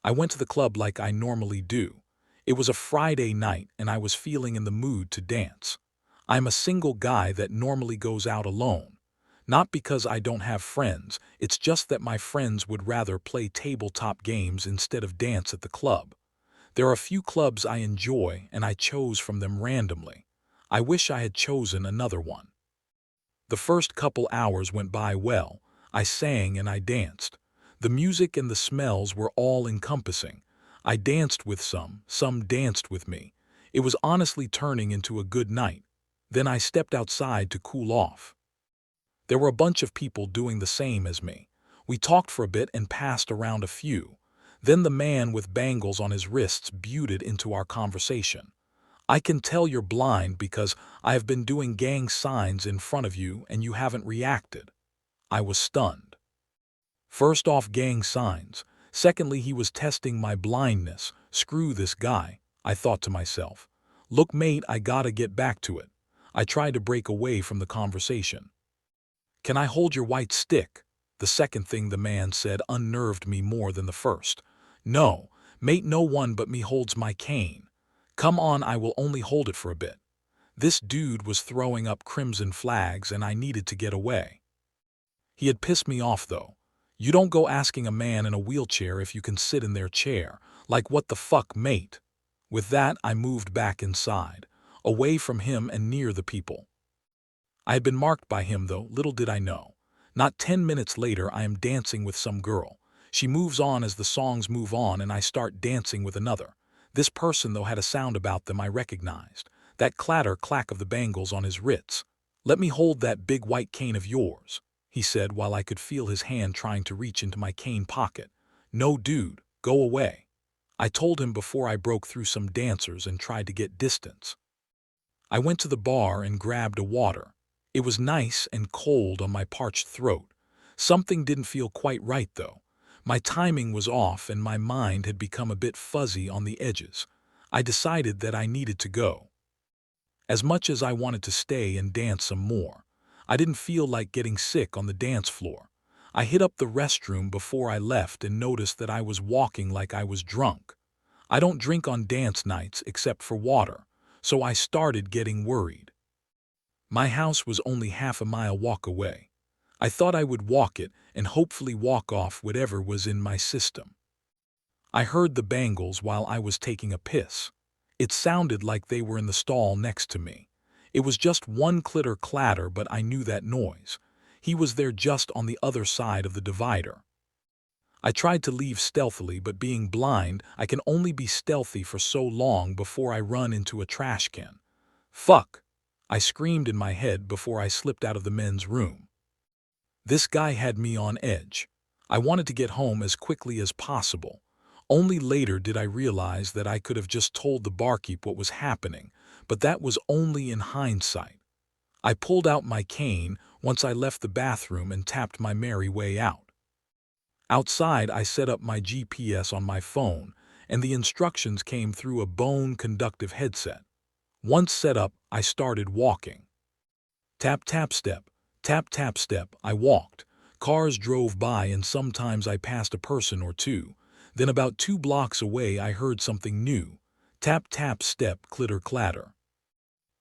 I went to the club like I normally do. It was a Friday night and I was feeling in the mood to dance. I'm a single guy that normally goes out alone. Not because I don't have friends, it's just that my friends would rather play tabletop games instead of dance at the club. There are a few clubs I enjoy and I chose from them randomly. I wish I had chosen another one. The first couple hours went by well. I sang and I danced. The music and the smells were all-encompassing. I danced with some danced with me. It was honestly turning into a good night. Then I stepped outside to cool off. There were a bunch of people doing the same as me. We talked for a bit and passed around a few. Then the man with bangles on his wrists butted into our conversation. "I can tell you're blind because I have been doing gang signs in front of you and you haven't reacted." I was stunned. First off, gang signs. Secondly, he was testing my blindness. Screw this guy, I thought to myself. Look, mate, I gotta get back to it. I tried to break away from the conversation. "Can I hold your white stick?" The second thing the man said unnerved me more than the first. "No, mate, no one but me holds my cane. Come on, I will only hold it for a bit." This dude was throwing up crimson flags and I needed to get away. He had pissed me off though. You don't go asking a man in a wheelchair if you can sit in their chair. Like, what the fuck, mate? With that, I moved back inside, away from him and near the people. I had been marked by him though, little did I know. Not 10 minutes later, I am dancing with some girl. She moves on as the songs move on and I start dancing with another. This person though had a sound about them I recognized. That clatter-clack of the bangles on his wrists. "Let me hold that big white cane of yours," he said while I could feel his hand trying to reach into my cane pocket. "No, dude, go away." I told him before I broke through some dancers and tried to get distance. I went to the bar and grabbed a water. It was nice and cold on my parched throat. Something didn't feel quite right though. My timing was off and my mind had become a bit fuzzy on the edges. I decided that I needed to go. As much as I wanted to stay and dance some more, I didn't feel like getting sick on the dance floor. I hit up the restroom before I left and noticed that I was walking like I was drunk. I don't drink on dance nights except for water, so I started getting worried. My house was only half a mile walk away. I thought I would walk it and hopefully walk off whatever was in my system. I heard the bangles while I was taking a piss. It sounded like they were in the stall next to me. It was just one clitter clatter, but I knew that noise. He was there just on the other side of the divider. I tried to leave stealthily, but being blind, I can only be stealthy for so long before I run into a trash can. "Fuck!" I screamed in my head before I slipped out of the men's room. This guy had me on edge. I wanted to get home as quickly as possible. Only later did I realize that I could have just told the barkeep what was happening, but that was only in hindsight. I pulled out my cane once I left the bathroom and tapped my merry way out. Outside, I set up my GPS on my phone, and the instructions came through a bone-conductive headset. Once set up, I started walking. Tap, tap, step, I walked. Cars drove by and sometimes I passed a person or two. Then about 2 blocks away I heard something new. Tap, tap, step, clitter, clatter.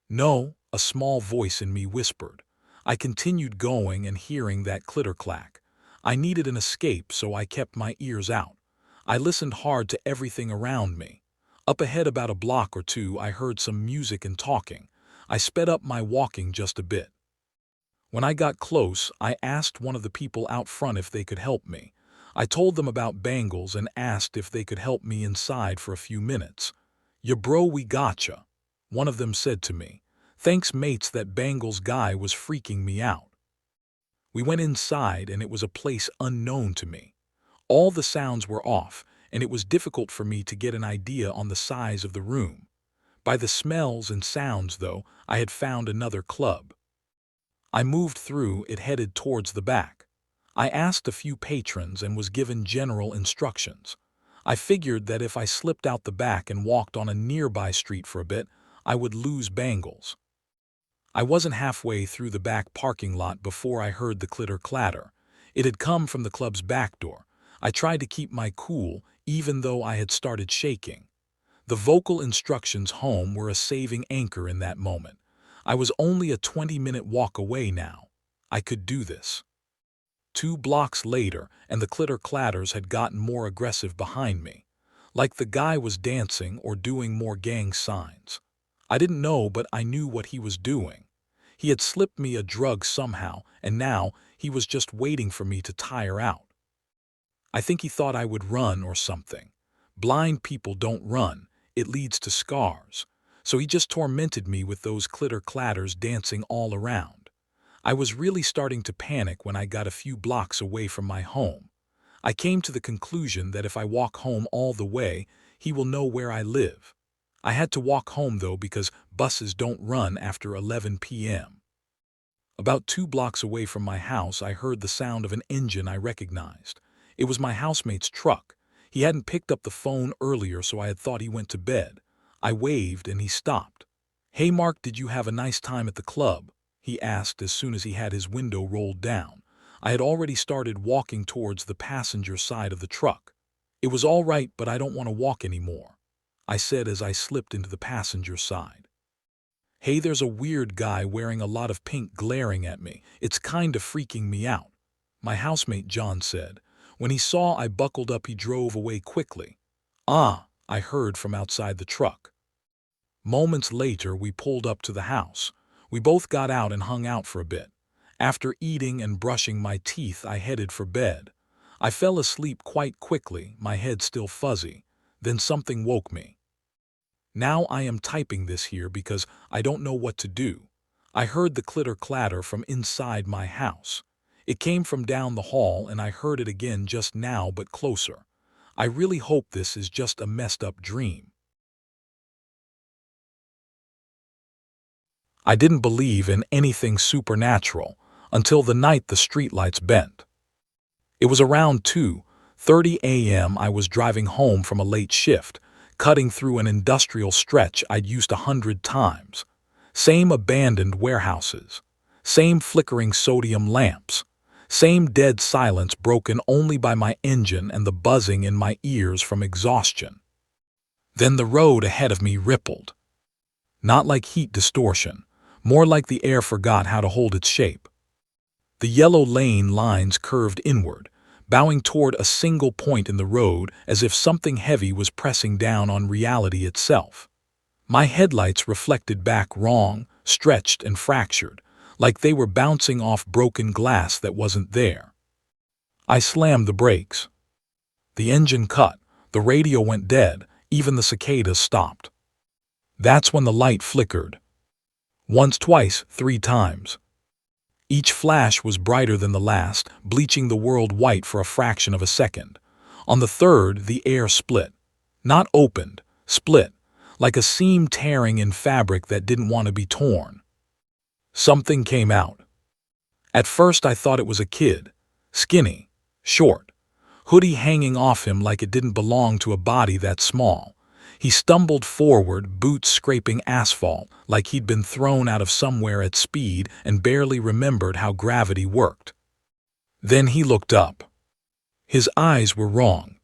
"No," a small voice in me whispered. I continued going and hearing that clitter-clack. I needed an escape, so I kept my ears out. I listened hard to everything around me. Up ahead about a block or two I heard some music and talking. I sped up my walking just a bit. When I got close, I asked one of the people out front if they could help me. I told them about bangles and asked if they could help me inside for a few minutes. "Yeah bro, we gotcha," one of them said to me. "Thanks mates, that bangles guy was freaking me out." We went inside and it was a place unknown to me. All the sounds were off and it was difficult for me to get an idea on the size of the room. By the smells and sounds though, I had found another club. I moved through it, headed towards the back. I asked a few patrons and was given general instructions. I figured that if I slipped out the back and walked on a nearby street for a bit, I would lose bangles. I wasn't halfway through the back parking lot before I heard the clitter clatter. It had come from the club's back door. I tried to keep my cool, even though I had started shaking. The vocal instructions home were a saving anchor in that moment. I was only a 20-minute walk away now. I could do this. 2 blocks later, and the clitter-clatters had gotten more aggressive behind me. Like the guy was dancing or doing more gang signs. I didn't know, but I knew what he was doing. He had slipped me a drug somehow, and now he was just waiting for me to tire out. I think he thought I would run or something. Blind people don't run. It leads to scars. So he just tormented me with those clitter-clatters dancing all around. I was really starting to panic when I got a few blocks away from my home. I came to the conclusion that if I walk home all the way, he will know where I live. I had to walk home, though, because buses don't run after 11 p.m. About 2 blocks away from my house, I heard the sound of an engine I recognized. It was my housemate's truck. He hadn't picked up the phone earlier, so I had thought he went to bed. I waved and he stopped. "Hey Mark, did you have a nice time at the club?" he asked as soon as he had his window rolled down. I had already started walking towards the passenger side of the truck. "It was all right, but I don't want to walk anymore," I said as I slipped into the passenger side. "Hey, there's a weird guy wearing a lot of pink glaring at me. It's kind of freaking me out," my housemate John said. When he saw I buckled up, he drove away quickly. "Ah," I heard from outside the truck. Moments later, we pulled up to the house. We both got out and hung out for a bit. After eating and brushing my teeth, I headed for bed. I fell asleep quite quickly, my head still fuzzy. Then something woke me. Now I am typing this here because I don't know what to do. I heard the clitter-clatter from inside my house. It came from down the hall, and I heard it again just now, but closer. I really hope this is just a messed up dream. I didn't believe in anything supernatural until the night the streetlights bent. It was around 2:30 a.m. I was driving home from a late shift, cutting through an industrial stretch I'd used 100 times. Same abandoned warehouses, same flickering sodium lamps, same dead silence broken only by my engine and the buzzing in my ears from exhaustion. Then the road ahead of me rippled. Not like heat distortion, more like the air forgot how to hold its shape. The yellow lane lines curved inward, bowing toward a single point in the road as if something heavy was pressing down on reality itself. My headlights reflected back wrong, stretched and fractured, like they were bouncing off broken glass that wasn't there. I slammed the brakes. The engine cut, the radio went dead, even the cicadas stopped. That's when the light flickered. Once, twice, 3 times. Each flash was brighter than the last, bleaching the world white for a fraction of a second. On the third, the air split. Not opened, split, like a seam tearing in fabric that didn't want to be torn. Something came out. At first I thought it was a kid, skinny, short, hoodie hanging off him like it didn't belong to a body that small. He stumbled forward, boots scraping asphalt, like he'd been thrown out of somewhere at speed and barely remembered how gravity worked. Then he looked up. His eyes were wrong.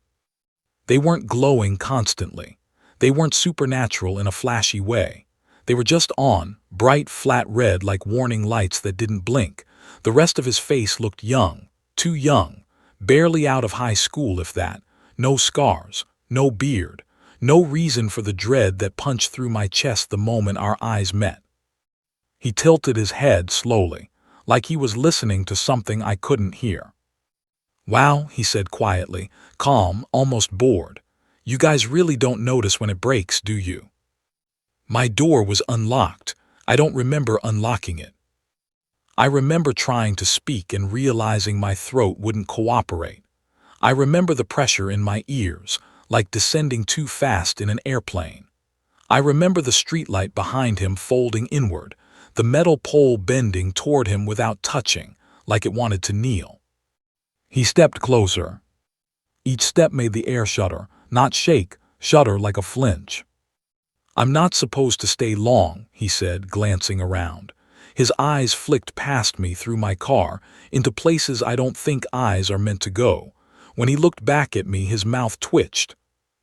They weren't glowing constantly. They weren't supernatural in a flashy way. They were just on, bright, flat red like warning lights that didn't blink. The rest of his face looked young, too young, barely out of high school if that. No scars, no beard, no reason for the dread that punched through my chest the moment our eyes met. He tilted his head slowly, like he was listening to something I couldn't hear. "Wow," he said quietly, calm, almost bored. "You guys really don't notice when it breaks, do you?" My door was unlocked. I don't remember unlocking it. I remember trying to speak and realizing my throat wouldn't cooperate. I remember the pressure in my ears, like descending too fast in an airplane. I remember the streetlight behind him folding inward, the metal pole bending toward him without touching, like it wanted to kneel. He stepped closer. Each step made the air shudder, not shake, shudder like a flinch. "I'm not supposed to stay long," he said, glancing around. His eyes flicked past me through my car, into places I don't think eyes are meant to go. When he looked back at me, his mouth twitched.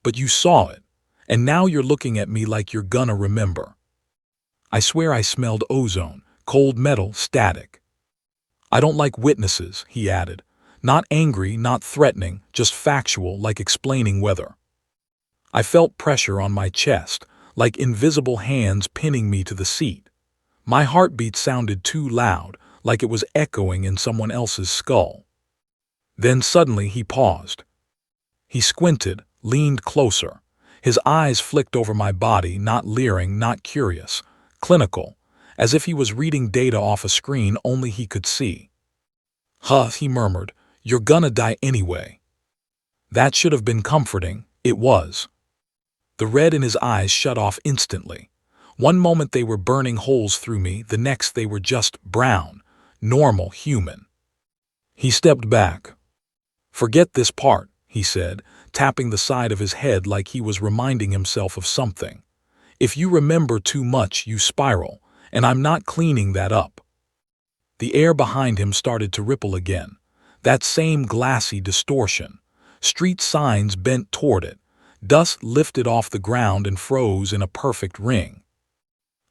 But you saw it, and now you're looking at me like you're gonna remember. I swear I smelled ozone, cold metal, static. I don't like witnesses, he added. Not angry, not threatening, just factual, like explaining weather. I felt pressure on my chest, like invisible hands pinning me to the seat. My heartbeat sounded too loud, like it was echoing in someone else's skull. Then suddenly he paused. He squinted, leaned closer. His eyes flicked over my body, not leering, not curious, clinical, as if he was reading data off a screen only he could see. Huh, he murmured, you're gonna die anyway. That should have been comforting. It was. The red in his eyes shut off instantly. One moment they were burning holes through me, the next they were just brown, normal, human. He stepped back. Forget this part, he said, tapping the side of his head like he was reminding himself of something. If you remember too much, you spiral, and I'm not cleaning that up. The air behind him started to ripple again. That same glassy distortion. Street signs bent toward it. Dust lifted off the ground and froze in a perfect ring.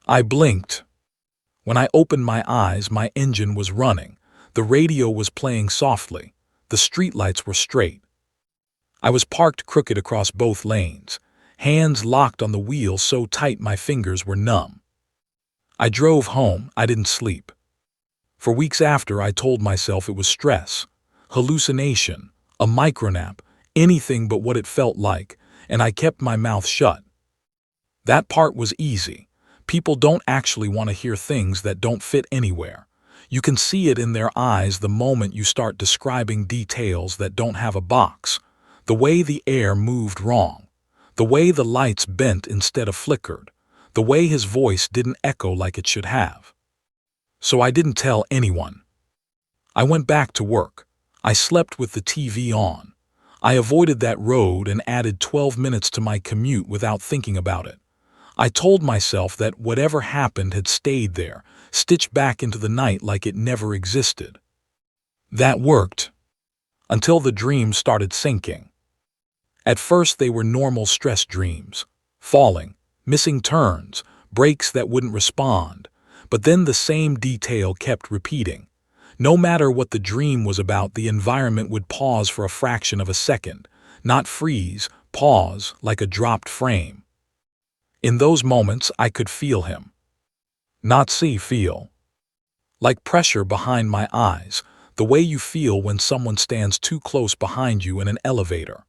I blinked. When I opened my eyes, my engine was running. The radio was playing softly. The streetlights were straight. I was parked crooked across both lanes, hands locked on the wheel so tight my fingers were numb. I drove home. I didn't sleep. For weeks after, I told myself it was stress, hallucination, a micronap, anything but what it felt like, and I kept my mouth shut. That part was easy. People don't actually want to hear things that don't fit anywhere. You can see it in their eyes the moment you start describing details that don't have a box. The way the air moved wrong. The way the lights bent instead of flickered. The way his voice didn't echo like it should have. So I didn't tell anyone. I went back to work. I slept with the TV on. I avoided that road and added 12 minutes to my commute without thinking about it. I told myself that whatever happened had stayed there, stitched back into the night like it never existed. That worked. Until the dreams started sinking. At first they were normal stress dreams. Falling, missing turns, brakes that wouldn't respond. But then the same detail kept repeating. No matter what the dream was about, the environment would pause for a fraction of a second. Not freeze, pause, like a dropped frame. In those moments, I could feel him. Not see, feel. Like pressure behind my eyes, the way you feel when someone stands too close behind you in an elevator.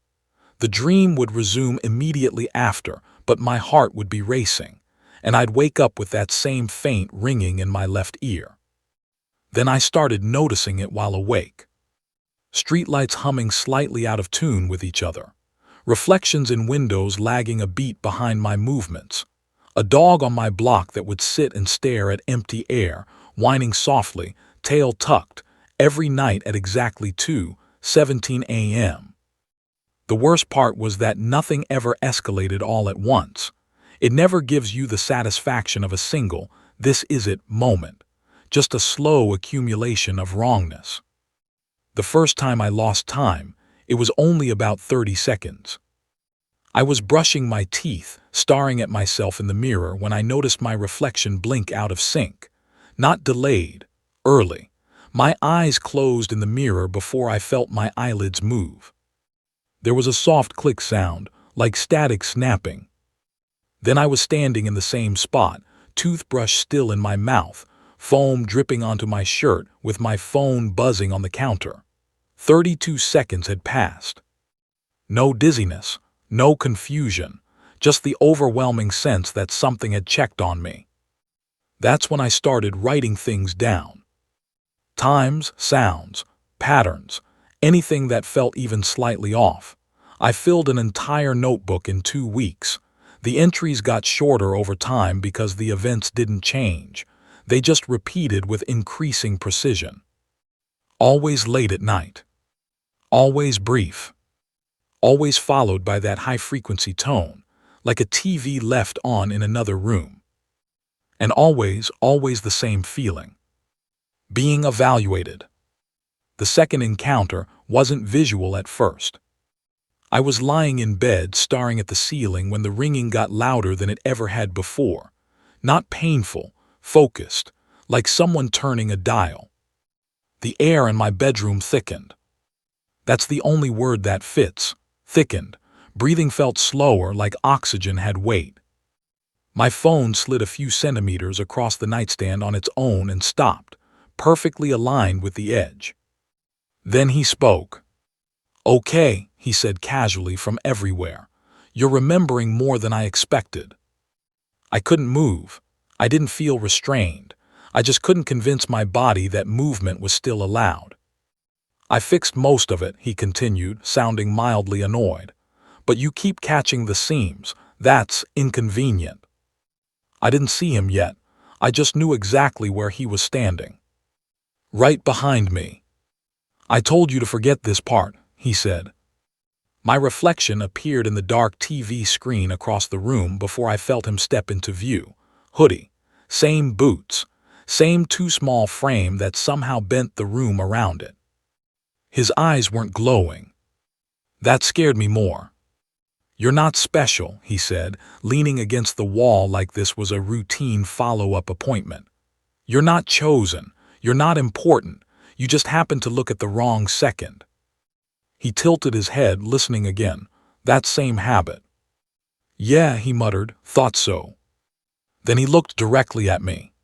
The dream would resume immediately after, but my heart would be racing, and I'd wake up with that same faint ringing in my left ear. Then I started noticing it while awake. Streetlights humming slightly out of tune with each other. Reflections in windows lagging a beat behind my movements. A dog on my block that would sit and stare at empty air, whining softly, tail tucked, every night at exactly 2:17 a.m. The worst part was that nothing ever escalated all at once. It never gives you the satisfaction of a single, this is it, moment. Just a slow accumulation of wrongness. The first time I lost time, it was only about 30 seconds. I was brushing my teeth, staring at myself in the mirror when I noticed my reflection blink out of sync. Not delayed, early. My eyes closed in the mirror before I felt my eyelids move. There was a soft click sound, like static snapping. Then I was standing in the same spot, toothbrush still in my mouth, foam dripping onto my shirt with my phone buzzing on the counter. 32 seconds had passed. No dizziness, no confusion, just the overwhelming sense that something had checked on me. That's when I started writing things down. Times, sounds, patterns, anything that felt even slightly off. I filled an entire notebook in 2 weeks. The entries got shorter over time because the events didn't change. They just repeated with increasing precision. Always late at night. Always brief. Always followed by that high-frequency tone, like a TV left on in another room. And always the same feeling. Being evaluated. The second encounter wasn't visual at first. I was lying in bed staring at the ceiling when the ringing got louder than it ever had before. Not painful, focused, like someone turning a dial. The air in my bedroom thickened. That's the only word that fits. Thickened. Breathing felt slower, like oxygen had weight. My phone slid a few centimeters across the nightstand on its own and stopped, perfectly aligned with the edge. Then he spoke. "Okay," he said casually from everywhere. "You're remembering more than I expected." I couldn't move. I didn't feel restrained. I just couldn't convince my body that movement was still allowed. "I fixed most of it," he continued, sounding mildly annoyed. "But you keep catching the seams. That's inconvenient." I didn't see him yet. I just knew exactly where he was standing. Right behind me. "I told you to forget this part," he said. My reflection appeared in the dark TV screen across the room before I felt him step into view. Hoodie. Same boots. Same too small frame that somehow bent the room around it. His eyes weren't glowing. That scared me more. "You're not special," he said, leaning against the wall like this was a routine follow-up appointment. "You're not chosen. You're not important. You just happened to look at the wrong second." He tilted his head, listening again. That same habit. "Yeah," he muttered, "thought so." Then he looked directly at me.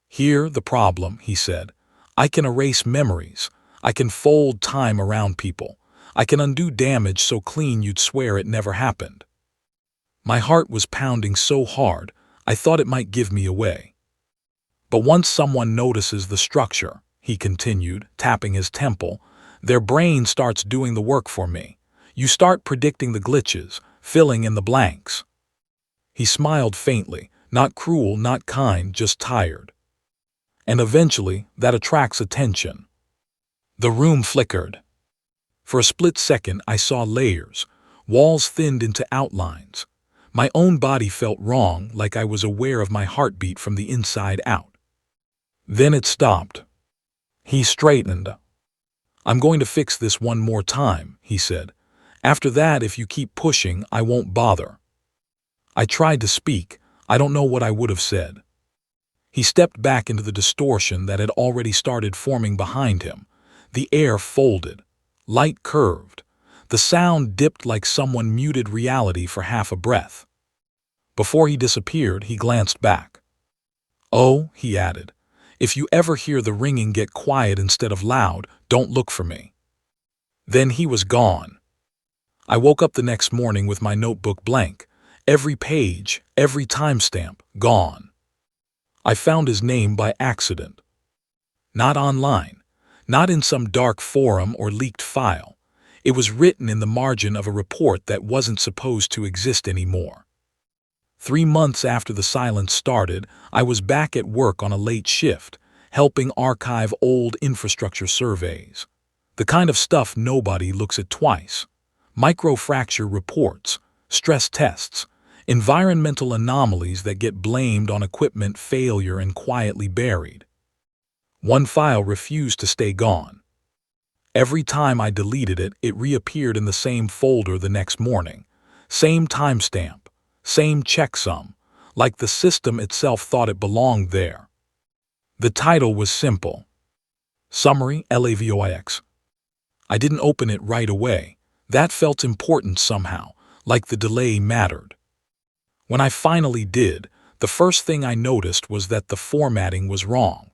"Here, the problem," he said. "I can erase memories. I can fold time around people. I can undo damage so clean you'd swear it never happened." My heart was pounding so hard, I thought it might give me away. "But once someone notices the structure," he continued, tapping his temple, "their brain starts doing the work for me. You start predicting the glitches, filling in the blanks." He smiled faintly, not cruel, not kind, just tired. "And eventually, that attracts attention." The room flickered. For a split second, I saw layers, walls thinned into outlines. My own body felt wrong, like I was aware of my heartbeat from the inside out. Then it stopped. He straightened. "I'm going to fix this one more time," he said. "After that, if you keep pushing, I won't bother." I tried to speak. I don't know what I would have said. He stepped back into the distortion that had already started forming behind him. The air folded. Light curved. The sound dipped like someone muted reality for half a breath. Before he disappeared, he glanced back. "Oh," he added, "if you ever hear the ringing get quiet instead of loud, don't look for me." Then he was gone. I woke up the next morning with my notebook blank. Every page, every timestamp, gone. I found his name by accident. Not online. Not in some dark forum or leaked file. It was written in the margin of a report that wasn't supposed to exist anymore. 3 months after the silence started, I was back at work on a late shift, helping archive old infrastructure surveys. The kind of stuff nobody looks at twice. Microfracture reports, stress tests, environmental anomalies that get blamed on equipment failure and quietly buried. One file refused to stay gone. Every time I deleted it, it reappeared in the same folder the next morning. Same timestamp, same checksum, like the system itself thought it belonged there. The title was simple. Summary LAVOIX. I didn't open it right away. That felt important somehow, like the delay mattered. When I finally did, the first thing I noticed was that the formatting was wrong.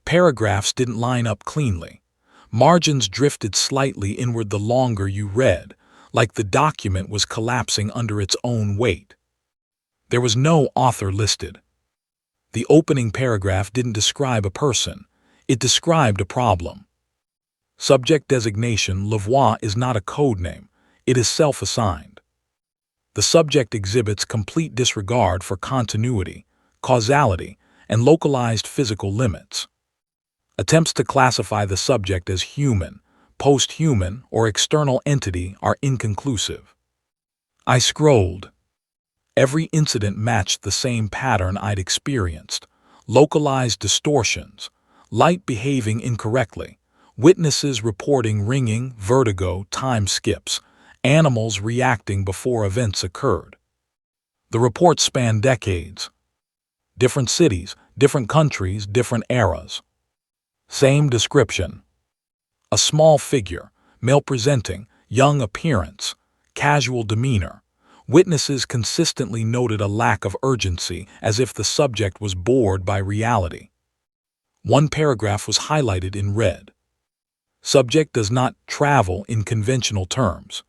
Paragraphs didn't line up cleanly. Margins drifted slightly inward the longer you read, like the document was collapsing under its own weight. There was no author listed. The opening paragraph didn't describe a person. It described a problem. Subject designation Lavoie is not a code name. It is self-assigned. The subject exhibits complete disregard for continuity, causality, and localized physical limits. Attempts to classify the subject as human, post-human, or external entity are inconclusive. I scrolled. Every incident matched the same pattern I'd experienced. Localized distortions, light behaving incorrectly, Witnesses reporting ringing, vertigo, time skips, animals reacting before events occurred. The reports span decades. Different cities, different countries, different eras. Same description. A small figure, male presenting, young appearance, casual demeanor. Witnesses consistently noted a lack of urgency, as if the subject was bored by reality. One paragraph was highlighted in red. Subject does not travel in conventional terms.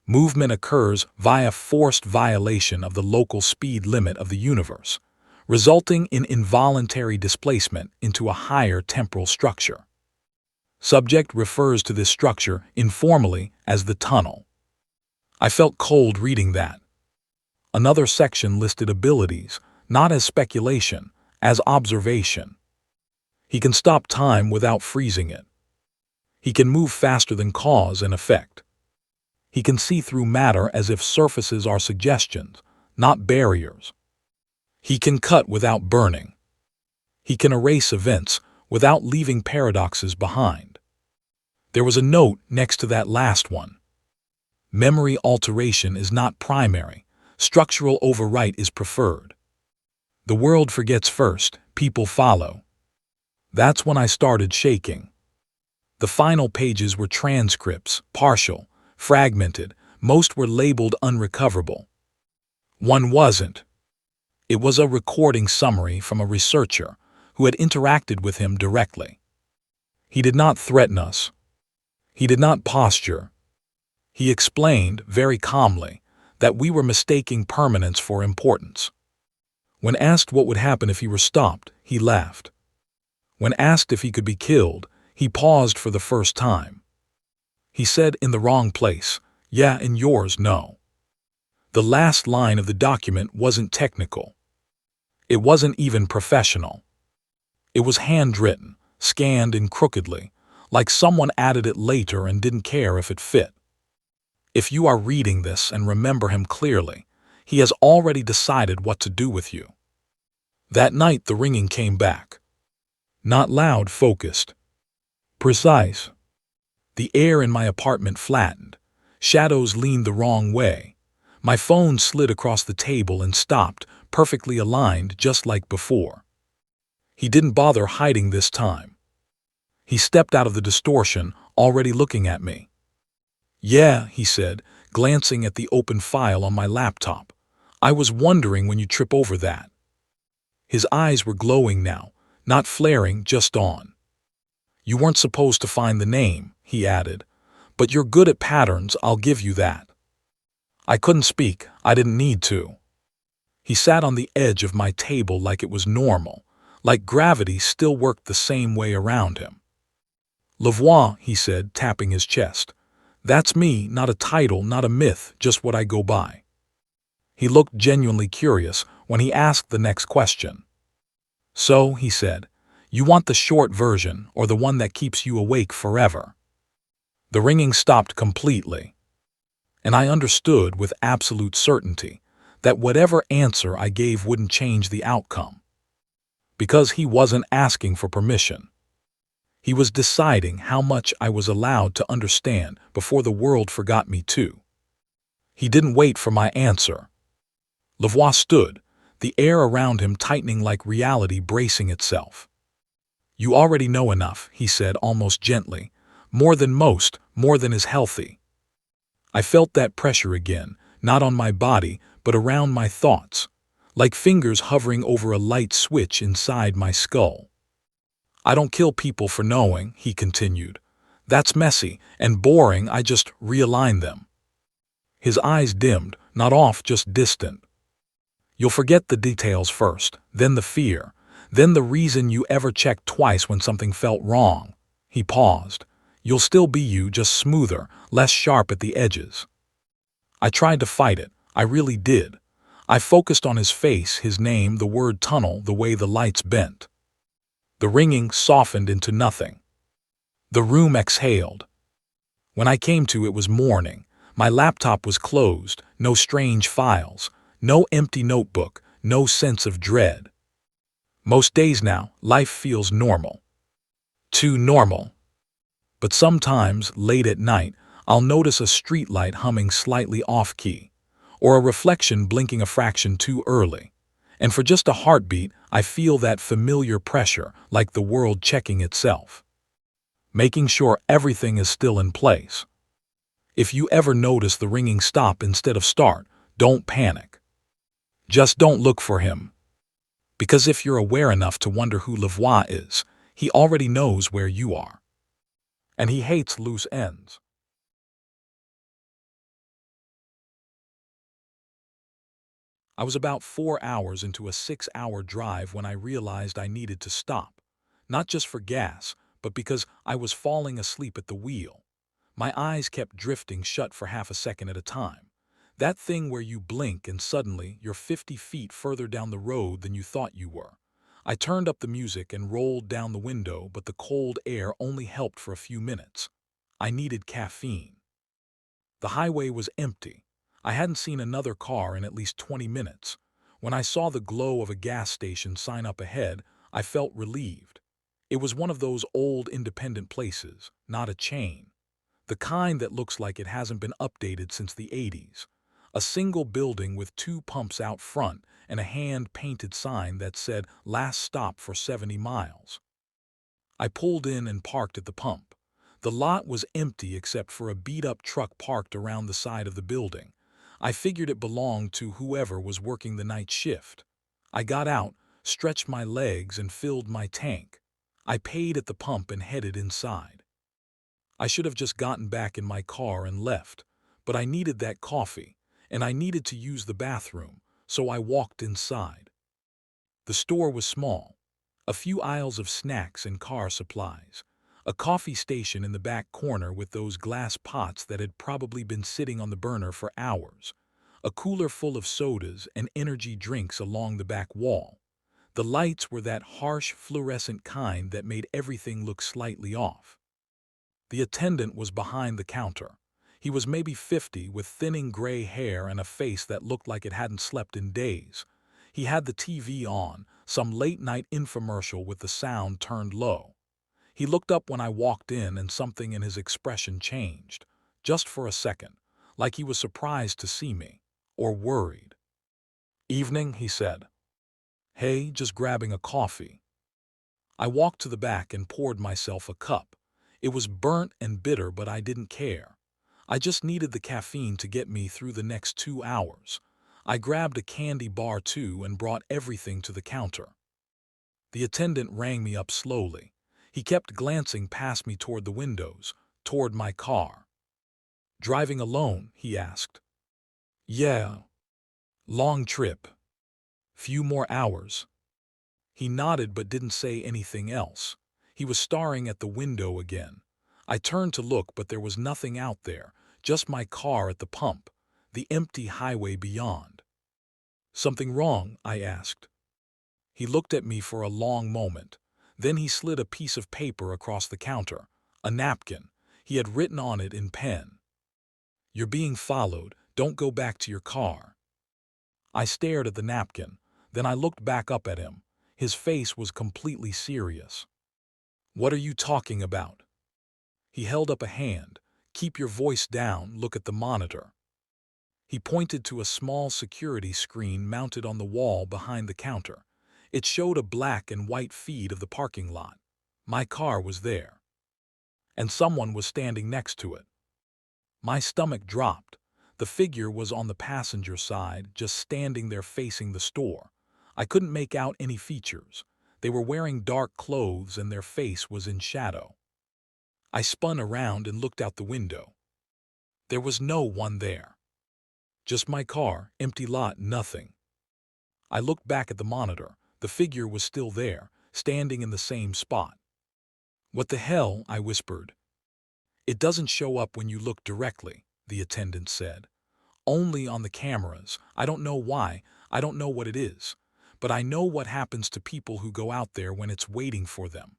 Movement occurs via forced violation of the local speed limit of the universe, resulting in involuntary displacement into a higher temporal structure. Subject refers to this structure informally as the tunnel. I felt cold reading that. Another section listed abilities, not as speculation, as observation. He can stop time without freezing it. He can move faster than cause and effect. He can see through matter as if surfaces are suggestions, not barriers. He can cut without burning. He can erase events without leaving paradoxes behind. There was a note next to that last one. Memory alteration is not primary. Structural overwrite is preferred. The world forgets first, people follow. That's when I started shaking. The final pages were transcripts, partial, fragmented. Most were labeled unrecoverable. One wasn't. It was a recording summary from a researcher who had interacted with him directly. He did not threaten us. He did not posture. He explained, very calmly, that we were mistaking permanence for importance. When asked what would happen if he were stopped, he laughed. When asked if he could be killed, he paused for the first time. He said in the wrong place, "Yeah, in yours, no." The last line of the document wasn't technical. It wasn't even professional. It was handwritten, scanned in crookedly, like someone added it later and didn't care if it fit. If you are reading this and remember him clearly, he has already decided what to do with you. That night the ringing came back. Not loud, focused. Precise. The air in my apartment flattened. Shadows leaned the wrong way. My phone slid across the table and stopped, perfectly aligned just like before. He didn't bother hiding this time. He stepped out of the distortion, already looking at me. "Yeah," he said, glancing at the open file on my laptop. "I was wondering when you trip over that." His eyes were glowing now, not flaring, just on. "You weren't supposed to find the name," he added, "but you're good at patterns, I'll give you that." I couldn't speak, I didn't need to. He sat on the edge of my table like it was normal, like gravity still worked the same way around him. "Le voix," he said, tapping his chest. "That's me, not a title, not a myth, just what I go by." He looked genuinely curious when he asked the next question. "So," he said, "you want the short version or the one that keeps you awake forever?" The ringing stopped completely, and I understood with absolute certainty that whatever answer I gave wouldn't change the outcome. Because he wasn't asking for permission. He was deciding how much I was allowed to understand before the world forgot me too. He didn't wait for my answer. Lavoie stood, the air around him tightening like reality bracing itself. "You already know enough," he said almost gently. "More than most, more than is healthy." I felt that pressure again, not on my body, but around my thoughts, like fingers hovering over a light switch inside my skull. "I don't kill people for knowing," he continued. "That's messy and boring, I just realign them." His eyes dimmed, not off, just distant. "You'll forget the details first, then the fear, then the reason you ever checked twice when something felt wrong." He paused. "You'll still be you, just smoother, less sharp at the edges." I tried to fight it, I really did. I focused on his face, his name, the word tunnel, the way the lights bent. The ringing softened into nothing. The room exhaled. When I came to, it was morning. My laptop was closed, no strange files, no empty notebook, no sense of dread. Most days now, life feels normal. Too normal. But sometimes, late at night, I'll notice a streetlight humming slightly off-key, or a reflection blinking a fraction too early. And for just a heartbeat, I feel that familiar pressure, like the world checking itself, making sure everything is still in place. If you ever notice the ringing stop instead of start, don't panic. Just don't look for him. Because if you're aware enough to wonder who Lavoie is, he already knows where you are. And he hates loose ends. I was about 4 hours into a 6-hour drive when I realized I needed to stop. Not just for gas, but because I was falling asleep at the wheel. My eyes kept drifting shut for half a second at a time. That thing where you blink and suddenly you're 50 feet further down the road than you thought you were. I turned up the music and rolled down the window, but the cold air only helped for a few minutes. I needed caffeine. The highway was empty. I hadn't seen another car in at least 20 minutes. When I saw the glow of a gas station sign up ahead, I felt relieved. It was one of those old independent places, not a chain. The kind that looks like it hasn't been updated since the 80s. A single building with 2 pumps out front and a hand-painted sign that said, "Last stop for 70 miles." I pulled in and parked at the pump. The lot was empty except for a beat-up truck parked around the side of the building. I figured it belonged to whoever was working the night shift. I got out, stretched my legs, and filled my tank. I paid at the pump and headed inside. I should have just gotten back in my car and left, but I needed that coffee, and I needed to use the bathroom, so I walked inside. The store was small. A few aisles of snacks and car supplies. A coffee station in the back corner with those glass pots that had probably been sitting on the burner for hours. A cooler full of sodas and energy drinks along the back wall. The lights were that harsh fluorescent kind that made everything look slightly off. The attendant was behind the counter. He was maybe 50 with thinning gray hair and a face that looked like it hadn't slept in days. He had the TV on, some late-night infomercial with the sound turned low. He looked up when I walked in and something in his expression changed, just for a second, like he was surprised to see me, or worried. "Evening," he said. "Hey, just grabbing a coffee." I walked to the back and poured myself a cup. It was burnt and bitter, but I didn't care. I just needed the caffeine to get me through the next 2 hours. I grabbed a candy bar too and brought everything to the counter. The attendant rang me up slowly. He kept glancing past me toward the windows, toward my car. "Driving alone?" he asked. "Yeah. Long trip. Few more hours." He nodded but didn't say anything else. He was staring at the window again. I turned to look, but there was nothing out there, just my car at the pump, the empty highway beyond. "Something wrong?" I asked. He looked at me for a long moment. Then he slid a piece of paper across the counter, a napkin. He had written on it in pen, "You're being followed. Don't go back to your car." I stared at the napkin. Then I looked back up at him. His face was completely serious. "What are you talking about?" He held up a hand. "Keep your voice down. Look at the monitor." He pointed to a small security screen mounted on the wall behind the counter. It showed a black and white feed of the parking lot. My car was there. And someone was standing next to it. My stomach dropped. The figure was on the passenger side, just standing there facing the store. I couldn't make out any features. They were wearing dark clothes and their face was in shadow. I spun around and looked out the window. There was no one there. Just my car, empty lot, nothing. I looked back at the monitor. The figure was still there, standing in the same spot. "What the hell?" I whispered. "It doesn't show up when you look directly," the attendant said. "Only on the cameras. I don't know why. I don't know what it is. But I know what happens to people who go out there when it's waiting for them."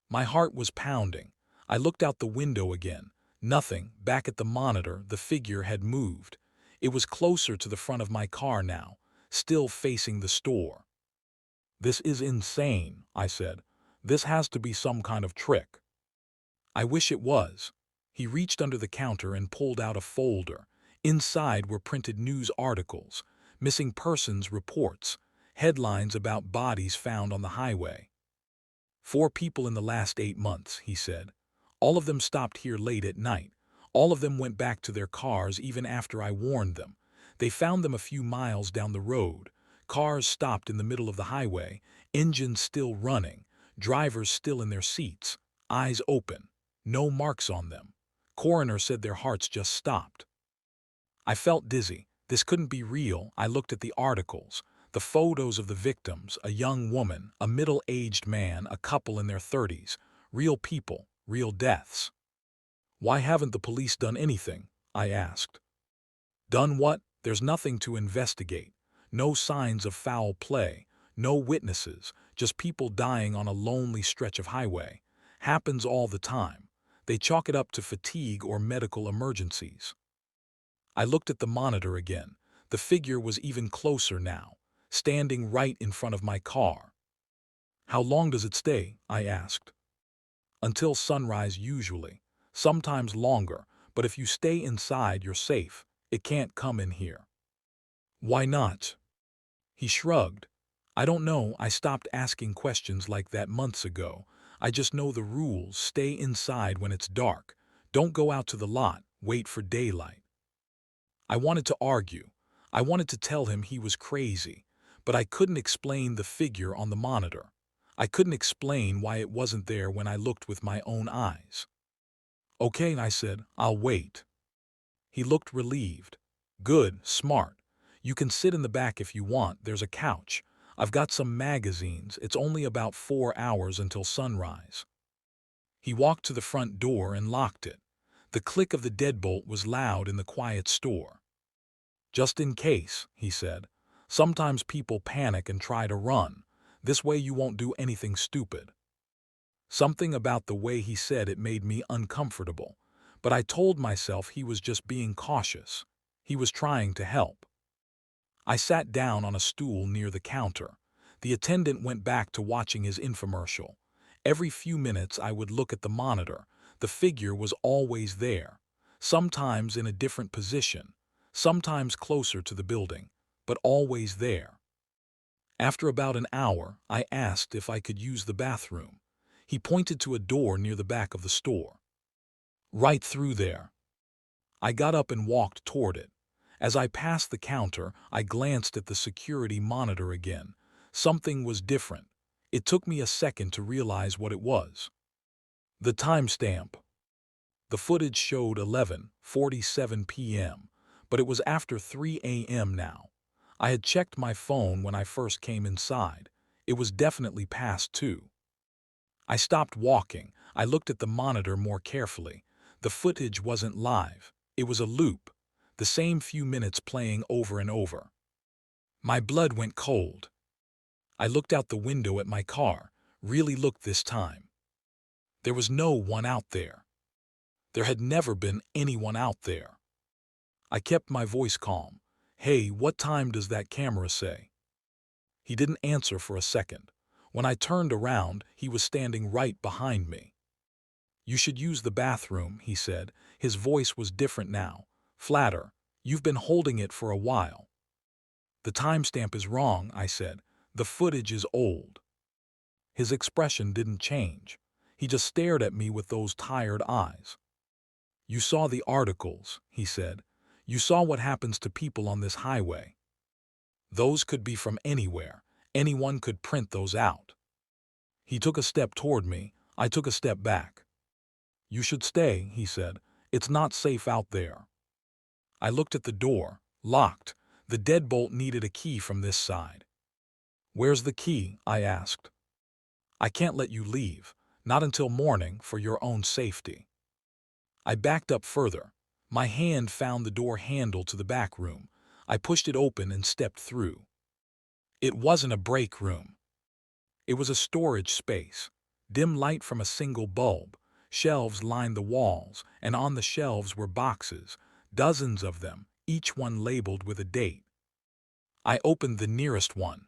My heart was pounding. I looked out the window again. Nothing. Back at the monitor, the figure had moved. It was closer to the front of my car now, still facing the store. "This is insane," I said. "This has to be some kind of trick." I wish it was. He reached under the counter and pulled out a folder. Inside were printed news articles, missing persons reports, headlines about bodies found on the highway. 4 people in the last 8 months, he said. All of them stopped here late at night. All of them went back to their cars even after I warned them. They found them a few miles down the road. Cars stopped in the middle of the highway, engines still running, drivers still in their seats, eyes open, no marks on them. Coroner said their hearts just stopped. I felt dizzy. This couldn't be real. I looked at the articles, the photos of the victims, a young woman, a middle-aged man, a couple in their 30s, real people, real deaths. Why haven't the police done anything? I asked. Done what? There's nothing to investigate. No signs of foul play, no witnesses, just people dying on a lonely stretch of highway. Happens all the time. They chalk it up to fatigue or medical emergencies. I looked at the monitor again. The figure was even closer now, standing right in front of my car. How long does it stay? I asked. Until sunrise usually, sometimes longer, but if you stay inside you're safe. It can't come in here. Why not? He shrugged. I don't know, I stopped asking questions like that months ago. I just know the rules, stay inside when it's dark. Don't go out to the lot, wait for daylight. I wanted to argue. I wanted to tell him he was crazy, but I couldn't explain the figure on the monitor. I couldn't explain why it wasn't there when I looked with my own eyes. Okay, I said, I'll wait. He looked relieved. Good, smart. You can sit in the back if you want, there's a couch. I've got some magazines, it's only about 4 hours until sunrise. He walked to the front door and locked it. The click of the deadbolt was loud in the quiet store. Just in case, he said. Sometimes people panic and try to run. This way you won't do anything stupid. Something about the way he said it made me uncomfortable, but I told myself he was just being cautious. He was trying to help. I sat down on a stool near the counter. The attendant went back to watching his infomercial. Every few minutes I would look at the monitor. The figure was always there, sometimes in a different position, sometimes closer to the building, but always there. After about an hour, I asked if I could use the bathroom. He pointed to a door near the back of the store. Right through there. I got up and walked toward it. As I passed the counter, I glanced at the security monitor again. Something was different. It took me a second to realize what it was. The timestamp. The footage showed 11:47 p.m., but it was after 3 a.m. now. I had checked my phone when I first came inside. It was definitely past 2. I stopped walking. I looked at the monitor more carefully. The footage wasn't live. It was a loop, the same few minutes playing over and over. My blood went cold. I looked out the window at my car, really looked this time. There was no one out there. There had never been anyone out there. I kept my voice calm. Hey, what time does that camera say? He didn't answer for a second. When I turned around, he was standing right behind me. You should use the bathroom, he said. His voice was different now, flatter. You've been holding it for a while. The timestamp is wrong, I said. The footage is old. His expression didn't change. He just stared at me with those tired eyes. You saw the articles, he said. You saw what happens to people on this highway. Those could be from anywhere. Anyone could print those out. He took a step toward me. I took a step back. You should stay, he said. It's not safe out there. I looked at the door, locked. The deadbolt needed a key from this side. Where's the key? I asked. I can't let you leave, not until morning, for your own safety. I backed up further. My hand found the door handle to the back room. I pushed it open and stepped through. It wasn't a break room. It was a storage space. Dim light from a single bulb. Shelves lined the walls, and on the shelves were boxes, dozens of them, each one labeled with a date. I opened the nearest one.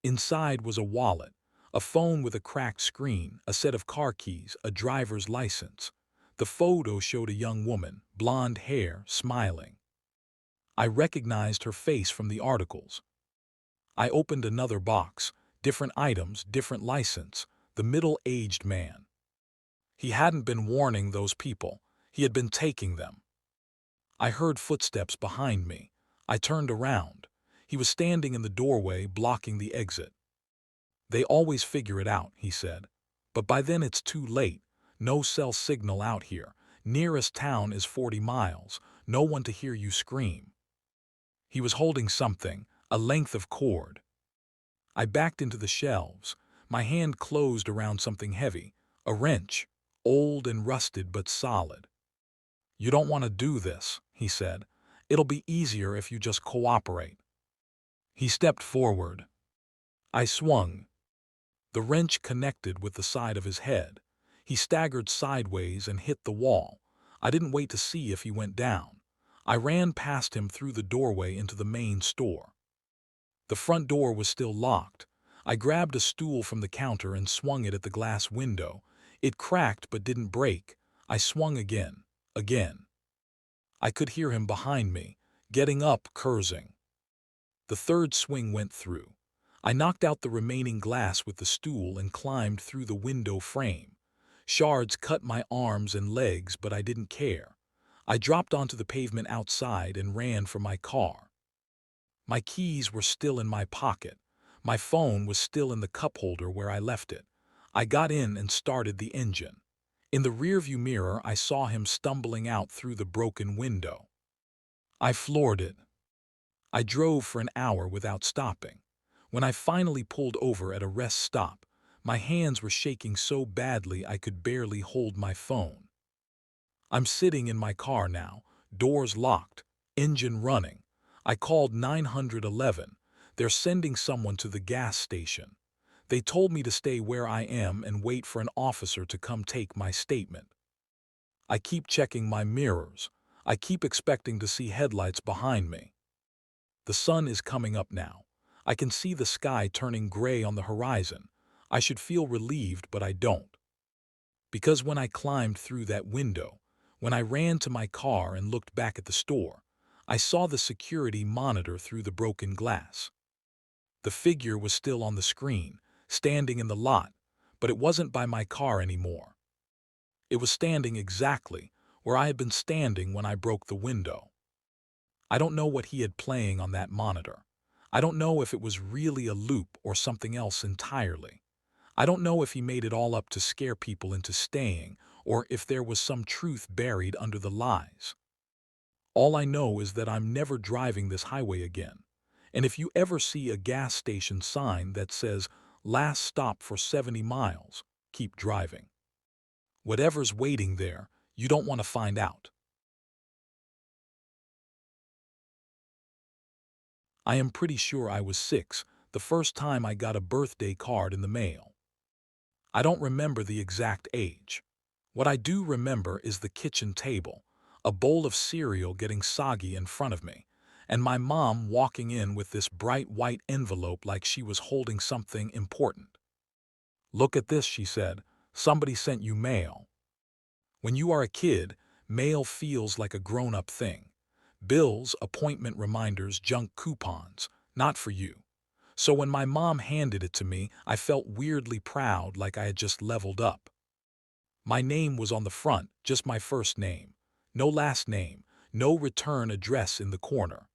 Inside was a wallet A phone with a cracked screen, a set of car keys, a driver's license. The photo showed a young woman, blonde hair, smiling. I recognized her face from the articles. I opened another box, different items, different license, the middle-aged man. He hadn't been warning those people. He had been taking them. I heard footsteps behind me. I turned around. He was standing in the doorway, blocking the exit. They always figure it out, he said. But by then it's too late. No cell signal out here. Nearest town is 40 miles. No one to hear you scream. He was holding something, a length of cord. I backed into the shelves. My hand closed around something heavy, a wrench, old and rusted but solid. You don't want to do this, he said. It'll be easier if you just cooperate. He stepped forward. I swung. The wrench connected with the side of his head. He staggered sideways and hit the wall. I didn't wait to see if he went down. I ran past him through the doorway into the main store. The front door was still locked. I grabbed a stool from the counter and swung it at the glass window. It cracked but didn't break. I swung again. Again. I could hear him behind me, getting up, cursing. The third swing went through. I knocked out the remaining glass with the stool and climbed through the window frame. Shards cut my arms and legs, but I didn't care. I dropped onto the pavement outside and ran for my car. My keys were still in my pocket. My phone was still in the cup holder where I left it. I got in and started the engine. In the rearview mirror, I saw him stumbling out through the broken window. I floored it. I drove for an hour without stopping. When I finally pulled over at a rest stop, my hands were shaking so badly I could barely hold my phone. I'm sitting in my car now, doors locked, engine running. I called 911. They're sending someone to the gas station. They told me to stay where I am and wait for an officer to come take my statement. I keep checking my mirrors. I keep expecting to see headlights behind me. The sun is coming up now. I can see the sky turning gray on the horizon. I should feel relieved, but I don't. Because when I climbed through that window, when I ran to my car and looked back at the store, I saw the security monitor through the broken glass. The figure was still on the screen, standing in the lot, but it wasn't by my car anymore. It was standing exactly where I had been standing when I broke the window. I don't know what he had playing on that monitor. I don't know if it was really a loop or something else entirely. I don't know if he made it all up to scare people into staying, or if there was some truth buried under the lies. All I know is that I'm never driving this highway again. And if you ever see a gas station sign that says, "Last stop for 70 miles, keep driving." Whatever's waiting there, you don't want to find out. I am pretty sure I was 6, the first time I got a birthday card in the mail. I don't remember the exact age. What I do remember is the kitchen table, a bowl of cereal getting soggy in front of me, and my mom walking in with this bright white envelope like she was holding something important. "Look at this," she said. "Somebody sent you mail." When you are a kid, mail feels like a grown-up thing. Bills, appointment reminders, junk coupons, not for you. So when my mom handed it to me, I felt weirdly proud, like I had just leveled up. My name was on the front, just my first name. No last name, no return address in the corner.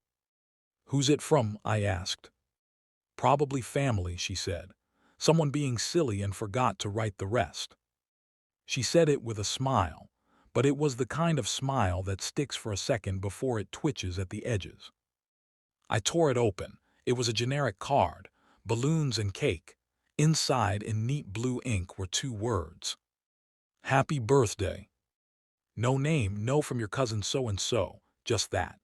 "Who's it from?" I asked. "Probably family," she said. "Someone being silly and forgot to write the rest." She said it with a smile, but it was the kind of smile that sticks for a second before it twitches at the edges. I tore it open. It was a generic card, balloons and cake. Inside, in neat blue ink, were 2 words. "Happy birthday." No name, no from your cousin so-and-so, just that.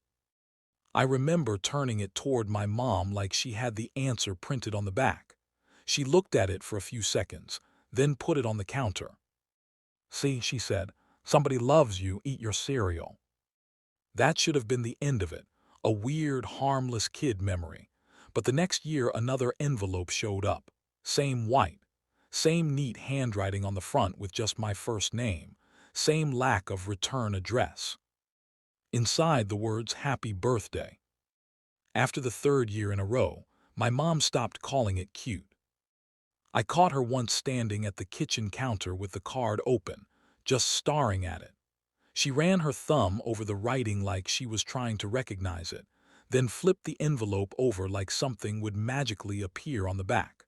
I remember turning it toward my mom like she had the answer printed on the back. She looked at it for a few seconds, then put it on the counter. "See," she said, "somebody loves you, eat your cereal." That should have been the end of it, a weird, harmless kid memory. But the next year another envelope showed up. Same white. Same neat handwriting on the front with just my first name. Same lack of return address. Inside the words "Happy Birthday." After the third year in a row, my mom stopped calling it cute. I caught her once standing at the kitchen counter with the card open, just staring at it. She ran her thumb over the writing like she was trying to recognize it, then flipped the envelope over like something would magically appear on the back.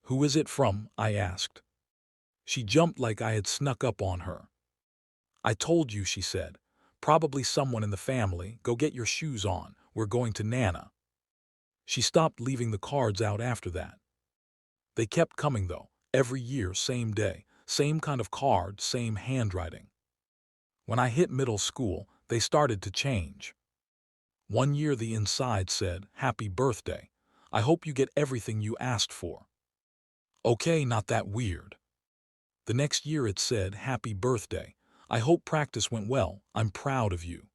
"Who is it from?" I asked. She jumped like I had snuck up on her. "I told you," she said. "Probably someone in the family. Go get your shoes on. We're going to Nana." She stopped leaving the cards out after that. They kept coming, though. Every year, same day. Same kind of card, same handwriting. When I hit middle school, they started to change. One year the inside said, "Happy birthday. I hope you get everything you asked for." Okay, not that weird. The next year it said, "Happy birthday. I hope practice went well. I'm proud of you."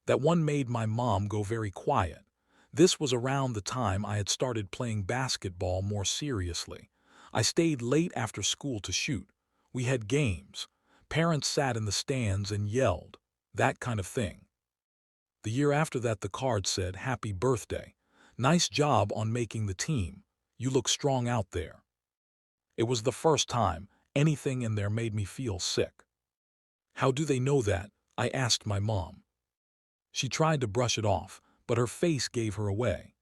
That one made my mom go very quiet. This was around the time I had started playing basketball more seriously. I stayed late after school to shoot. We had games. Parents sat in the stands and yelled. That kind of thing. The year after that the card said, "Happy birthday. Nice job on making the team. You look strong out there." It was the first time anything in there made me feel sick. "How do they know that?" I asked my mom. She tried to brush it off, but her face gave her away.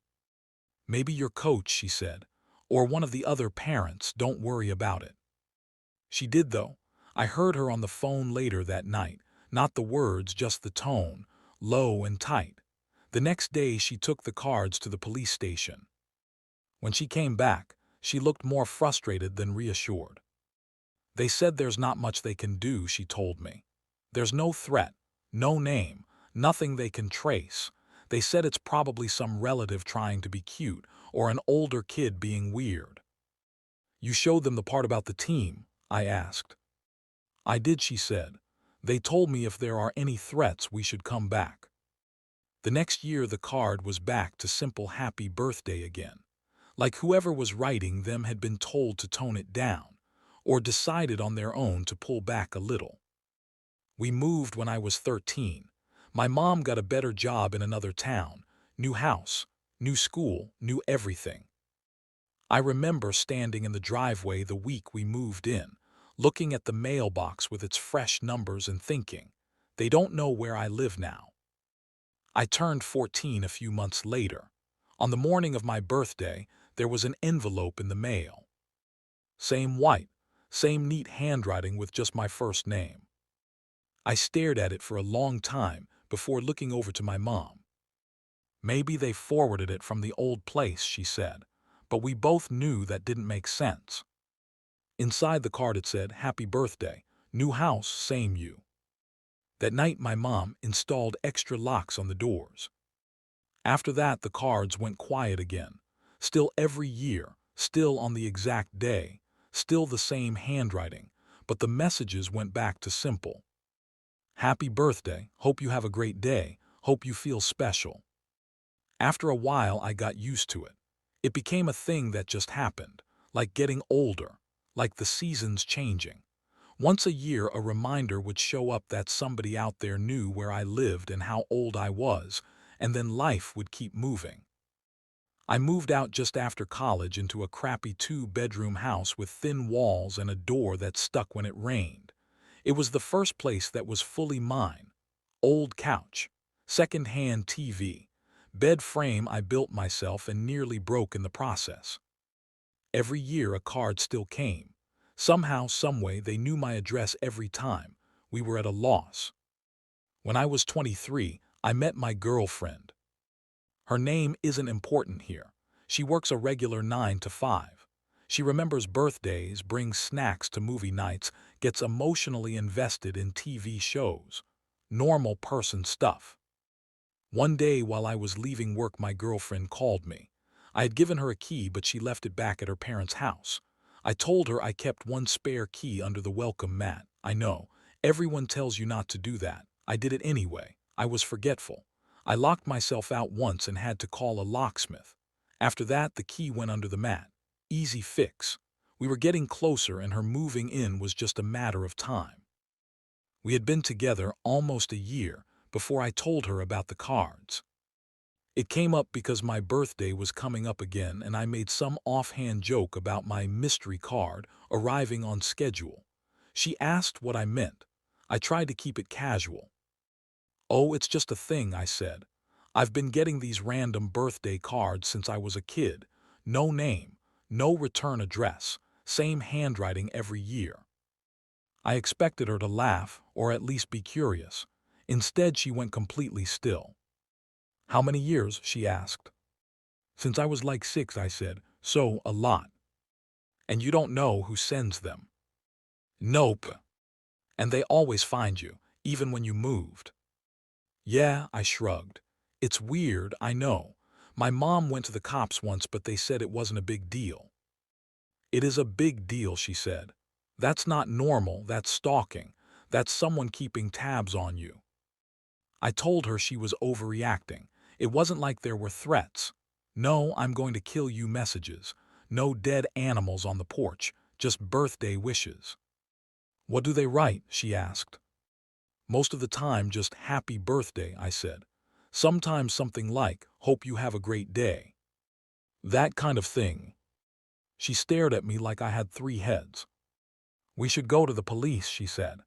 "Maybe your coach," she said, "or one of the other parents. Don't worry about it." She did, though. I heard her on the phone later that night. Not the words, just the tone, low and tight. The next day she took the cards to the police station. When she came back, she looked more frustrated than reassured. "They said there's not much they can do," she told me. "There's no threat, no name, nothing they can trace. They said it's probably some relative trying to be cute or an older kid being weird." "You showed them the part about the team?" I asked. "I did," she said. "They told me if there are any threats we should come back." The next year the card was back to simple "Happy birthday" again. Like whoever was writing them had been told to tone it down, or decided on their own to pull back a little. We moved when I was 13. My mom got a better job in another town, new house, new school, new everything. I remember standing in the driveway the week we moved in, looking at the mailbox with its fresh numbers and thinking, they don't know where I live now. I turned 14 a few months later. On the morning of my birthday, there was an envelope in the mail. Same white, same neat handwriting with just my first name. I stared at it for a long time before looking over to my mom. "Maybe they forwarded it from the old place," she said, but we both knew that didn't make sense. Inside the card it said, "Happy birthday, new house, same you." That night my mom installed extra locks on the doors. After that the cards went quiet again. Still every year, still on the exact day, still the same handwriting, but the messages went back to simple. "Happy birthday, hope you have a great day, hope you feel special." After a while I got used to it. It became a thing that just happened, like getting older, like the seasons changing. Once a year a reminder would show up that somebody out there knew where I lived and how old I was, and then life would keep moving. I moved out just after college into a crappy 2-bedroom house with thin walls and a door that stuck when it rained. It was the first place that was fully mine. Old couch, second-hand TV, bed frame I built myself and nearly broke in the process. Every year a card still came. Somehow, someway, they knew my address every time. We were at a loss. When I was 23, I met my girlfriend. Her name isn't important here. She works a regular 9 to 5. She remembers birthdays, brings snacks to movie nights, gets emotionally invested in TV shows. Normal person stuff. One day while I was leaving work my girlfriend called me. I had given her a key but she left it back at her parents' house. I told her I kept one spare key under the welcome mat. I know, everyone tells you not to do that. I did it anyway. I was forgetful. I locked myself out once and had to call a locksmith. After that the key went under the mat. Easy fix. We were getting closer and her moving in was just a matter of time. We had been together almost a year before I told her about the cards. It came up because my birthday was coming up again and I made some offhand joke about my mystery card arriving on schedule. She asked what I meant. I tried to keep it casual. "Oh, it's just a thing," I said. "I've been getting these random birthday cards since I was a kid. No name, no return address, same handwriting every year." I expected her to laugh or at least be curious. Instead, she went completely still. "How many years?" she asked. "Since I was like 6, I said. "So, a lot." "And you don't know who sends them?" "Nope. And they always find you, even when you moved." "Yeah," I shrugged. "It's weird, I know. My mom went to the cops once, but they said it wasn't a big deal." "It is a big deal," she said. "That's not normal, that's stalking. That's someone keeping tabs on you." I told her she was overreacting. It wasn't like there were threats. "No, I'm going to kill you" messages. No dead animals on the porch, just birthday wishes. "What do they write?" she asked. "Most of the time just happy birthday," I said. "Sometimes something like, hope you have a great day." That kind of thing. She stared at me like I had 3 heads. "We should go to the police," she said.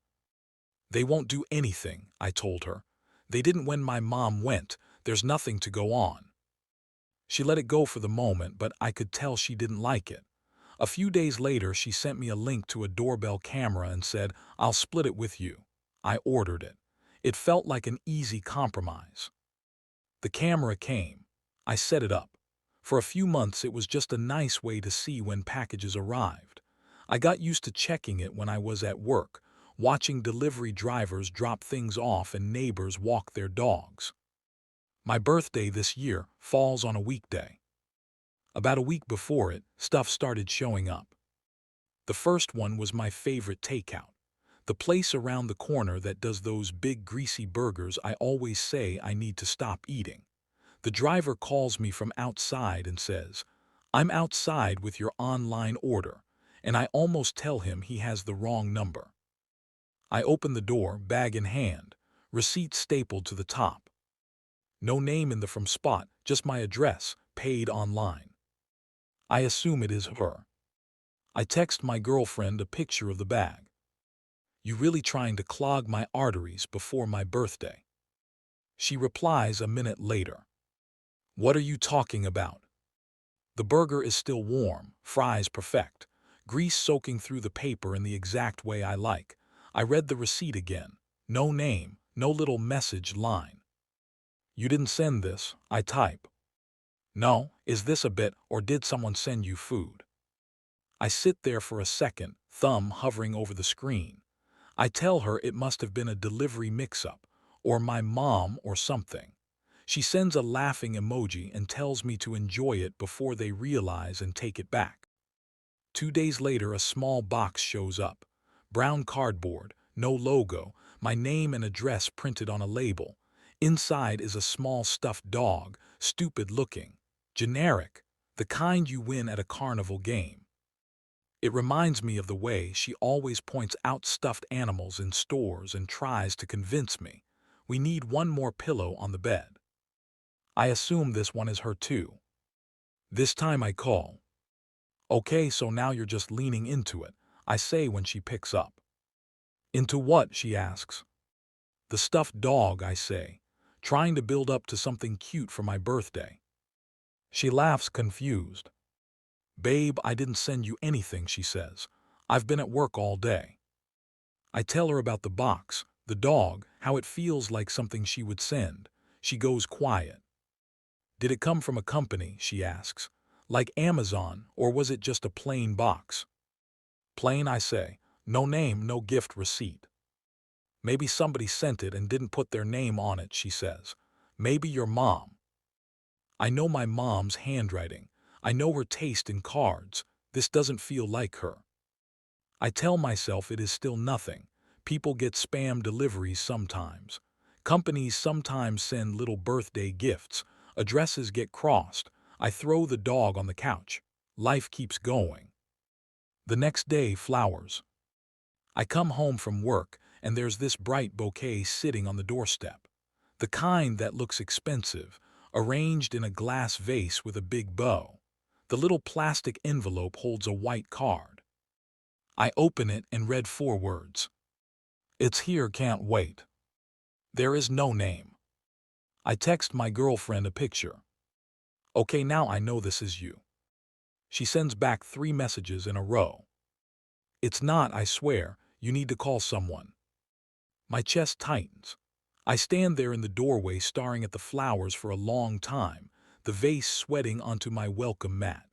"They won't do anything," I told her. "They didn't when my mom went. There's nothing to go on." She let it go for the moment, but I could tell she didn't like it. A few days later, she sent me a link to a doorbell camera and said, "I'll split it with you." I ordered it. It felt like an easy compromise. The camera came. I set it up. For a few months, it was just a nice way to see when packages arrived. I got used to checking it when I was at work, watching delivery drivers drop things off and neighbors walk their dogs. My birthday this year falls on a weekday. About a week before it, stuff started showing up. The first one was my favorite takeout. The place around the corner that does those big greasy burgers I always say I need to stop eating. The driver calls me from outside and says, "I'm outside with your online order," and I almost tell him he has the wrong number. I open the door, bag in hand, receipt stapled to the top. No name in the from spot, just my address, paid online. I assume it is her. I text my girlfriend a picture of the bag. "You really trying to clog my arteries before my birthday?" She replies a minute later. "What are you talking about?" The burger is still warm, fries perfect, grease soaking through the paper in the exact way I like. I read the receipt again. No name, no little message line. "You didn't send this," I type. "No, is this a bit, or did someone send you food?" I sit there for a second, thumb hovering over the screen. I tell her it must have been a delivery mix-up, or my mom or something. She sends a laughing emoji and tells me to enjoy it before they realize and take it back. 2 days later, a small box shows up. Brown cardboard, no logo, my name and address printed on a label. Inside is a small stuffed dog, stupid looking. Generic, the kind you win at a carnival game. It reminds me of the way she always points out stuffed animals in stores and tries to convince me. We need one more pillow on the bed. I assume this one is her too. This time I call. "Okay, so now you're just leaning into it," I say when she picks up. "Into what?" she asks. "The stuffed dog," I say, trying to build up to something cute for my birthday. She laughs confused. "Babe, I didn't send you anything," she says. "I've been at work all day." I tell her about the box, the dog, how it feels like something she would send. She goes quiet. "Did it come from a company?" she asks. "Like Amazon, or was it just a plain box?" "Plain," I say. "No name, no gift receipt." "Maybe somebody sent it and didn't put their name on it," she says. "Maybe your mom." I know my mom's handwriting. I know her taste in cards. This doesn't feel like her. I tell myself it is still nothing. People get spam deliveries sometimes. Companies sometimes send little birthday gifts. Addresses get crossed. I throw the dog on the couch. Life keeps going. The next day, flowers. I come home from work, and there's this bright bouquet sitting on the doorstep. The kind that looks expensive, arranged in a glass vase with a big bow. The little plastic envelope holds a white card. I open it and read 4 words. It's here, can't wait. There is no name. I text my girlfriend a picture. Okay, now I know this is you. She sends back 3 messages in a row. It's not, I swear, you need to call someone. My chest tightens. I stand there in the doorway staring at the flowers for a long time, the vase sweating onto my welcome mat.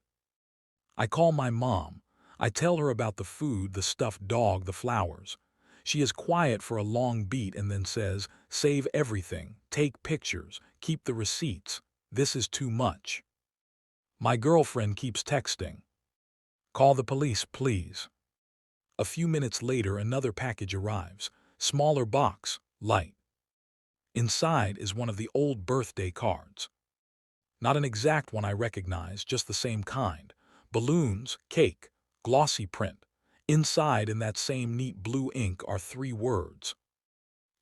I call my mom. I tell her about the food, the stuffed dog, the flowers. She is quiet for a long beat and then says, "Save everything, take pictures, keep the receipts. This is too much." My girlfriend keeps texting. "Call the police, please." A few minutes later, another package arrives. Smaller box, light. Inside is one of the old birthday cards. Not an exact one I recognize, just the same kind. Balloons, cake, glossy print. Inside, in that same neat blue ink, are 3 words.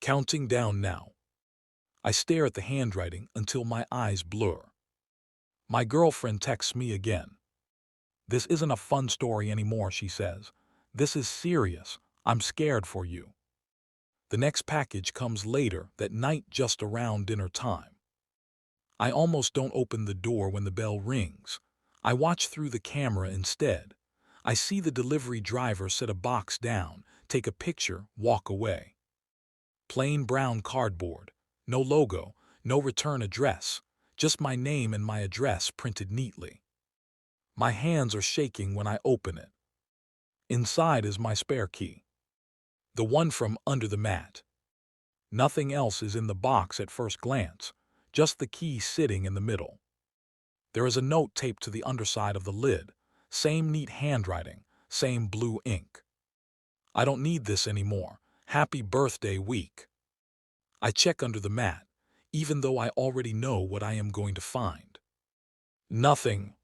Counting down now. I stare at the handwriting until my eyes blur. My girlfriend texts me again. "This isn't a fun story anymore," she says. "This is serious. I'm scared for you." The next package comes later, that night just around dinner time. I almost don't open the door when the bell rings. I watch through the camera instead. I see the delivery driver set a box down, take a picture, walk away. Plain brown cardboard. No logo, no return address. Just my name and my address printed neatly. My hands are shaking when I open it. Inside is my spare key. The one from under the mat. Nothing else is in the box at first glance, just the key sitting in the middle. There is a note taped to the underside of the lid, same neat handwriting, same blue ink. "I don't need this anymore. Happy birthday week." I check under the mat, even though I already know what I am going to find. Nothing.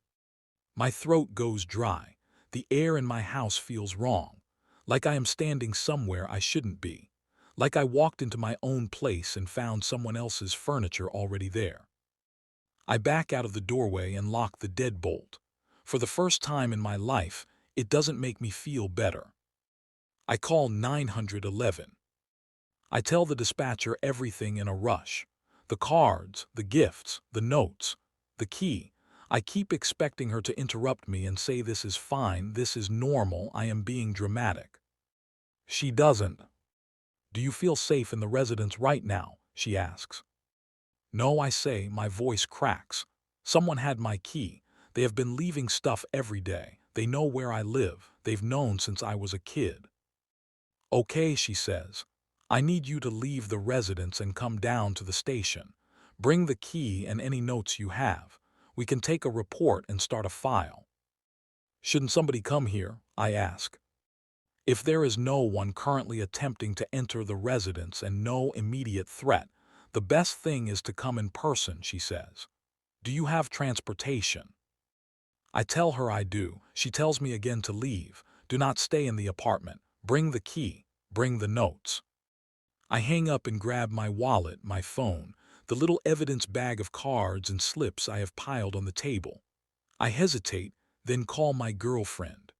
My throat goes dry. The air in my house feels wrong, like I am standing somewhere I shouldn't be, like I walked into my own place and found someone else's furniture already there. I back out of the doorway and lock the deadbolt. For the first time in my life, it doesn't make me feel better. I call 911. I tell the dispatcher everything in a rush. The cards, the gifts, the notes, the key. I keep expecting her to interrupt me and say this is fine, this is normal, I am being dramatic. She doesn't. "Do you feel safe in the residence right now?" she asks. "No," I say, my voice cracks. "Someone had my key. They have been leaving stuff every day. They know where I live. They've known since I was a kid." "Okay," she says. "I need you to leave the residence and come down to the station. Bring the key and any notes you have. We can take a report and start a file." "Shouldn't somebody come here?" I ask. "If there is no one currently attempting to enter the residence and no immediate threat, the best thing is to come in person," she says. "Do you have transportation?" I tell her I do. She tells me again to leave. Do not stay in the apartment. Bring the key. Bring the notes. I hang up and grab my wallet, my phone, the little evidence bag of cards and slips I have piled on the table. I hesitate, then call my girlfriend.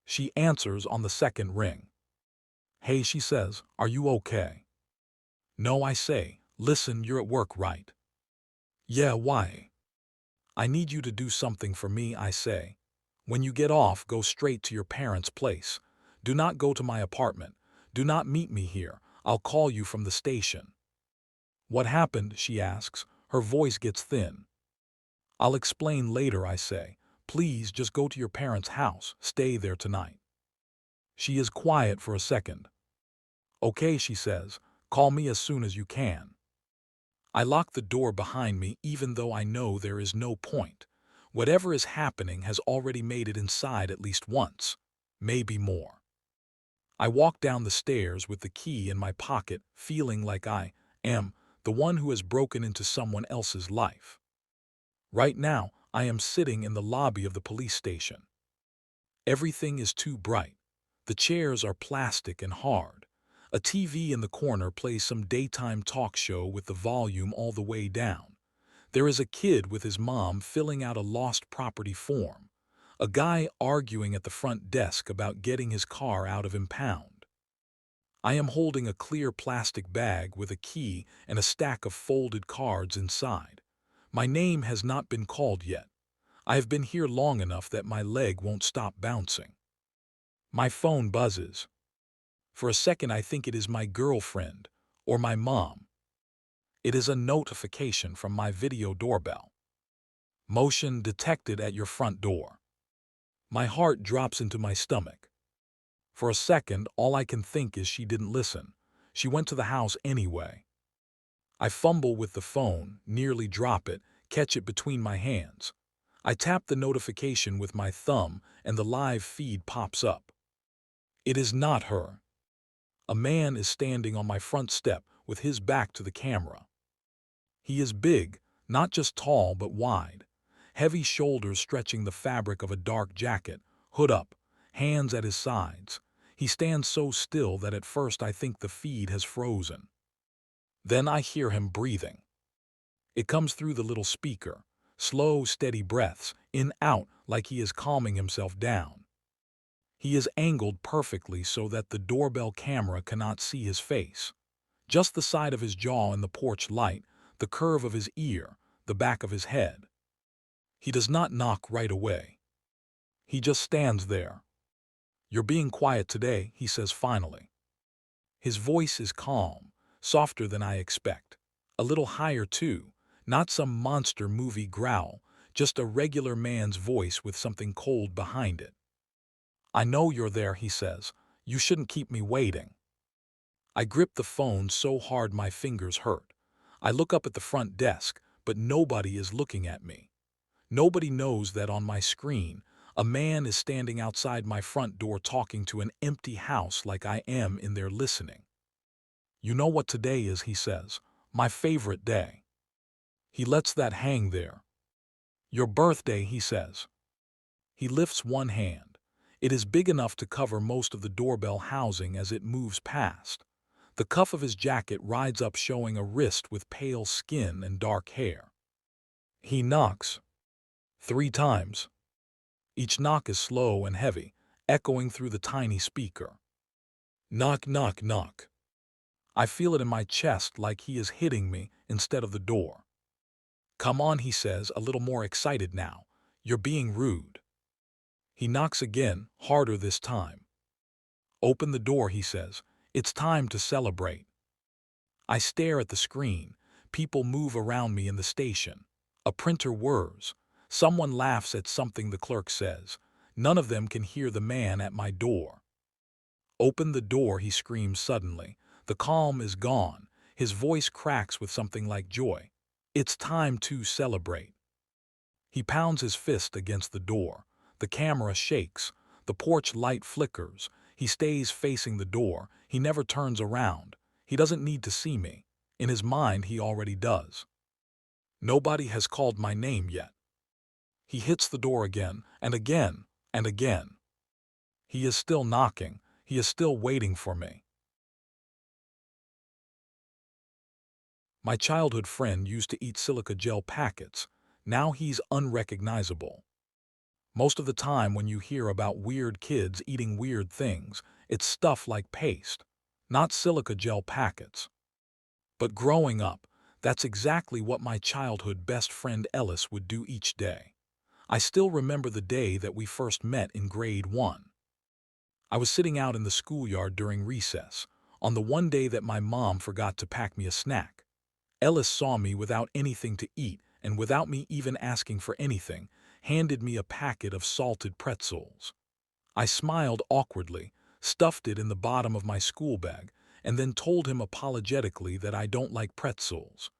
She answers on the second ring. "Hey," she says, "are you okay?" "No," I say. "Listen, you're at work, right?" "Yeah, why?" "I need you to do something for me," I say. "When you get off, go straight to your parents' place. Do not go to my apartment. Do not meet me here. I'll call you from the station." "What happened?" she asks. Her voice gets thin. "I'll explain later," I say. "Please just go to your parents' house. Stay there tonight." She is quiet for a second. "Okay," she says. "Call me as soon as you can." I lock the door behind me even though I know there is no point. Whatever is happening has already made it inside at least once, maybe more. I walk down the stairs with the key in my pocket, feeling like I am the one who has broken into someone else's life. Right now, I am sitting in the lobby of the police station. Everything is too bright. The chairs are plastic and hard. A TV in the corner plays some daytime talk show with the volume all the way down. There is a kid with his mom filling out a lost property form. A guy arguing at the front desk about getting his car out of impound. I am holding a clear plastic bag with a key and a stack of folded cards inside. My name has not been called yet. I have been here long enough that my leg won't stop bouncing. My phone buzzes. For a second I think it is my girlfriend or my mom. It is a notification from my video doorbell. Motion detected at your front door. My heart drops into my stomach. For a second, all I can think is she didn't listen. She went to the house anyway. I fumble with the phone, nearly drop it, catch it between my hands. I tap the notification with my thumb and the live feed pops up. It is not her. A man is standing on my front step with his back to the camera. He is big, not just tall but wide. Heavy shoulders stretching the fabric of a dark jacket, hood up, hands at his sides. He stands so still that at first I think the feed has frozen. Then I hear him breathing. It comes through the little speaker, slow, steady breaths, in, out, like he is calming himself down. He is angled perfectly so that the doorbell camera cannot see his face. Just the side of his jaw in the porch light, the curve of his ear, the back of his head. He does not knock right away. He just stands there. "You're being quiet today," he says finally. His voice is calm, softer than I expect. A little higher too, not some monster movie growl, just a regular man's voice with something cold behind it. "I know you're there," he says. "You shouldn't keep me waiting." I grip the phone so hard my fingers hurt. I look up at the front desk, but nobody is looking at me. Nobody knows that on my screen, a man is standing outside my front door talking to an empty house like I am in there listening. "You know what today is," he says. "My favorite day." He lets that hang there. "Your birthday," he says. He lifts one hand. It is big enough to cover most of the doorbell housing as it moves past. The cuff of his jacket rides up showing a wrist with pale skin and dark hair. He knocks 3 times. Each knock is slow and heavy, echoing through the tiny speaker. Knock, knock, knock. I feel it in my chest like he is hitting me instead of the door. "Come on," he says, a little more excited now. "You're being rude." He knocks again, harder this time. "Open the door," he says. "It's time to celebrate." I stare at the screen. People move around me in the station. A printer whirs. Someone laughs at something the clerk says. None of them can hear the man at my door. "Open the door," he screams suddenly. The calm is gone. His voice cracks with something like joy. "It's time to celebrate." He pounds his fist against the door. The camera shakes. The porch light flickers. He stays facing the door. He never turns around. He doesn't need to see me. In his mind, he already does. Nobody has called my name yet. He hits the door again, and again, and again. He is still knocking. He is still waiting for me. My childhood friend used to eat silica gel packets. Now he's unrecognizable. Most of the time when you hear about weird kids eating weird things, it's stuff like paste, not silica gel packets. But growing up, that's exactly what my childhood best friend Ellis would do each day. I still remember the day that we first met in grade 1. I was sitting out in the schoolyard during recess, on the one day that my mom forgot to pack me a snack. Ellis saw me without anything to eat and without me even asking for anything, handed me a packet of salted pretzels. I smiled awkwardly, stuffed it in the bottom of my school bag, and then told him apologetically that I don't like pretzels.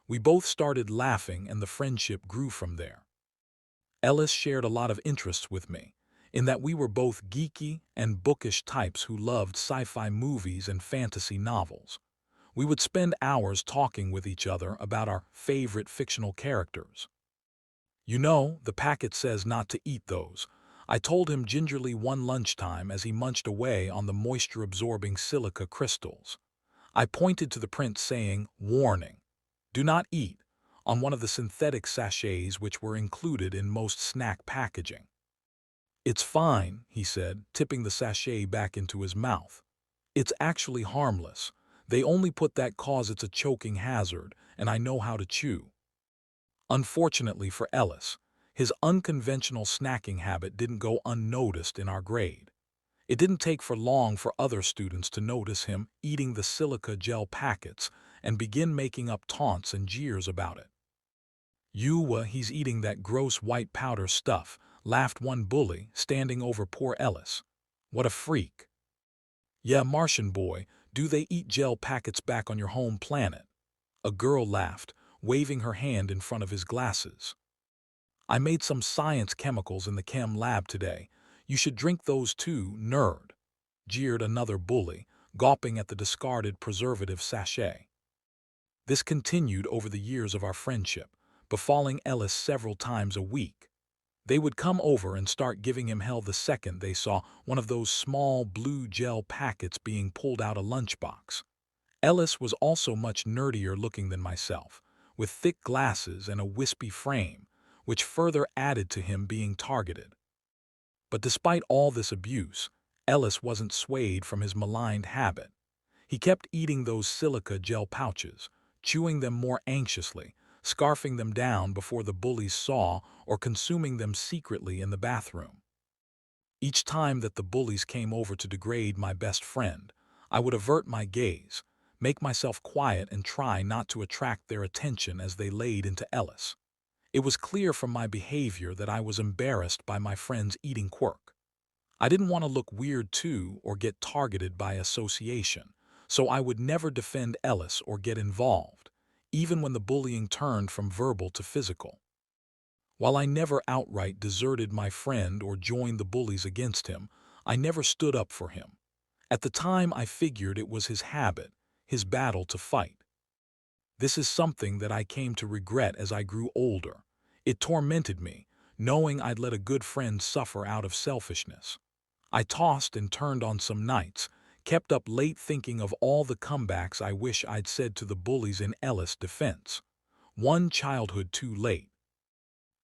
We both started laughing and the friendship grew from there. Ellis shared a lot of interests with me, in that we were both geeky and bookish types who loved sci-fi movies and fantasy novels. We would spend hours talking with each other about our favorite fictional characters. "You know, the packet says not to eat those. I told him gingerly one lunchtime as he munched away on the moisture-absorbing silica crystals. I pointed to the print saying, "Warning, do not eat," on one of the synthetic sachets which were included in most snack packaging. "It's fine," he said, tipping the sachet back into his mouth. "It's actually harmless. They only put that 'cause it's a choking hazard, and I know how to chew." Unfortunately for Ellis, his unconventional snacking habit didn't go unnoticed in our grade. It didn't take for long for other students to notice him eating the silica gel packets and begin making up taunts and jeers about it. He's eating that gross white powder stuff," laughed one bully, standing over poor Ellis. "What a freak." "Yeah, Martian boy, do they eat gel packets back on your home planet?" A girl laughed, waving her hand in front of his glasses. "I made some science chemicals in the chem lab today. You should drink those too, nerd," jeered another bully, gawping at the discarded preservative sachet. This continued over the years of our friendship, befalling Ellis several times a week. They would come over and start giving him hell the second they saw one of those small blue gel packets being pulled out a lunchbox. Ellis was also much nerdier looking than myself, with thick glasses and a wispy frame, which further added to him being targeted. But despite all this abuse, Ellis wasn't swayed from his maligned habit. He kept eating those silica gel pouches, chewing them more anxiously, scarfing them down before the bullies saw, or consuming them secretly in the bathroom. Each time that the bullies came over to degrade my best friend, I would avert my gaze, make myself quiet and try not to attract their attention as they laid into Ellis. It was clear from my behavior that I was embarrassed by my friend's eating quirk. I didn't want to look weird too or get targeted by association, so I would never defend Ellis or get involved, even when the bullying turned from verbal to physical. While I never outright deserted my friend or joined the bullies against him, I never stood up for him. At the time, I figured it was his habit, his battle to fight. This is something that I came to regret as I grew older. It tormented me, knowing I'd let a good friend suffer out of selfishness. I tossed and turned on some nights, kept up late thinking of all the comebacks I wish I'd said to the bullies in Ellis' defense. One childhood too late.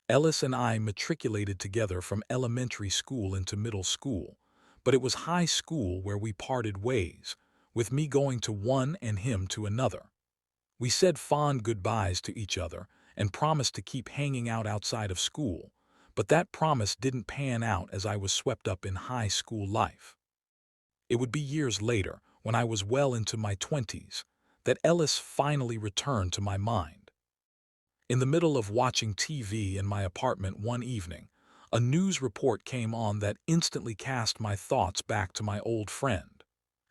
Ellis and I matriculated together from elementary school into middle school, but it was high school where we parted ways, with me going to one and him to another. We said fond goodbyes to each other and promised to keep hanging out outside of school, but that promise didn't pan out as I was swept up in high school life. It would be years later, when I was well into my 20s, that Ellis finally returned to my mind. In the middle of watching TV in my apartment one evening, a news report came on that instantly cast my thoughts back to my old friend.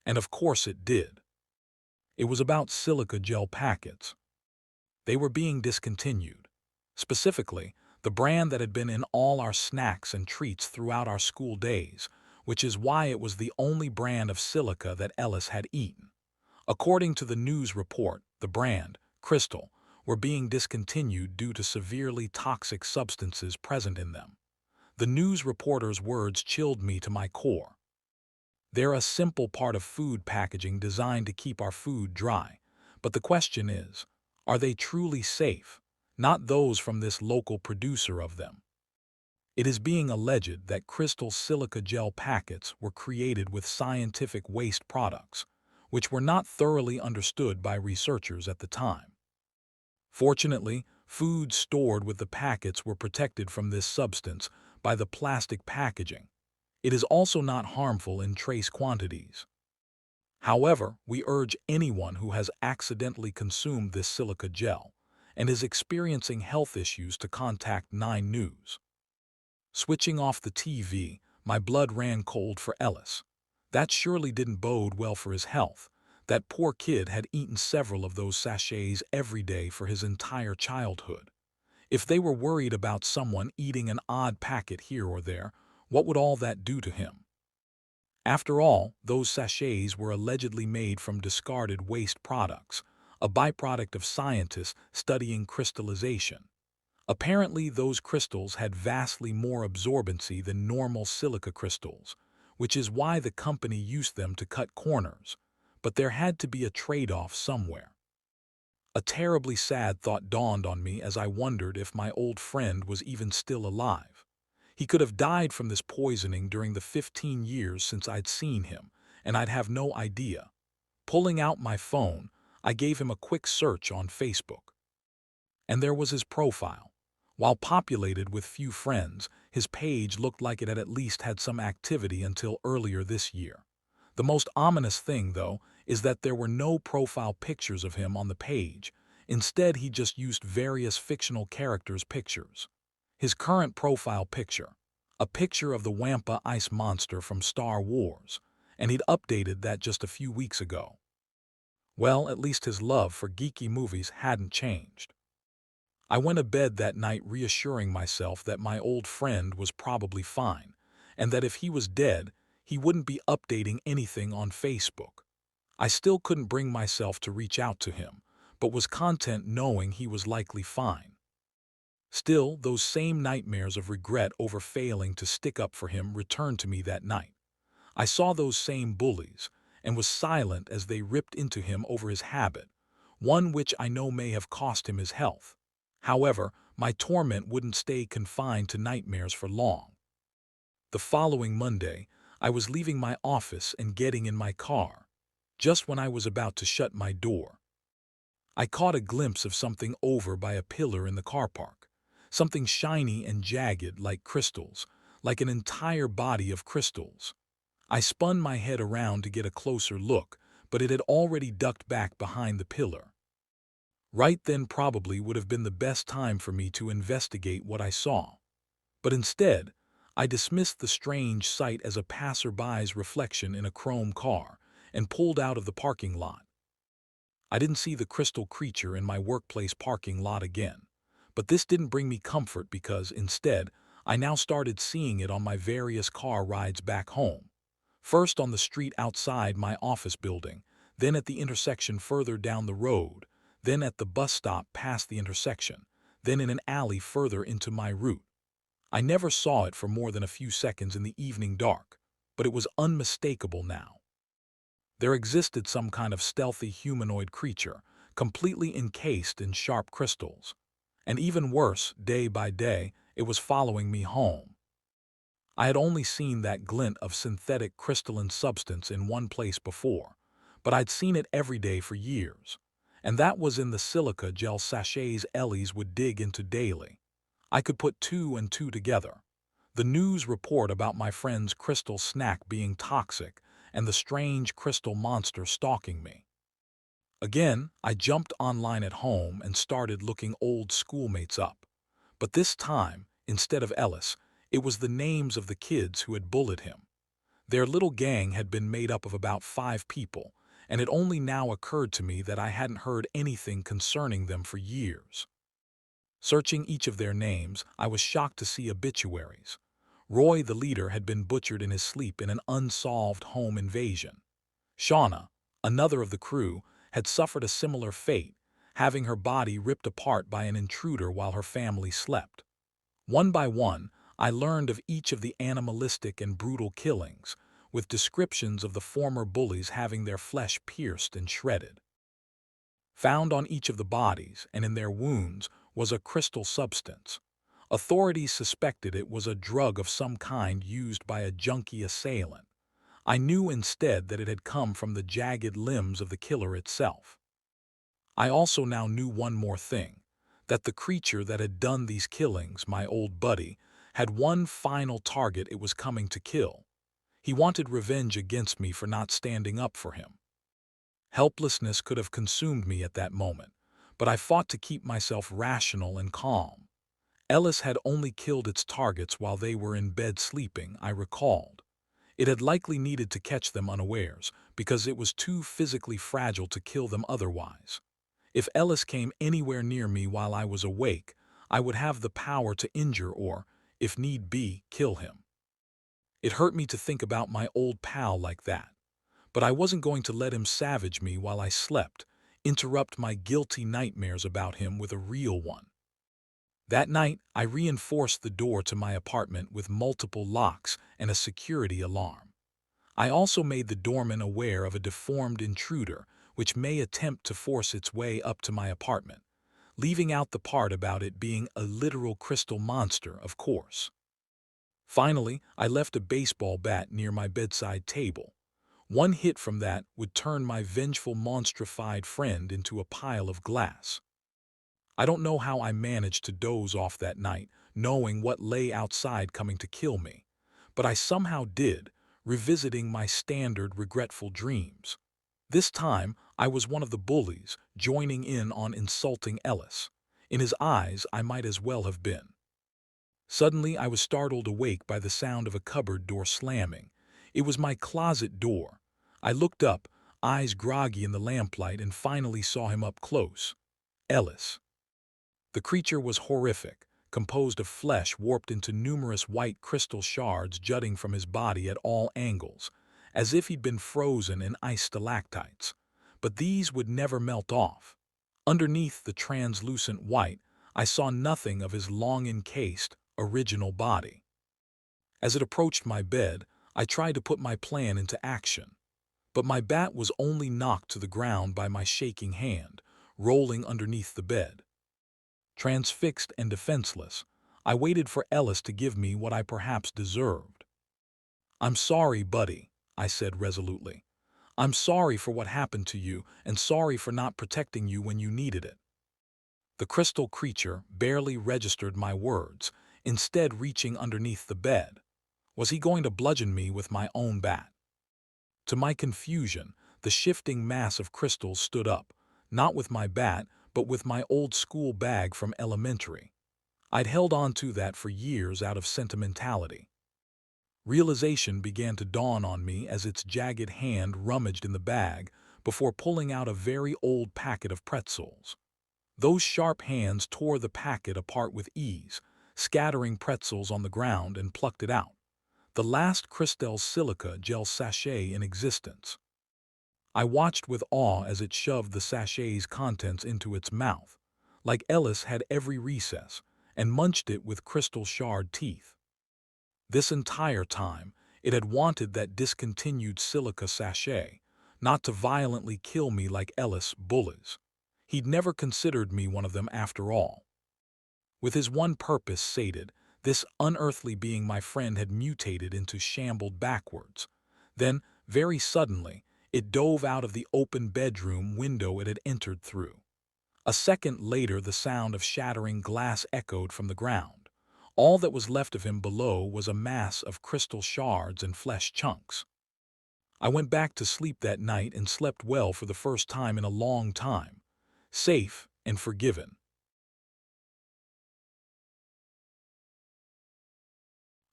And of course it did. It was about silica gel packets. They were being discontinued. Specifically, the brand that had been in all our snacks and treats throughout our school days, which is why it was the only brand of silica that Ellis had eaten. According to the news report, the brand, Crystal, were being discontinued due to severely toxic substances present in them. The news reporter's words chilled me to my core. They're a simple part of food packaging designed to keep our food dry, but the question is, are they truly safe? Not those from this local producer of them. It is being alleged that Crystal silica gel packets were created with scientific waste products, which were not thoroughly understood by researchers at the time. Fortunately, foods stored with the packets were protected from this substance by the plastic packaging. It is also not harmful in trace quantities. However, we urge anyone who has accidentally consumed this silica gel and is experiencing health issues to contact 9 News. Switching off the TV, my blood ran cold for Ellis. That surely didn't bode well for his health. That poor kid had eaten several of those sachets every day for his entire childhood. If they were worried about someone eating an odd packet here or there, what would all that do to him? After all, those sachets were allegedly made from discarded waste products, a byproduct of scientists studying crystallization. Apparently, those crystals had vastly more absorbency than normal silica crystals, which is why the company used them to cut corners, but there had to be a trade-off somewhere. A terribly sad thought dawned on me as I wondered if my old friend was even still alive. He could have died from this poisoning during the 15 years since I'd seen him, and I'd have no idea. Pulling out my phone, I gave him a quick search on Facebook. And there was his profile. While populated with few friends, his page looked like it had at least had some activity until earlier this year. The most ominous thing, though, is that there were no profile pictures of him on the page. Instead, he just used various fictional characters' pictures. His current profile picture, a picture of the Wampa ice monster from Star Wars, and he'd updated that just a few weeks ago. Well, at least his love for geeky movies hadn't changed. I went to bed that night reassuring myself that my old friend was probably fine, and that if he was dead, he wouldn't be updating anything on Facebook. I still couldn't bring myself to reach out to him, but was content knowing he was likely fine. Still, those same nightmares of regret over failing to stick up for him returned to me that night. I saw those same bullies, and was silent as they ripped into him over his habit, one which I know may have cost him his health. However, my torment wouldn't stay confined to nightmares for long. The following Monday, I was leaving my office and getting in my car. Just when I was about to shut my door, I caught a glimpse of something over by a pillar in the car park. Something shiny and jagged like crystals, like an entire body of crystals. I spun my head around to get a closer look, but it had already ducked back behind the pillar. Right then probably would have been the best time for me to investigate what I saw. But instead, I dismissed the strange sight as a passerby's reflection in a chrome car and pulled out of the parking lot. I didn't see the crystal creature in my workplace parking lot again. But this didn't bring me comfort because, instead, I now started seeing it on my various car rides back home. First on the street outside my office building, then at the intersection further down the road, then at the bus stop past the intersection, then in an alley further into my route. I never saw it for more than a few seconds in the evening dark, but it was unmistakable now. There existed some kind of stealthy humanoid creature, completely encased in sharp crystals. And even worse, day by day, it was following me home. I had only seen that glint of synthetic crystalline substance in one place before, but I'd seen it every day for years. And that was in the silica gel sachets Ellie's would dig into daily. I could put two and two together. The news report about my friend's crystal snack being toxic and the strange crystal monster stalking me. Again, I jumped online at home and started looking old schoolmates up. But this time, instead of Ellis, it was the names of the kids who had bullied him. Their little gang had been made up of about 5 people, and it only now occurred to me that I hadn't heard anything concerning them for years. Searching each of their names, I was shocked to see obituaries. Roy, the leader, had been butchered in his sleep in an unsolved home invasion. Shauna, another of the crew, had suffered a similar fate, having her body ripped apart by an intruder while her family slept. One by one, I learned of each of the animalistic and brutal killings, with descriptions of the former bullies having their flesh pierced and shredded. Found on each of the bodies and in their wounds was a crystal substance. Authorities suspected it was a drug of some kind used by a junkie assailant. I knew instead that it had come from the jagged limbs of the killer itself. I also now knew one more thing, that the creature that had done these killings, my old buddy, had one final target it was coming to kill. He wanted revenge against me for not standing up for him. Helplessness could have consumed me at that moment, but I fought to keep myself rational and calm. Ellis had only killed its targets while they were in bed sleeping, I recalled. It had likely needed to catch them unawares, because it was too physically fragile to kill them otherwise. If Ellis came anywhere near me while I was awake, I would have the power to injure or, if need be, kill him. It hurt me to think about my old pal like that, but I wasn't going to let him savage me while I slept, interrupt my guilty nightmares about him with a real one. That night, I reinforced the door to my apartment with multiple locks and a security alarm. I also made the doorman aware of a deformed intruder which may attempt to force its way up to my apartment, leaving out the part about it being a literal crystal monster, of course. Finally, I left a baseball bat near my bedside table. One hit from that would turn my vengeful monstrified friend into a pile of glass. I don't know how I managed to doze off that night, knowing what lay outside coming to kill me, but I somehow did, revisiting my standard regretful dreams. This time, I was one of the bullies, joining in on insulting Ellis. In his eyes, I might as well have been. Suddenly, I was startled awake by the sound of a cupboard door slamming. It was my closet door. I looked up, eyes groggy in the lamplight, and finally saw him up close. Ellis. The creature was horrific, composed of flesh warped into numerous white crystal shards jutting from his body at all angles, as if he'd been frozen in ice stalactites. But these would never melt off. Underneath the translucent white, I saw nothing of his long encased, original body. As it approached my bed, I tried to put my plan into action. But my bat was only knocked to the ground by my shaking hand, rolling underneath the bed. Transfixed and defenseless, I waited for Ellis to give me what I perhaps deserved. "I'm sorry, buddy," I said resolutely. "I'm sorry for what happened to you and sorry for not protecting you when you needed it." The crystal creature barely registered my words, instead reaching underneath the bed. Was he going to bludgeon me with my own bat? To my confusion, the shifting mass of crystals stood up, not with my bat, but with my old school bag from elementary. I'd held on to that for years out of sentimentality. Realization began to dawn on me as its jagged hand rummaged in the bag before pulling out a very old packet of pretzels. Those sharp hands tore the packet apart with ease, scattering pretzels on the ground, and plucked it out. The last Cristal silica gel sachet in existence. I watched with awe as it shoved the sachet's contents into its mouth, like Ellis had every recess, and munched it with crystal shard teeth. This entire time, it had wanted that discontinued silica sachet, not to violently kill me like Ellis bullies. He'd never considered me one of them after all. With his one purpose sated, this unearthly being my friend had mutated into shambled backwards. Then, very suddenly, it dove out of the open bedroom window it had entered through. A second later, the sound of shattering glass echoed from the ground. All that was left of him below was a mass of crystal shards and flesh chunks. I went back to sleep that night and slept well for the first time in a long time, safe and forgiven.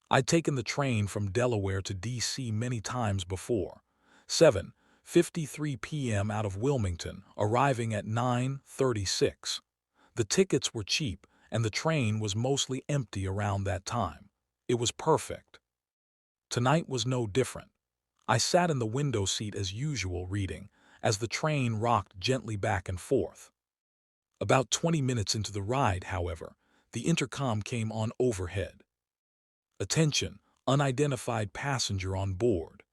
I'd taken the train from Delaware to D.C. many times before. 7:53 p.m. out of Wilmington, arriving at 9:36. The tickets were cheap, and the train was mostly empty around that time. It was perfect. Tonight was no different. I sat in the window seat as usual reading, as the train rocked gently back and forth. About 20 minutes into the ride, however, the intercom came on overhead. "Attention, unidentified passenger on board."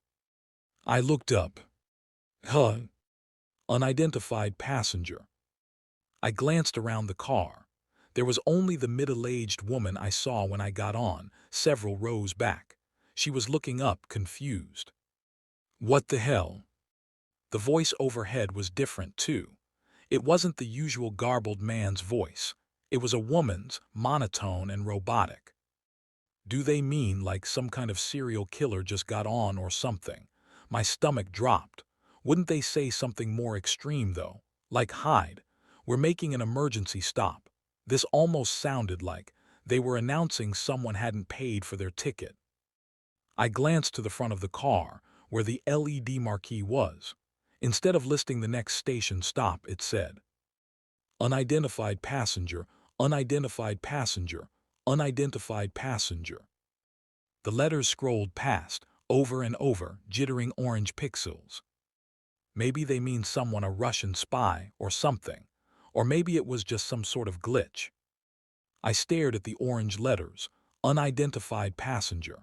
I looked up. "Huh? Unidentified passenger." I glanced around the car. There was only the middle-aged woman I saw when I got on, several rows back. She was looking up, confused. "What the hell?" The voice overhead was different, too. It wasn't the usual garbled man's voice. It was a woman's, monotone and robotic. Do they mean like some kind of serial killer just got on or something? My stomach dropped. Wouldn't they say something more extreme, though? Like, "Hide, we're making an emergency stop." This almost sounded like they were announcing someone hadn't paid for their ticket. I glanced to the front of the car, where the LED marquee was. Instead of listing the next station stop, it said, "Unidentified passenger, unidentified passenger, unidentified passenger." The letters scrolled past, over and over, jittering orange pixels. Maybe they mean someone, a Russian spy or something. Or maybe it was just some sort of glitch. I stared at the orange letters, unidentified passenger.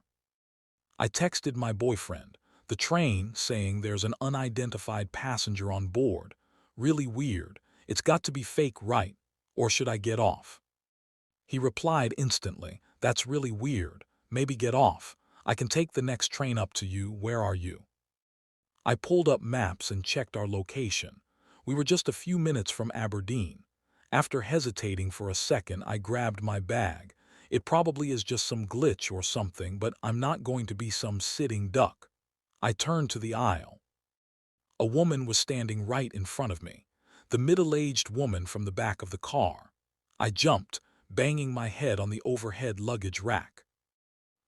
I texted my boyfriend, the train, saying there's an unidentified passenger on board. Really weird. It's got to be fake, right? Or should I get off? He replied instantly, that's really weird. Maybe get off. I can take the next train up to you. Where are you? I pulled up maps and checked our location. We were just a few minutes from Aberdeen. After hesitating for a second, I grabbed my bag. It probably is just some glitch or something, but I'm not going to be some sitting duck. I turned to the aisle. A woman was standing right in front of me, the middle-aged woman from the back of the car. I jumped, banging my head on the overhead luggage rack.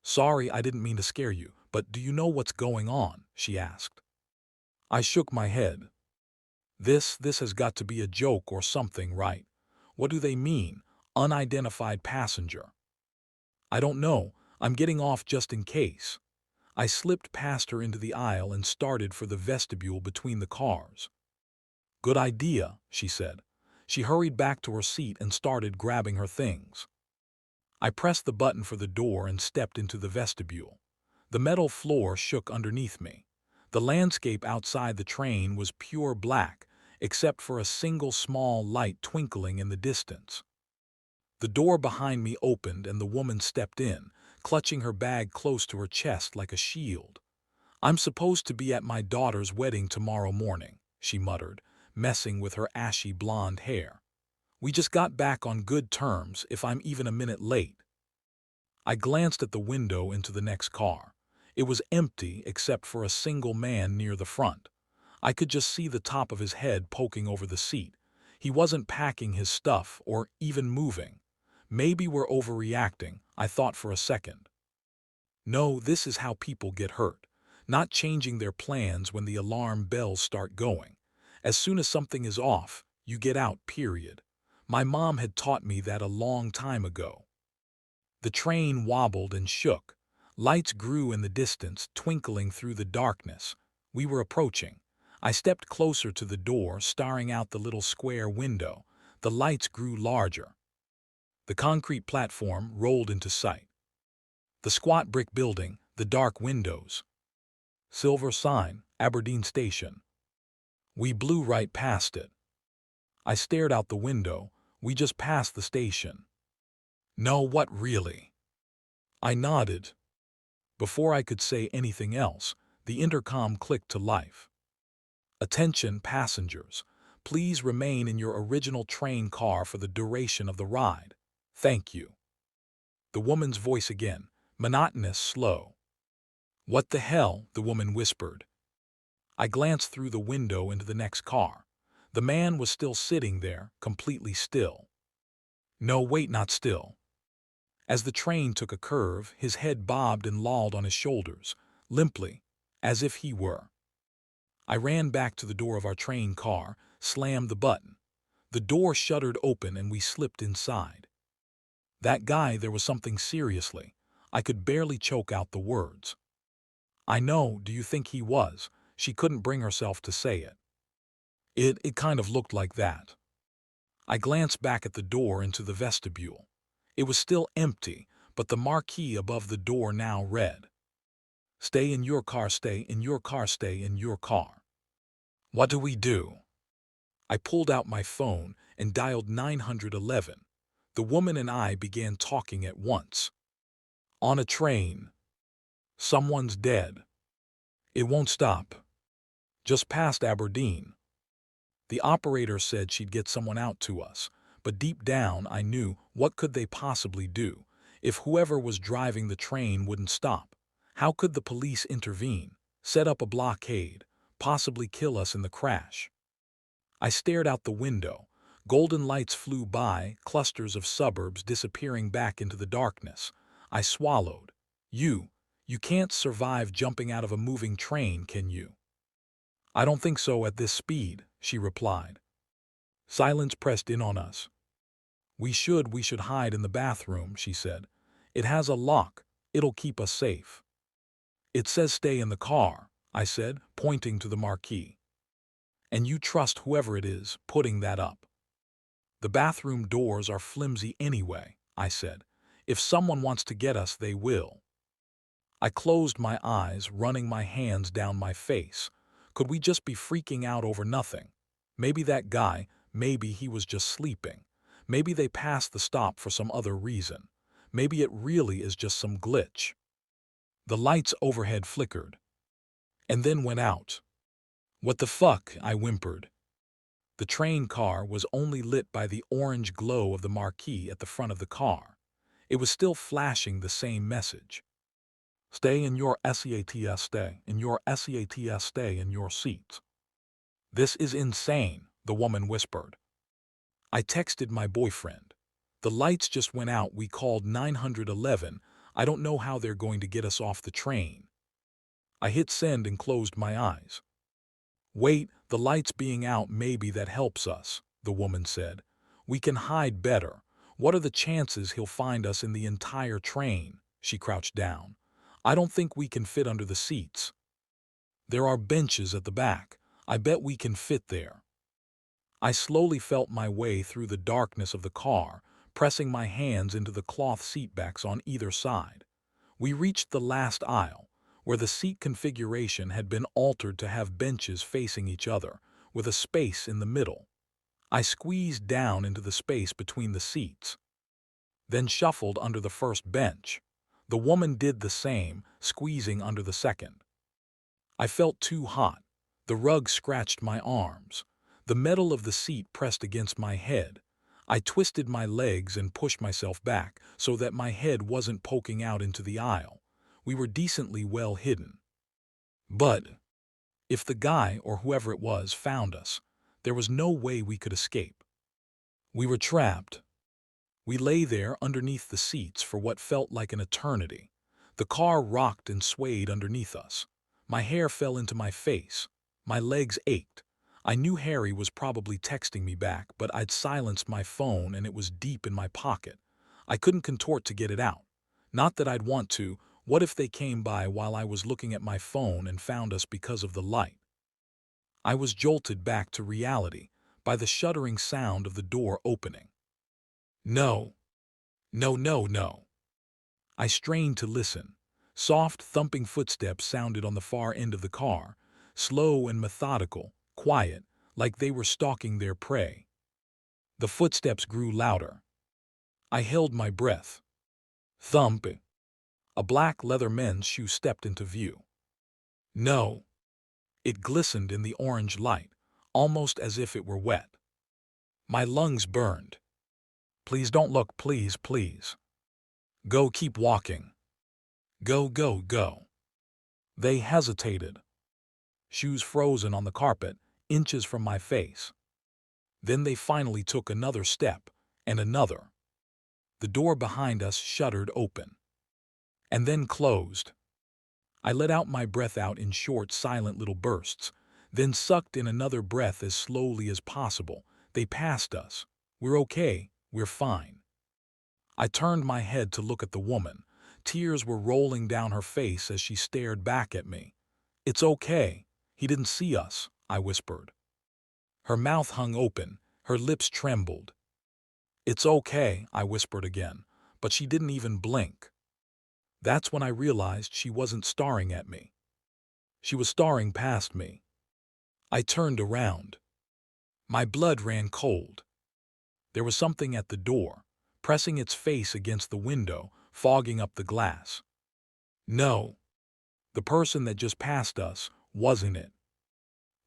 Sorry, I didn't mean to scare you, but do you know what's going on? She asked. I shook my head. This has got to be a joke or something, right? What do they mean? Unidentified passenger. I don't know. I'm getting off just in case. I slipped past her into the aisle and started for the vestibule between the cars. Good idea, she said. She hurried back to her seat and started grabbing her things. I pressed the button for the door and stepped into the vestibule. The metal floor shook underneath me. The landscape outside the train was pure black, except for a single small light twinkling in the distance. The door behind me opened and the woman stepped in, clutching her bag close to her chest like a shield. I'm supposed to be at my daughter's wedding tomorrow morning, she muttered, messing with her ashy blonde hair. We just got back on good terms if I'm even a minute late. I glanced at the window into the next car. It was empty except for a single man near the front. I could just see the top of his head poking over the seat. He wasn't packing his stuff or even moving. Maybe we're overreacting, I thought for a second. No, this is how people get hurt. Not changing their plans when the alarm bells start going. As soon as something is off, you get out, period. My mom had taught me that a long time ago. The train wobbled and shook. Lights grew in the distance, twinkling through the darkness. We were approaching. I stepped closer to the door, staring out the little square window. The lights grew larger. The concrete platform rolled into sight. The squat brick building, the dark windows. Silver sign, Aberdeen Station. We blew right past it. I stared out the window. We just passed the station. No, what really? I nodded. Before I could say anything else, the intercom clicked to life. Attention passengers, please remain in your original train car for the duration of the ride. Thank you. The woman's voice again, monotonous, slow. What the hell? The woman whispered. I glanced through the window into the next car. The man was still sitting there, completely still. No, wait, not still. As the train took a curve, his head bobbed and lolled on his shoulders, limply, as if he were. I ran back to the door of our train car, slammed the button. The door shuddered open and we slipped inside. That guy, there was something seriously. I could barely choke out the words. I know, do you think he was? She couldn't bring herself to say it. It kind of looked like that. I glanced back at the door into the vestibule. It was still empty, but the marquee above the door now read, "Stay in your car, stay in your car, stay in your car." What do we do? I pulled out my phone and dialed 911. The woman and I began talking at once. On a train. Someone's dead. It won't stop. Just past Aberdeen. The operator said she'd get someone out to us, but deep down I knew, what could they possibly do? If whoever was driving the train wouldn't stop, how could the police intervene, set up a blockade, possibly kill us in the crash? I stared out the window. Golden lights flew by, clusters of suburbs disappearing back into the darkness. I swallowed. You can't survive jumping out of a moving train, can you? I don't think so at this speed, she replied. Silence pressed in on us. We should hide in the bathroom, she said. It has a lock. It'll keep us safe. It says stay in the car, I said, pointing to the marquee. And you trust whoever it is putting that up. The bathroom doors are flimsy anyway, I said. If someone wants to get us, they will. I closed my eyes, running my hands down my face. Could we just be freaking out over nothing? Maybe that guy, maybe he was just sleeping. Maybe they passed the stop for some other reason. Maybe it really is just some glitch. The lights overhead flickered, and then went out. What the fuck? I whimpered. The train car was only lit by the orange glow of the marquee at the front of the car. It was still flashing the same message. Stay in your SEATS, stay in your SEATS, stay in your seats. This is insane, the woman whispered. I texted my boyfriend. The lights just went out, we called 911. I don't know how they're going to get us off the train. I hit send and closed my eyes. Wait, the lights being out, maybe that helps us, the woman said. We can hide better. What are the chances he'll find us in the entire train? She crouched down. I don't think we can fit under the seats. There are benches at the back. I bet we can fit there. I slowly felt my way through the darkness of the car, pressing my hands into the cloth seatbacks on either side. We reached the last aisle, where the seat configuration had been altered to have benches facing each other, with a space in the middle. I squeezed down into the space between the seats, then shuffled under the first bench. The woman did the same, squeezing under the second. I felt too hot. The rug scratched my arms. The metal of the seat pressed against my head. I twisted my legs and pushed myself back so that my head wasn't poking out into the aisle. We were decently well hidden. But if the guy or whoever it was found us, there was no way we could escape. We were trapped. We lay there underneath the seats for what felt like an eternity. The car rocked and swayed underneath us. My hair fell into my face. My legs ached. I knew Harry was probably texting me back, but I'd silenced my phone and it was deep in my pocket. I couldn't contort to get it out. Not that I'd want to. What if they came by while I was looking at my phone and found us because of the light? I was jolted back to reality by the shuddering sound of the door opening. No. No, no, no. I strained to listen. Soft, thumping footsteps sounded on the far end of the car, slow and methodical, quiet, like they were stalking their prey. The footsteps grew louder. I held my breath. Thump. A black leather men's shoe stepped into view. No. It glistened in the orange light, almost as if it were wet. My lungs burned. Please don't look, please, please. Go, keep walking. Go, go, go. They hesitated. Shoes frozen on the carpet, inches from my face. Then they finally took another step, and another. The door behind us shuddered open, and then closed. I let out my breath out in short, silent little bursts, then sucked in another breath as slowly as possible. They passed us. We're okay, we're fine. I turned my head to look at the woman. Tears were rolling down her face as she stared back at me. It's okay. He didn't see us, I whispered. Her mouth hung open, her lips trembled. It's okay, I whispered again, but she didn't even blink. That's when I realized she wasn't staring at me. She was staring past me. I turned around. My blood ran cold. There was something at the door, pressing its face against the window, fogging up the glass. No, the person that just passed us wasn't it.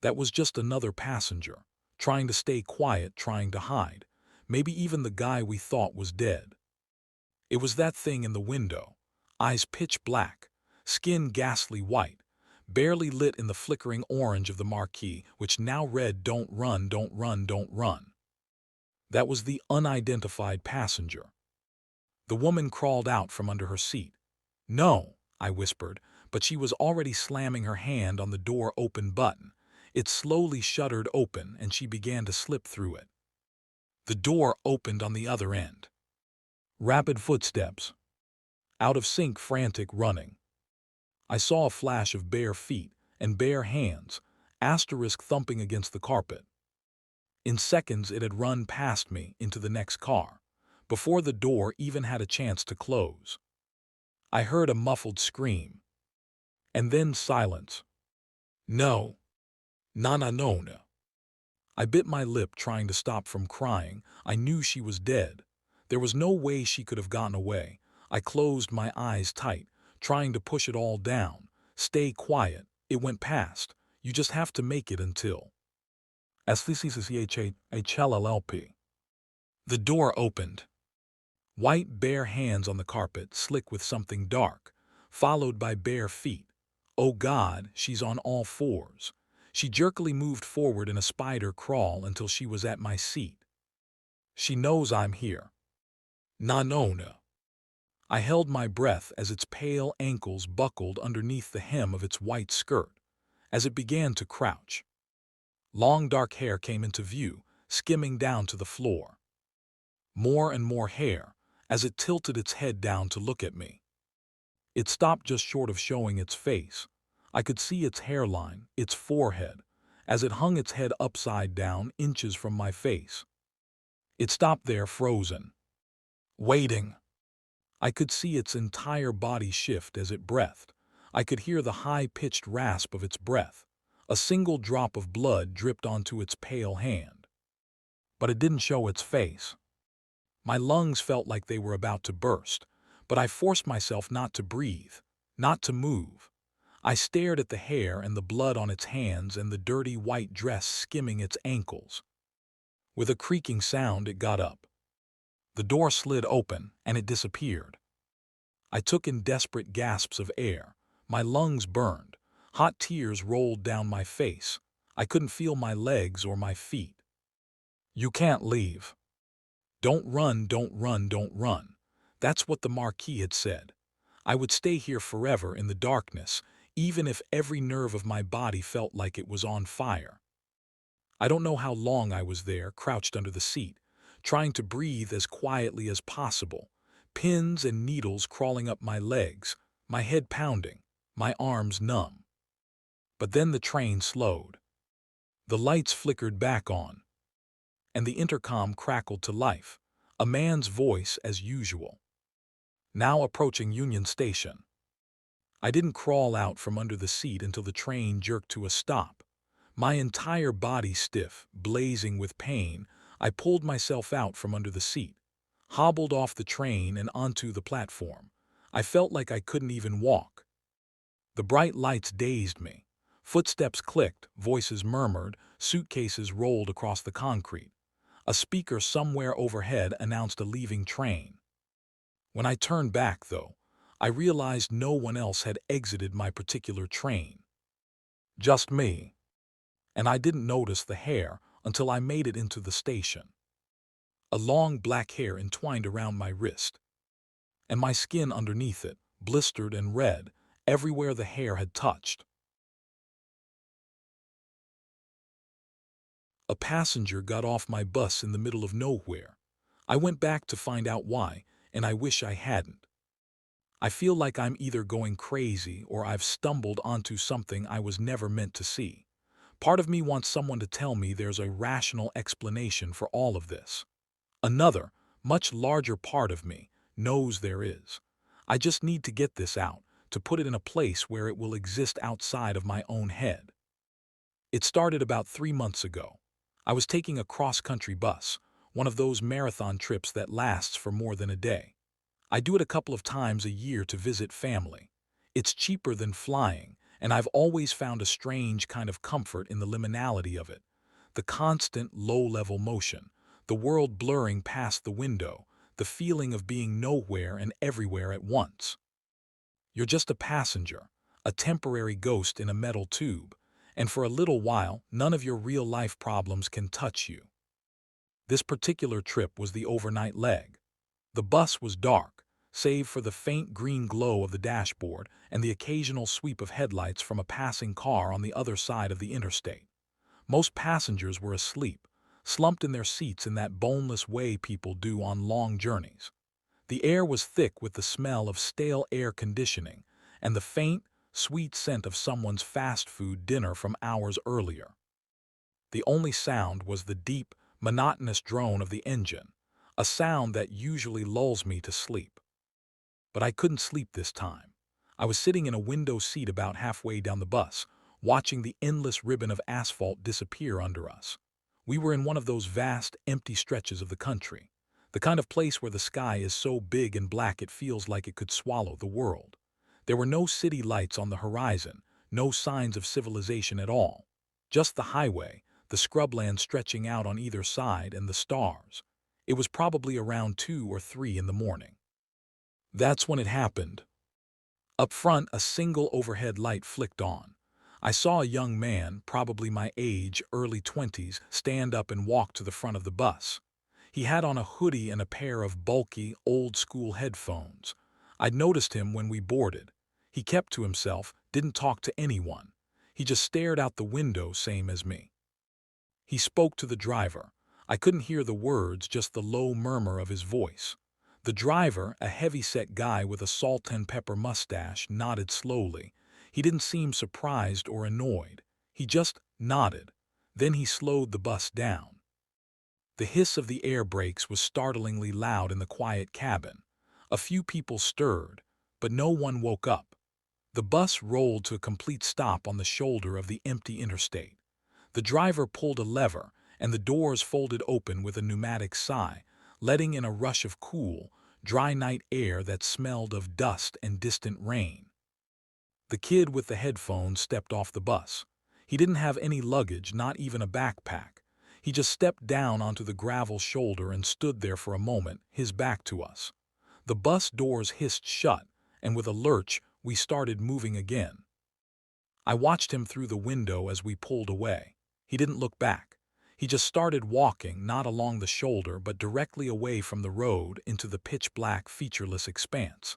That was just another passenger, trying to stay quiet, trying to hide. Maybe even the guy we thought was dead. It was that thing in the window, eyes pitch black, skin ghastly white, barely lit in the flickering orange of the marquee, which now read, "Don't run, don't run, don't run." That was the unidentified passenger. The woman crawled out from under her seat. No, I whispered, but she was already slamming her hand on the door open button. It slowly shuddered open and she began to slip through it. The door opened on the other end. Rapid footsteps. Out of sync, frantic running. I saw a flash of bare feet and bare hands, asterisk thumping against the carpet. In seconds it had run past me into the next car. before the door even had a chance to close. I heard a muffled scream, and then silence. No, Nana Nona. I bit my lip trying to stop from crying. I knew she was dead. There was no way she could have gotten away. I closed my eyes tight, trying to push it all down. Stay quiet. It went past. You just have to make it until. SCCCHLLP. The door opened. White bare hands on the carpet, slick with something dark, followed by bare feet. Oh God, she's on all fours. She jerkily moved forward in a spider crawl until she was at my seat. She knows I'm here. Nanona. I held my breath as its pale ankles buckled underneath the hem of its white skirt, as it began to crouch. Long dark hair came into view, skimming down to the floor. More and more hair, as it tilted its head down to look at me. It stopped just short of showing its face. I could see its hairline, its forehead, as it hung its head upside down inches from my face. It stopped there, frozen, waiting. I could see its entire body shift as it breathed. I could hear the high-pitched rasp of its breath. A single drop of blood dripped onto its pale hand. But it didn't show its face. My lungs felt like they were about to burst, but I forced myself not to breathe, not to move. I stared at the hair and the blood on its hands and the dirty white dress skimming its ankles. With a creaking sound, it got up. The door slid open, and it disappeared. I took in desperate gasps of air. My lungs burned. Hot tears rolled down my face. I couldn't feel my legs or my feet. You can't leave. Don't run, don't run, don't run. That's what the Marquis had said. I would stay here forever in the darkness, even if every nerve of my body felt like it was on fire. I don't know how long I was there, crouched under the seat, trying to breathe as quietly as possible, pins and needles crawling up my legs, my head pounding, my arms numb. But then the train slowed. The lights flickered back on, and the intercom crackled to life, a man's voice as usual. Now approaching Union Station. I didn't crawl out from under the seat until the train jerked to a stop. My entire body stiff, blazing with pain, I pulled myself out from under the seat, hobbled off the train and onto the platform. I felt like I couldn't even walk. The bright lights dazed me. Footsteps clicked, voices murmured, suitcases rolled across the concrete. A speaker somewhere overhead announced a leaving train. When I turned back, though, I realized no one else had exited my particular train. Just me. And I didn't notice the hair until I made it into the station. A long black hair entwined around my wrist, and my skin underneath it, blistered and red, everywhere the hair had touched. A passenger got off my bus in the middle of nowhere. I went back to find out why, and I wish I hadn't. I feel like I'm either going crazy or I've stumbled onto something I was never meant to see. Part of me wants someone to tell me there's a rational explanation for all of this. Another, much larger part of me knows there is. I just need to get this out, to put it in a place where it will exist outside of my own head. It started about 3 months ago. I was taking a cross-country bus, one of those marathon trips that lasts for more than a day. I do it a couple of times a year to visit family. It's cheaper than flying, and I've always found a strange kind of comfort in the liminality of it. The constant, low-level motion, the world blurring past the window, the feeling of being nowhere and everywhere at once. You're just a passenger, a temporary ghost in a metal tube, and for a little while, none of your real-life problems can touch you. This particular trip was the overnight leg. The bus was dark, save for the faint green glow of the dashboard and the occasional sweep of headlights from a passing car on the other side of the interstate. Most passengers were asleep, slumped in their seats in that boneless way people do on long journeys. The air was thick with the smell of stale air conditioning and the faint, sweet scent of someone's fast food dinner from hours earlier. The only sound was the deep, monotonous drone of the engine, a sound that usually lulls me to sleep. But I couldn't sleep this time. I was sitting in a window seat about halfway down the bus, watching the endless ribbon of asphalt disappear under us. We were in one of those vast, empty stretches of the country, the kind of place where the sky is so big and black it feels like it could swallow the world. There were no city lights on the horizon, no signs of civilization at all. Just the highway, the scrubland stretching out on either side, and the stars. It was probably around 2 or 3 in the morning. That's when it happened. Up front, a single overhead light flicked on. I saw a young man, probably my age, early 20s, stand up and walk to the front of the bus. He had on a hoodie and a pair of bulky, old-school headphones. I'd noticed him when we boarded. He kept to himself, didn't talk to anyone. He just stared out the window, same as me. He spoke to the driver. I couldn't hear the words, just the low murmur of his voice. The driver, a heavy-set guy with a salt and pepper mustache, nodded slowly. He didn't seem surprised or annoyed. He just nodded. Then he slowed the bus down. The hiss of the air brakes was startlingly loud in the quiet cabin. A few people stirred, but no one woke up. The bus rolled to a complete stop on the shoulder of the empty interstate. The driver pulled a lever, and the doors folded open with a pneumatic sigh, letting in a rush of cool, dry night air that smelled of dust and distant rain. The kid with the headphones stepped off the bus. He didn't have any luggage, not even a backpack. He just stepped down onto the gravel shoulder and stood there for a moment, his back to us. The bus doors hissed shut, and with a lurch, we started moving again. I watched him through the window as we pulled away. He didn't look back. He just started walking, not along the shoulder, but directly away from the road into the pitch-black, featureless expanse.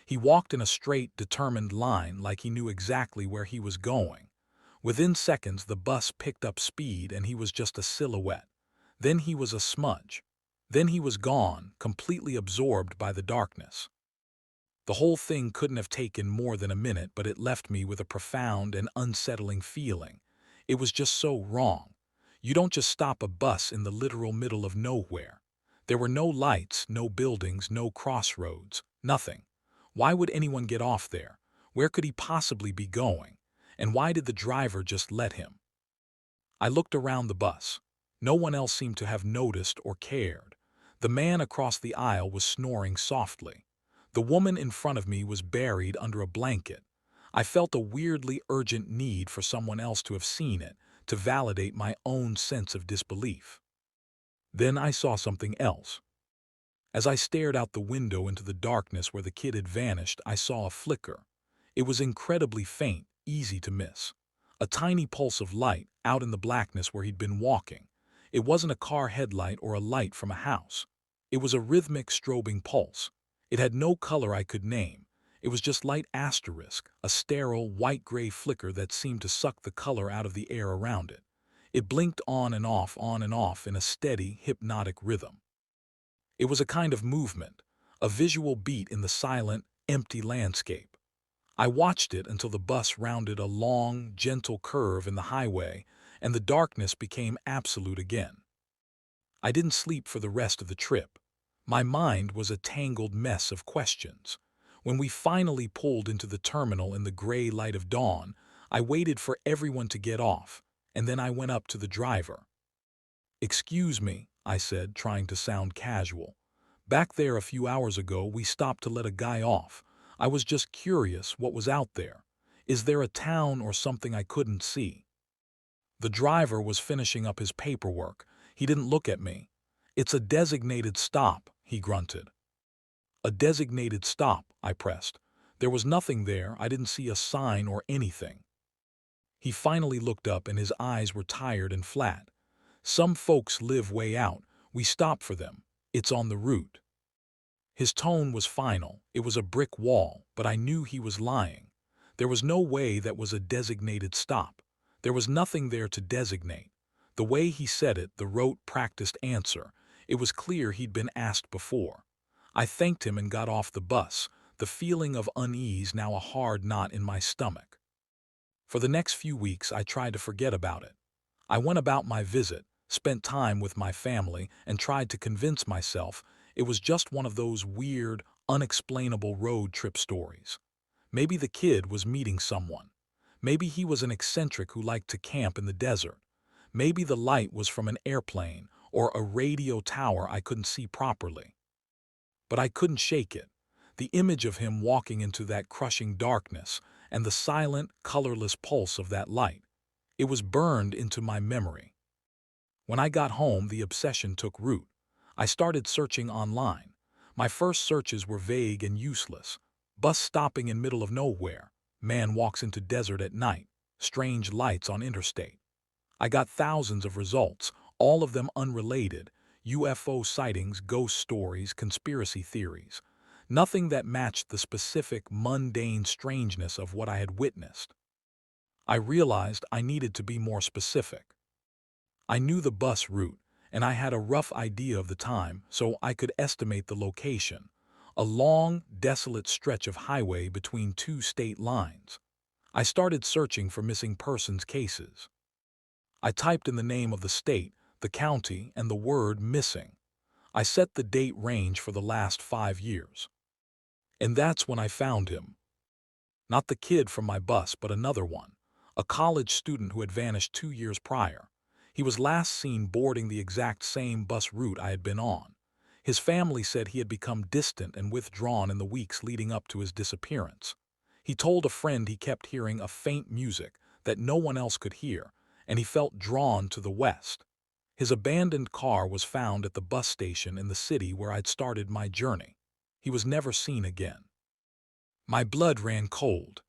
He walked in a straight, determined line like he knew exactly where he was going. Within seconds, the bus picked up speed and he was just a silhouette. Then he was a smudge. Then he was gone, completely absorbed by the darkness. The whole thing couldn't have taken more than a minute, but it left me with a profound and unsettling feeling. It was just so wrong. You don't just stop a bus in the literal middle of nowhere. There were no lights, no buildings, no crossroads, nothing. Why would anyone get off there? Where could he possibly be going? And why did the driver just let him? I looked around the bus. No one else seemed to have noticed or cared. The man across the aisle was snoring softly. The woman in front of me was buried under a blanket. I felt a weirdly urgent need for someone else to have seen it, to validate my own sense of disbelief. Then I saw something else. As I stared out the window into the darkness where the kid had vanished, I saw a flicker. It was incredibly faint, easy to miss. A tiny pulse of light out in the blackness where he'd been walking. It wasn't a car headlight or a light from a house. It was a rhythmic, strobing pulse. It had no color I could name. It was just light asterisk, a sterile, white-gray flicker that seemed to suck the color out of the air around it. It blinked on and off in a steady, hypnotic rhythm. It was a kind of movement, a visual beat in the silent, empty landscape. I watched it until the bus rounded a long, gentle curve in the highway, and the darkness became absolute again. I didn't sleep for the rest of the trip. My mind was a tangled mess of questions. When we finally pulled into the terminal in the gray light of dawn, I waited for everyone to get off, and then I went up to the driver. "Excuse me," I said, trying to sound casual. "Back there a few hours ago, we stopped to let a guy off. I was just curious what was out there. Is there a town or something I couldn't see?" The driver was finishing up his paperwork. He didn't look at me. "It's a designated stop," he grunted. "A designated stop," I pressed. "There was nothing there. I didn't see a sign or anything." He finally looked up and his eyes were tired and flat. "Some folks live way out. We stop for them. It's on the route." His tone was final. It was a brick wall, but I knew he was lying. There was no way that was a designated stop. There was nothing there to designate. The way he said it, the rote, practiced answer, it was clear he'd been asked before. I thanked him and got off the bus, the feeling of unease now a hard knot in my stomach. For the next few weeks, I tried to forget about it. I went about my visit, spent time with my family, and tried to convince myself it was just one of those weird, unexplainable road trip stories. Maybe the kid was meeting someone. Maybe he was an eccentric who liked to camp in the desert. Maybe the light was from an airplane or a radio tower I couldn't see properly. But I couldn't shake it. The image of him walking into that crushing darkness and the silent, colorless pulse of that light. It was burned into my memory. When I got home, the obsession took root. I started searching online. My first searches were vague and useless. Bus stopping in middle of nowhere. Man walks into desert at night. Strange lights on interstate. I got thousands of results, all of them unrelated. UFO sightings, ghost stories, conspiracy theories. Nothing that matched the specific, mundane strangeness of what I had witnessed. I realized I needed to be more specific. I knew the bus route, and I had a rough idea of the time, so I could estimate the location. A long, desolate stretch of highway between two state lines. I started searching for missing persons cases. I typed in the name of the state, the county, and the word missing. I set the date range for the last 5 years. And that's when I found him. Not the kid from my bus, but another one. A college student who had vanished 2 years prior. He was last seen boarding the exact same bus route I had been on. His family said he had become distant and withdrawn in the weeks leading up to his disappearance. He told a friend he kept hearing a faint music that no one else could hear, and he felt drawn to the west. His abandoned car was found at the bus station in the city where I'd started my journey. He was never seen again. My blood ran cold.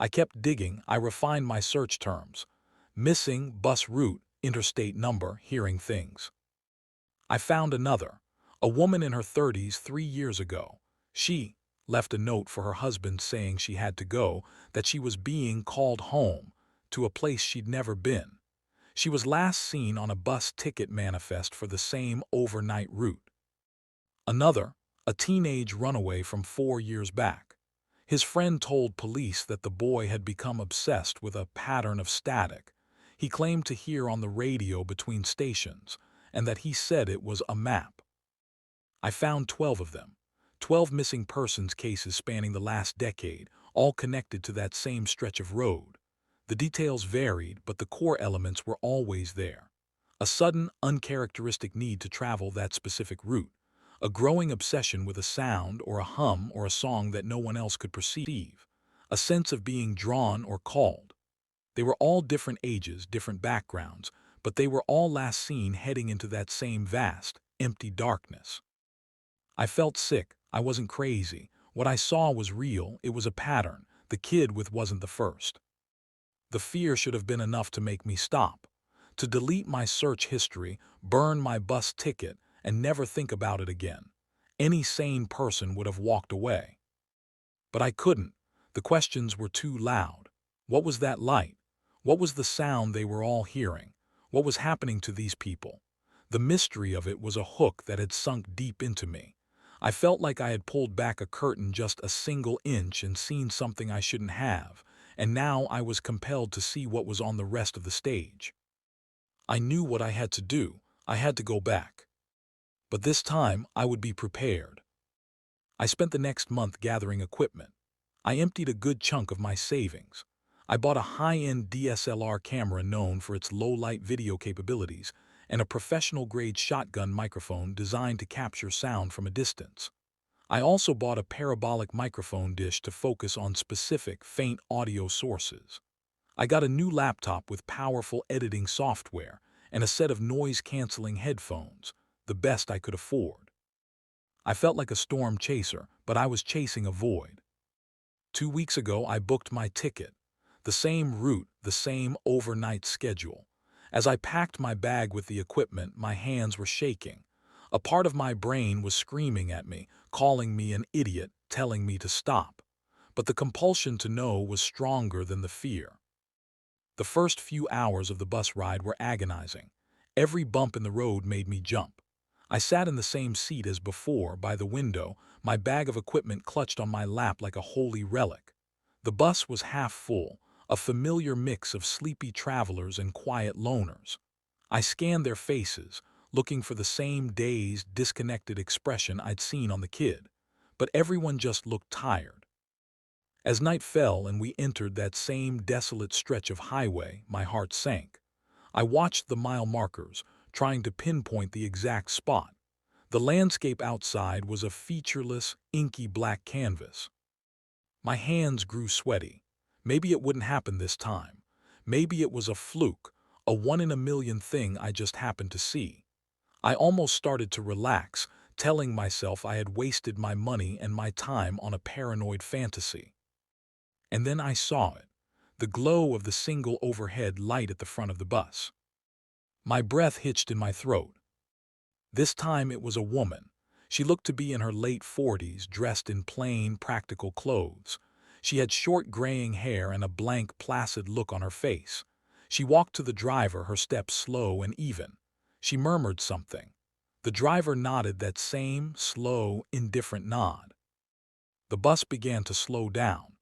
I kept digging. I refined my search terms. Missing, bus route, interstate number, hearing things. I found another. A woman in her 30s 3 years ago. She left a note for her husband saying she had to go, that she was being called home, to a place she'd never been. She was last seen on a bus ticket manifest for the same overnight route. Another, a teenage runaway from 4 years back. His friend told police that the boy had become obsessed with a pattern of static. He claimed to hear on the radio between stations, and that he said it was a map. I found 12 of them. 12 missing persons cases spanning the last decade, all connected to that same stretch of road. The details varied, but the core elements were always there. A sudden, uncharacteristic need to travel that specific route. A growing obsession with a sound or a hum or a song that no one else could perceive. A sense of being drawn or called. They were all different ages, different backgrounds, but they were all last seen heading into that same vast, empty darkness. I felt sick. I wasn't crazy. What I saw was real. It was a pattern. The kid with wasn't the first. The fear should have been enough to make me stop. To delete my search history, burn my bus ticket, and never think about it again. Any sane person would have walked away. But I couldn't. The questions were too loud. What was that light? What was the sound they were all hearing? What was happening to these people? The mystery of it was a hook that had sunk deep into me. I felt like I had pulled back a curtain just a single inch and seen something I shouldn't have, and now I was compelled to see what was on the rest of the stage. I knew what I had to do. I had to go back. But this time, I would be prepared. I spent the next month gathering equipment. I emptied a good chunk of my savings. I bought a high-end DSLR camera known for its low-light video capabilities and a professional-grade shotgun microphone designed to capture sound from a distance. I also bought a parabolic microphone dish to focus on specific, faint audio sources. I got a new laptop with powerful editing software and a set of noise-canceling headphones, the best I could afford. I felt like a storm chaser, but I was chasing a void. 2 weeks ago, I booked my ticket. The same route, the same overnight schedule. As I packed my bag with the equipment, my hands were shaking. A part of my brain was screaming at me, calling me an idiot, telling me to stop. But the compulsion to know was stronger than the fear. The first few hours of the bus ride were agonizing. Every bump in the road made me jump. I sat in the same seat as before, by the window, my bag of equipment clutched on my lap like a holy relic. The bus was half full, a familiar mix of sleepy travelers and quiet loners. I scanned their faces, looking for the same dazed, disconnected expression I'd seen on the kid, but everyone just looked tired. As night fell and we entered that same desolate stretch of highway, my heart sank. I watched the mile markers, trying to pinpoint the exact spot. The landscape outside was a featureless, inky black canvas. My hands grew sweaty. Maybe it wouldn't happen this time. Maybe it was a fluke, a one-in-a-million thing I just happened to see. I almost started to relax, telling myself I had wasted my money and my time on a paranoid fantasy. And then I saw it, the glow of the single overhead light at the front of the bus. My breath hitched in my throat. This time it was a woman. She looked to be in her late 40s, dressed in plain, practical clothes. She had short graying hair and a blank, placid look on her face. She walked to the driver, her steps slow and even. She murmured something. The driver nodded that same, slow, indifferent nod. The bus began to slow down.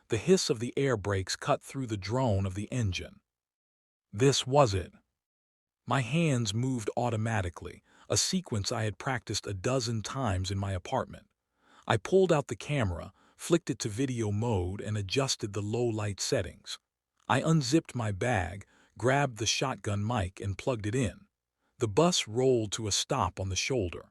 The hiss of the air brakes cut through the drone of the engine. This was it. My hands moved automatically, a sequence I had practiced a dozen times in my apartment. I pulled out the camera, flicked it to video mode, and adjusted the low-light settings. I unzipped my bag, grabbed the shotgun mic, and plugged it in. The bus rolled to a stop on the shoulder.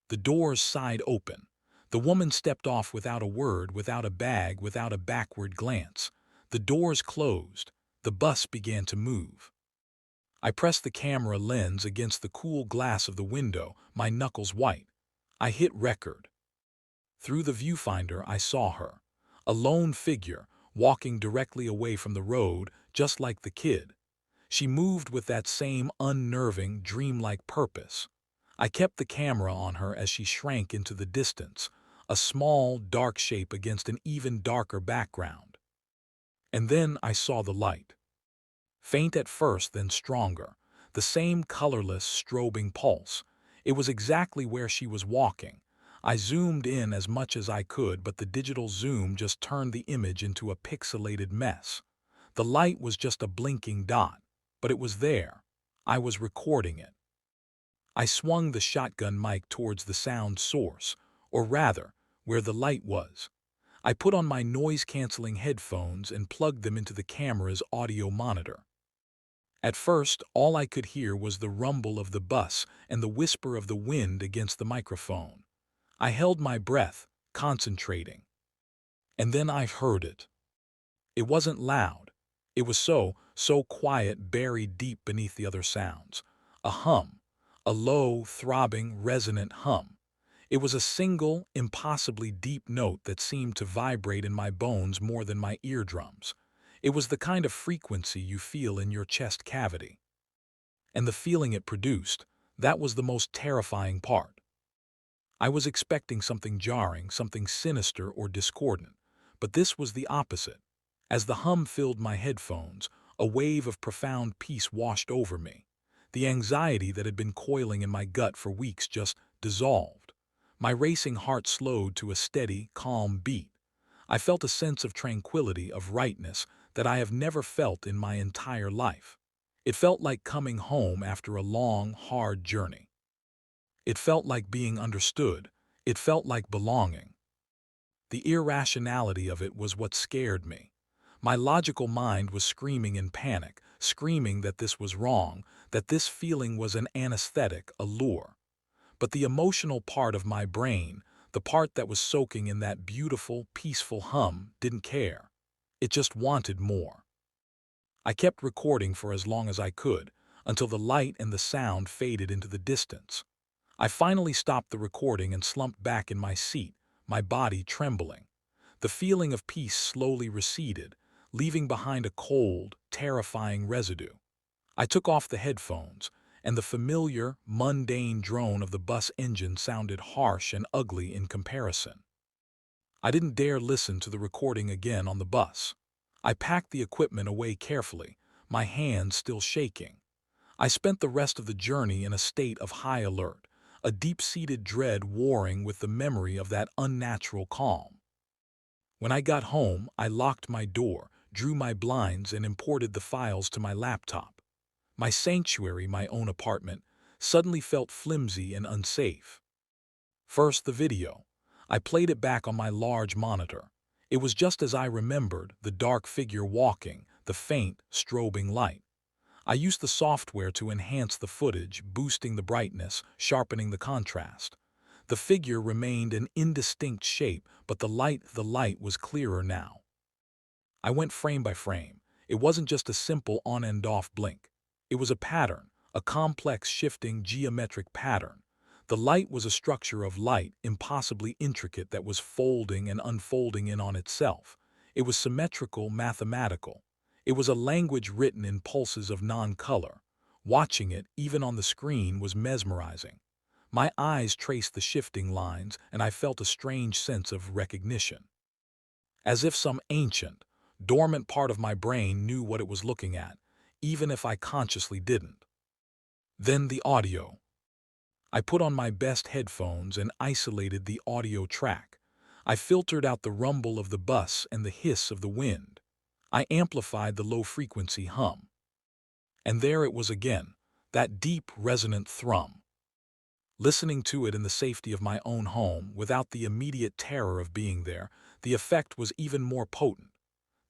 The doors sighed open. The woman stepped off without a word, without a bag, without a backward glance. The doors closed. The bus began to move. I pressed the camera lens against the cool glass of the window, my knuckles white. I hit record. Through the viewfinder, I saw her, a lone figure, walking directly away from the road, just like the kid. She moved with that same unnerving, dreamlike purpose. I kept the camera on her as she shrank into the distance, a small, dark shape against an even darker background. And then I saw the light. Faint at first, then stronger, the same colorless, strobing pulse. It was exactly where she was walking. I zoomed in as much as I could, but the digital zoom just turned the image into a pixelated mess. The light was just a blinking dot, but it was there. I was recording it. I swung the shotgun mic towards the sound source, or rather, where the light was. I put on my noise-canceling headphones and plugged them into the camera's audio monitor. At first, all I could hear was the rumble of the bus and the whisper of the wind against the microphone. I held my breath, concentrating. And then I heard it. It wasn't loud. It was so quiet, buried deep beneath the other sounds. A hum. A low, throbbing, resonant hum. It was a single, impossibly deep note that seemed to vibrate in my bones more than my eardrums. It was the kind of frequency you feel in your chest cavity. And the feeling it produced, that was the most terrifying part. I was expecting something jarring, something sinister or discordant, but this was the opposite. As the hum filled my headphones, a wave of profound peace washed over me. The anxiety that had been coiling in my gut for weeks just dissolved. My racing heart slowed to a steady, calm beat. I felt a sense of tranquility, of rightness, that I have never felt in my entire life. It felt like coming home after a long, hard journey. It felt like being understood. It felt like belonging. The irrationality of it was what scared me. My logical mind was screaming in panic, screaming that this was wrong, that this feeling was an anesthetic, a lure. But the emotional part of my brain, the part that was soaking in that beautiful, peaceful hum, didn't care. It just wanted more. I kept recording for as long as I could, until the light and the sound faded into the distance. I finally stopped the recording and slumped back in my seat, my body trembling. The feeling of peace slowly receded, leaving behind a cold, terrifying residue. I took off the headphones, and the familiar, mundane drone of the bus engine sounded harsh and ugly in comparison. I didn't dare listen to the recording again on the bus. I packed the equipment away carefully, my hands still shaking. I spent the rest of the journey in a state of high alert, a deep-seated dread warring with the memory of that unnatural calm. When I got home, I locked my door, drew my blinds, and imported the files to my laptop. My sanctuary, my own apartment, suddenly felt flimsy and unsafe. First, the video. I played it back on my large monitor. It was just as I remembered, the dark figure walking, the faint, strobing light. I used the software to enhance the footage, boosting the brightness, sharpening the contrast. The figure remained an indistinct shape, but the light was clearer now. I went frame by frame. It wasn't just a simple on and off blink. It was a pattern, a complex shifting geometric pattern. The light was a structure of light, impossibly intricate, that was folding and unfolding in on itself. It was symmetrical, mathematical. It was a language written in pulses of non-color. Watching it, even on the screen, was mesmerizing. My eyes traced the shifting lines, and I felt a strange sense of recognition. As if some ancient, dormant part of my brain knew what it was looking at, even if I consciously didn't. Then the audio. I put on my best headphones and isolated the audio track. I filtered out the rumble of the bus and the hiss of the wind. I amplified the low-frequency hum. And there it was again, that deep, resonant thrum. Listening to it in the safety of my own home, without the immediate terror of being there, the effect was even more potent.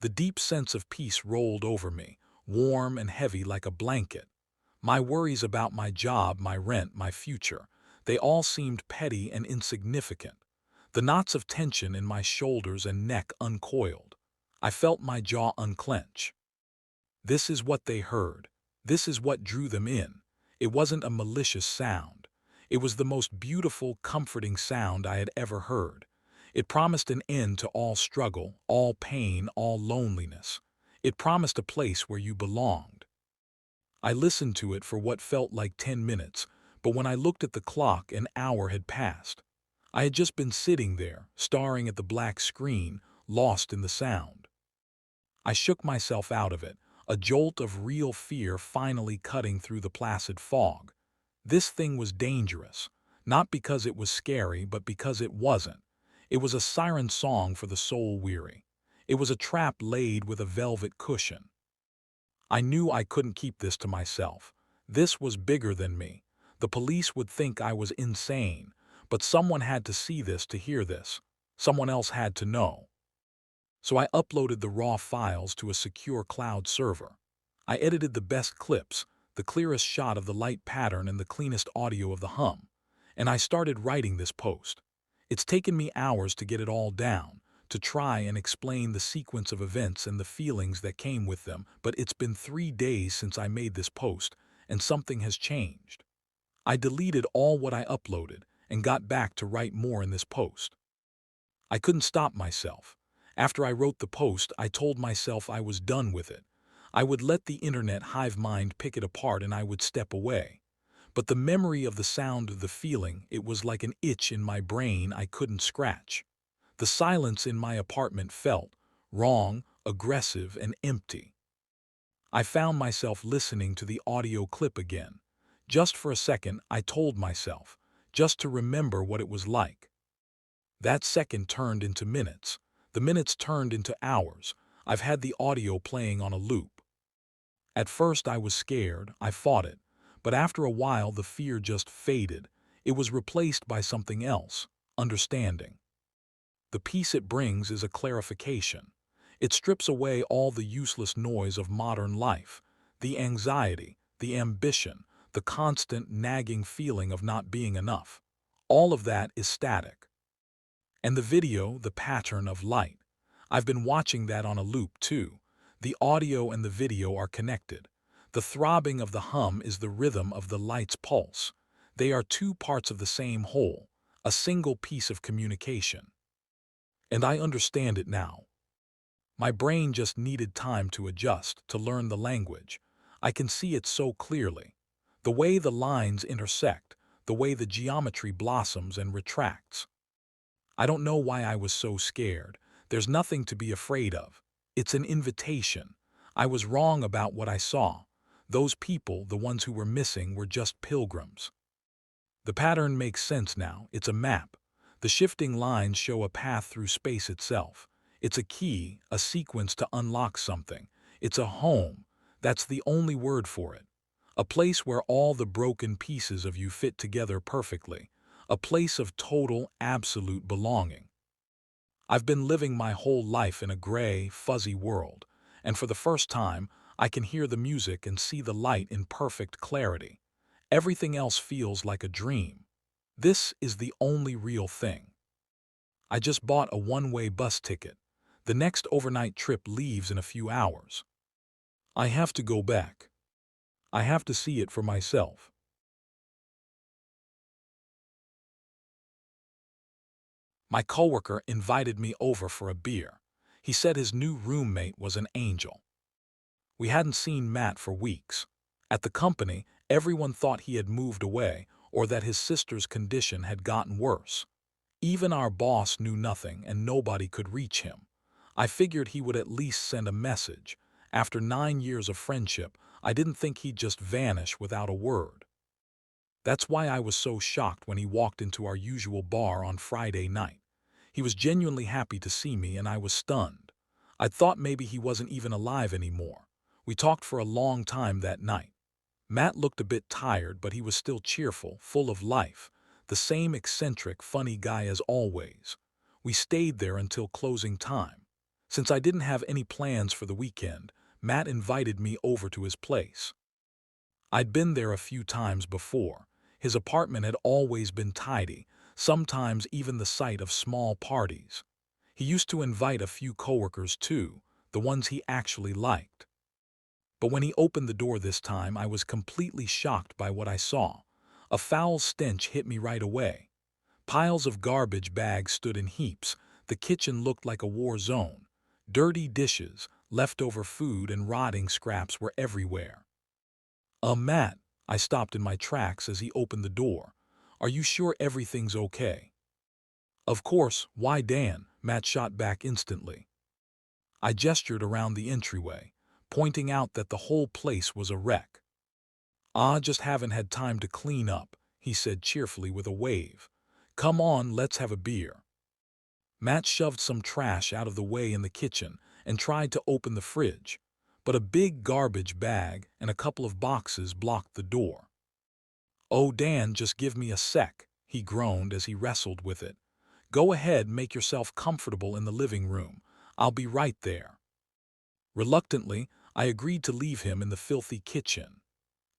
The deep sense of peace rolled over me, warm and heavy like a blanket. My worries about my job, my rent, my future, they all seemed petty and insignificant. The knots of tension in my shoulders and neck uncoiled. I felt my jaw unclench. This is what they heard. This is what drew them in. It wasn't a malicious sound. It was the most beautiful, comforting sound I had ever heard. It promised an end to all struggle, all pain, all loneliness. It promised a place where you belonged. I listened to it for what felt like 10 minutes, but when I looked at the clock, an hour had passed. I had just been sitting there, staring at the black screen, lost in the sound. I shook myself out of it, a jolt of real fear finally cutting through the placid fog. This thing was dangerous, not because it was scary, but because it wasn't. It was a siren song for the soul weary. It was a trap laid with a velvet cushion. I knew I couldn't keep this to myself. This was bigger than me. The police would think I was insane, but someone had to see this to hear this. Someone else had to know. So I uploaded the raw files to a secure cloud server. I edited the best clips, the clearest shot of the light pattern and the cleanest audio of the hum. And I started writing this post. It's taken me hours to get it all down, to try and explain the sequence of events and the feelings that came with them, but it's been 3 days since I made this post, and something has changed. I deleted all what I uploaded and got back to write more in this post. I couldn't stop myself. After I wrote the post, I told myself I was done with it. I would let the internet hive mind pick it apart and I would step away. But the memory of the sound of the feeling, it was like an itch in my brain I couldn't scratch. The silence in my apartment felt wrong, aggressive, and empty. I found myself listening to the audio clip again. Just for a second, I told myself, just to remember what it was like. That second turned into minutes. The minutes turned into hours. I've had the audio playing on a loop. At first I was scared, I fought it, but after a while the fear just faded. It was replaced by something else, understanding. The peace it brings is a clarification. It strips away all the useless noise of modern life, the anxiety, the ambition, the constant nagging feeling of not being enough. All of that is static. And the video, the pattern of light. I've been watching that on a loop too. The audio and the video are connected. The throbbing of the hum is the rhythm of the light's pulse. They are two parts of the same whole, a single piece of communication. And I understand it now. My brain just needed time to adjust, to learn the language. I can see it so clearly. The way the lines intersect, the way the geometry blossoms and retracts. I don't know why I was so scared. There's nothing to be afraid of. It's an invitation. I was wrong about what I saw. Those people, the ones who were missing, were just pilgrims. The pattern makes sense now. It's a map. The shifting lines show a path through space itself. It's a key, a sequence to unlock something. It's a home. That's the only word for it. A place where all the broken pieces of you fit together perfectly. A place of total, absolute belonging. I've been living my whole life in a gray, fuzzy world, and for the first time, I can hear the music and see the light in perfect clarity. Everything else feels like a dream. This is the only real thing. I just bought a one-way bus ticket. The next overnight trip leaves in a few hours. I have to go back. I have to see it for myself. My coworker invited me over for a beer. He said his new roommate was an angel. We hadn't seen Matt for weeks. At the company, everyone thought he had moved away or that his sister's condition had gotten worse. Even our boss knew nothing and nobody could reach him. I figured he would at least send a message. After 9 years of friendship, I didn't think he'd just vanish without a word. That's why I was so shocked when he walked into our usual bar on Friday night. He was genuinely happy to see me and I was stunned. I thought maybe he wasn't even alive anymore. We talked for a long time that night. Matt looked a bit tired, but he was still cheerful, full of life. The same eccentric, funny guy as always. We stayed there until closing time. Since I didn't have any plans for the weekend, Matt invited me over to his place. I'd been there a few times before. His apartment had always been tidy, sometimes even the site of small parties. He used to invite a few coworkers too, the ones he actually liked. But when he opened the door this time, I was completely shocked by what I saw. A foul stench hit me right away. Piles of garbage bags stood in heaps. The kitchen looked like a war zone. Dirty dishes, leftover food, and rotting scraps were everywhere. Matt, I stopped in my tracks as he opened the door. Are you sure everything's okay? Of course, why Dan? Matt shot back instantly. I gestured around the entryway, pointing out that the whole place was a wreck. Just haven't had time to clean up, he said cheerfully with a wave. Come on, let's have a beer. Matt shoved some trash out of the way in the kitchen and tried to open the fridge, but a big garbage bag and a couple of boxes blocked the door. Oh, Dan, just give me a sec, he groaned as he wrestled with it. Go ahead, make yourself comfortable in the living room. I'll be right there. Reluctantly, I agreed to leave him in the filthy kitchen.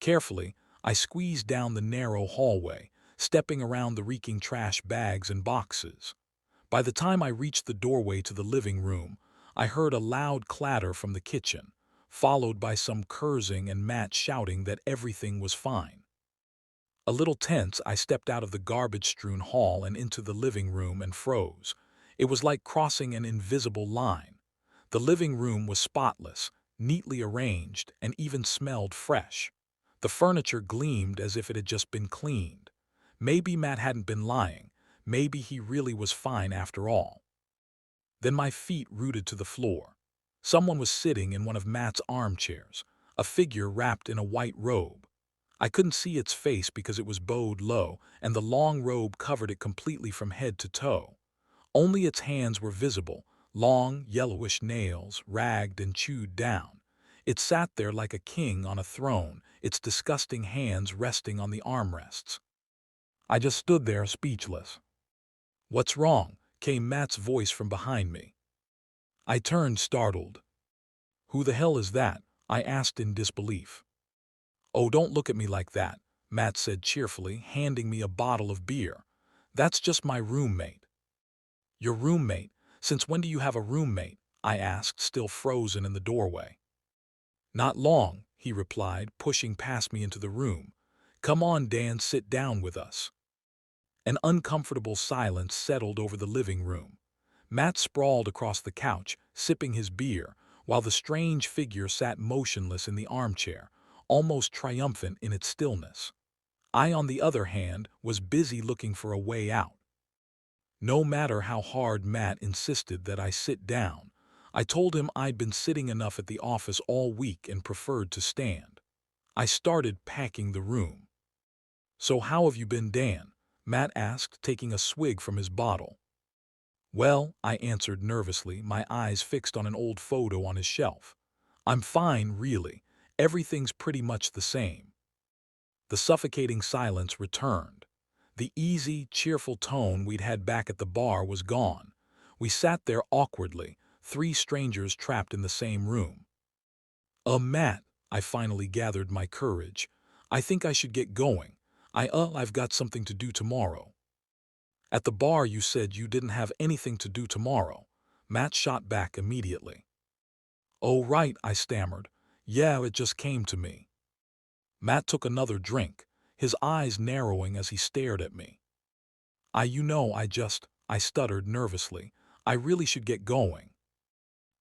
Carefully, I squeezed down the narrow hallway, stepping around the reeking trash bags and boxes. By the time I reached the doorway to the living room, I heard a loud clatter from the kitchen, followed by some cursing and Matt shouting that everything was fine. A little tense, I stepped out of the garbage-strewn hall and into the living room and froze. It was like crossing an invisible line. The living room was spotless, neatly arranged, and even smelled fresh. The furniture gleamed as if it had just been cleaned. Maybe Matt hadn't been lying. Maybe he really was fine after all. Then my feet rooted to the floor. Someone was sitting in one of Matt's armchairs, a figure wrapped in a white robe. I couldn't see its face because it was bowed low, and the long robe covered it completely from head to toe. Only its hands were visible, long, yellowish nails, ragged and chewed down. It sat there like a king on a throne, its disgusting hands resting on the armrests. I just stood there speechless. What's wrong? Came Matt's voice from behind me. I turned startled. Who the hell is that? I asked in disbelief. Oh, don't look at me like that, Matt said cheerfully, handing me a bottle of beer. That's just my roommate. Your roommate? Since when do you have a roommate? I asked, still frozen in the doorway. Not long, he replied, pushing past me into the room. Come on, Dan, sit down with us. An uncomfortable silence settled over the living room. Matt sprawled across the couch, sipping his beer, while the strange figure sat motionless in the armchair, almost triumphant in its stillness. I, on the other hand, was busy looking for a way out. No matter how hard Matt insisted that I sit down, I told him I'd been sitting enough at the office all week and preferred to stand. I started packing the room. So how have you been, Dan? Matt asked, taking a swig from his bottle. Well, I answered nervously, my eyes fixed on an old photo on his shelf. I'm fine, really. Everything's pretty much the same. The suffocating silence returned. The easy, cheerful tone we'd had back at the bar was gone. We sat there awkwardly, three strangers trapped in the same room. Matt, I finally gathered my courage. I think I should get going. I've got something to do tomorrow. At the bar you said you didn't have anything to do tomorrow. Matt shot back immediately. Oh, right, I stammered. Yeah, it just came to me. Matt took another drink, his eyes narrowing as he stared at me. I stuttered nervously. I really should get going.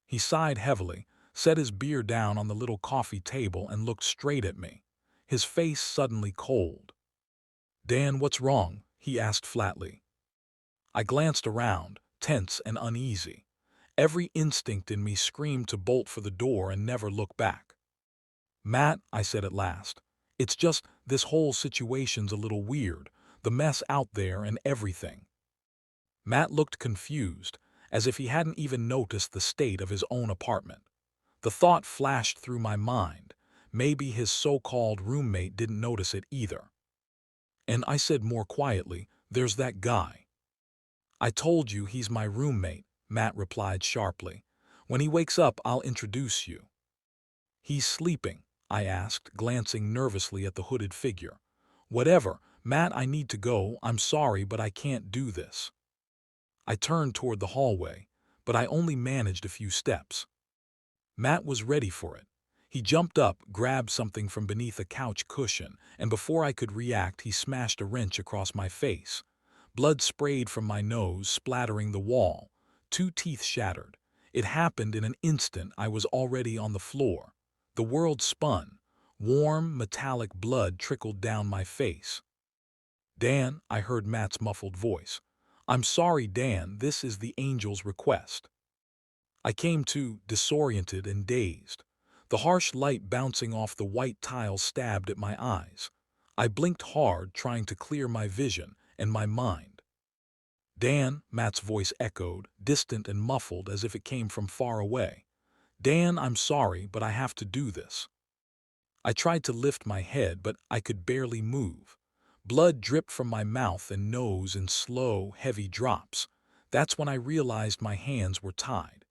He sighed heavily, set his beer down on the little coffee table and looked straight at me, his face suddenly cold. Dan, what's wrong? He asked flatly. I glanced around, tense and uneasy. Every instinct in me screamed to bolt for the door and never look back. Matt, I said at last, it's just this whole situation's a little weird, the mess out there and everything. Matt looked confused, as if he hadn't even noticed the state of his own apartment. The thought flashed through my mind, maybe his so-called roommate didn't notice it either. And I said more quietly, there's that guy. I told you he's my roommate, Matt replied sharply. When he wakes up, I'll introduce you. He's sleeping, I asked, glancing nervously at the hooded figure. Whatever, Matt, I need to go. I'm sorry, but I can't do this. I turned toward the hallway, but I only managed a few steps. Matt was ready for it. He jumped up, grabbed something from beneath a couch cushion, and before I could react, he smashed a wrench across my face. Blood sprayed from my nose, splattering the wall. 2 teeth shattered. It happened in an instant. I was already on the floor. The world spun. Warm, metallic blood trickled down my face. Dan, I heard Matt's muffled voice. I'm sorry, Dan, this is the angel's request. I came to, disoriented and dazed. The harsh light bouncing off the white tiles stabbed at my eyes. I blinked hard, trying to clear my vision and my mind. Dan, Matt's voice echoed, distant and muffled as if it came from far away. Dan, I'm sorry, but I have to do this. I tried to lift my head, but I could barely move. Blood dripped from my mouth and nose in slow, heavy drops. That's when I realized my hands were tied.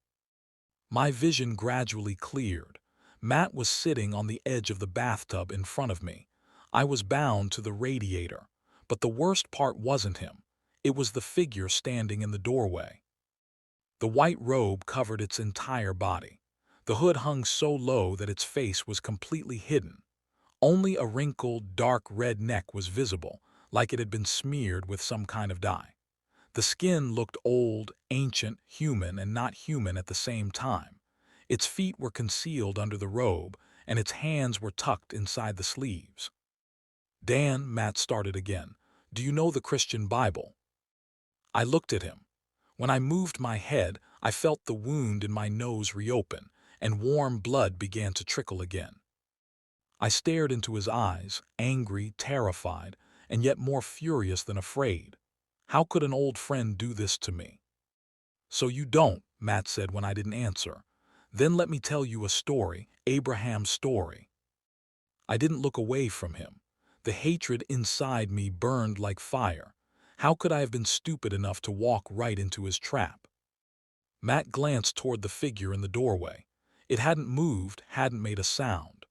My vision gradually cleared. Matt was sitting on the edge of the bathtub in front of me. I was bound to the radiator. But the worst part wasn't him. It was the figure standing in the doorway. The white robe covered its entire body. The hood hung so low that its face was completely hidden. Only a wrinkled, dark red neck was visible, like it had been smeared with some kind of dye. The skin looked old, ancient, human, and not human at the same time. Its feet were concealed under the robe, and its hands were tucked inside the sleeves. Dan, Matt started again. Do you know the Christian Bible? I looked at him. When I moved my head, I felt the wound in my nose reopen, and warm blood began to trickle again. I stared into his eyes, angry, terrified, and yet more furious than afraid. How could an old friend do this to me? So you don't, Matt said when I didn't answer. Then let me tell you a story, Abraham's story. I didn't look away from him. The hatred inside me burned like fire. How could I have been stupid enough to walk right into his trap? Matt glanced toward the figure in the doorway. It hadn't moved, hadn't made a sound.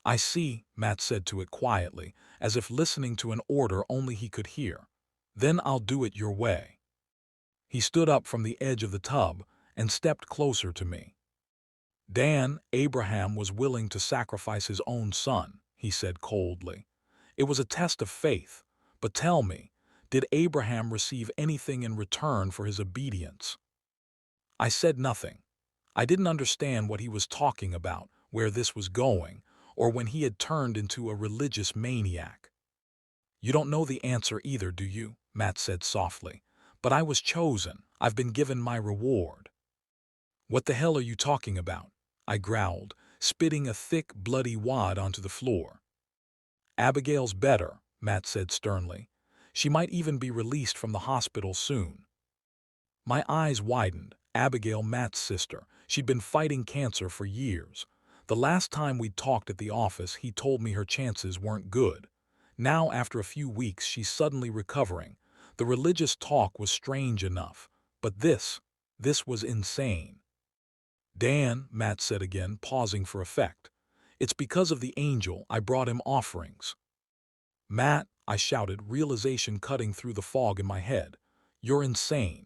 I see, Matt said to it quietly, as if listening to an order only he could hear. Then I'll do it your way. He stood up from the edge of the tub and stepped closer to me. Dan, Abraham was willing to sacrifice his own son, he said coldly. It was a test of faith, but tell me, did Abraham receive anything in return for his obedience? I said nothing. I didn't understand what he was talking about, where this was going, or when he had turned into a religious maniac. You don't know the answer either, do you? Matt said softly. But I was chosen. I've been given my reward. What the hell are you talking about? I growled, spitting a thick, bloody wad onto the floor. Abigail's better, Matt said sternly. She might even be released from the hospital soon. My eyes widened. Abigail, Matt's sister. She'd been fighting cancer for years. The last time we'd talked at the office, he told me her chances weren't good. Now, after a few weeks, she's suddenly recovering. The religious talk was strange enough, but this was insane. Dan, Matt said again, pausing for effect. It's because of the angel I brought him offerings. Matt, I shouted, realization cutting through the fog in my head. You're insane.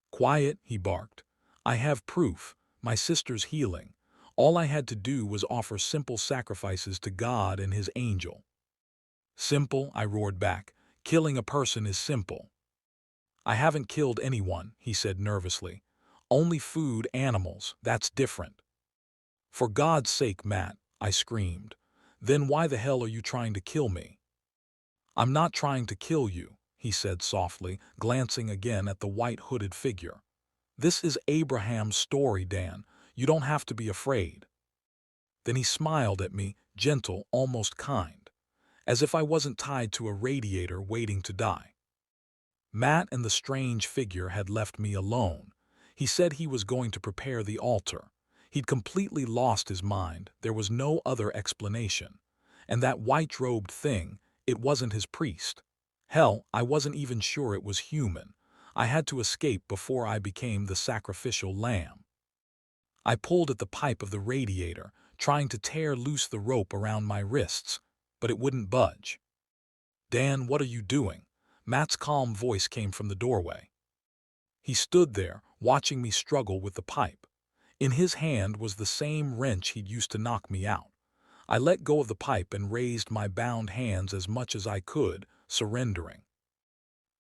Quiet, he barked. I have proof. My sister's healing. All I had to do was offer simple sacrifices to God and his angel. Simple, I roared back. Killing a person is simple. I haven't killed anyone, he said nervously. Only food animals, that's different. For God's sake, Matt, I screamed. Then why the hell are you trying to kill me? I'm not trying to kill you, he said softly, glancing again at the white hooded figure. This is Abraham's story, Dan. You don't have to be afraid. Then he smiled at me, gentle, almost kind, as if I wasn't tied to a radiator waiting to die. Matt and the strange figure had left me alone. He said he was going to prepare the altar. He'd completely lost his mind. There was no other explanation. And that white-robed thing, it wasn't his priest. Hell, I wasn't even sure it was human. I had to escape before I became the sacrificial lamb. I pulled at the pipe of the radiator, trying to tear loose the rope around my wrists, but it wouldn't budge. Dan, what are you doing? Matt's calm voice came from the doorway. He stood there, watching me struggle with the pipe. In his hand was the same wrench he'd used to knock me out. I let go of the pipe and raised my bound hands as much as I could, surrendering.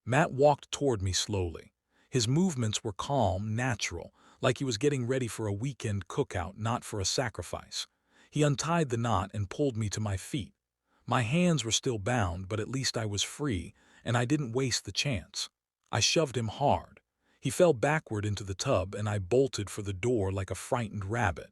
Matt walked toward me slowly. His movements were calm, natural, like he was getting ready for a weekend cookout, not for a sacrifice. He untied the knot and pulled me to my feet. My hands were still bound, but at least I was free, and I didn't waste the chance. I shoved him hard. He fell backward into the tub, and I bolted for the door like a frightened rabbit.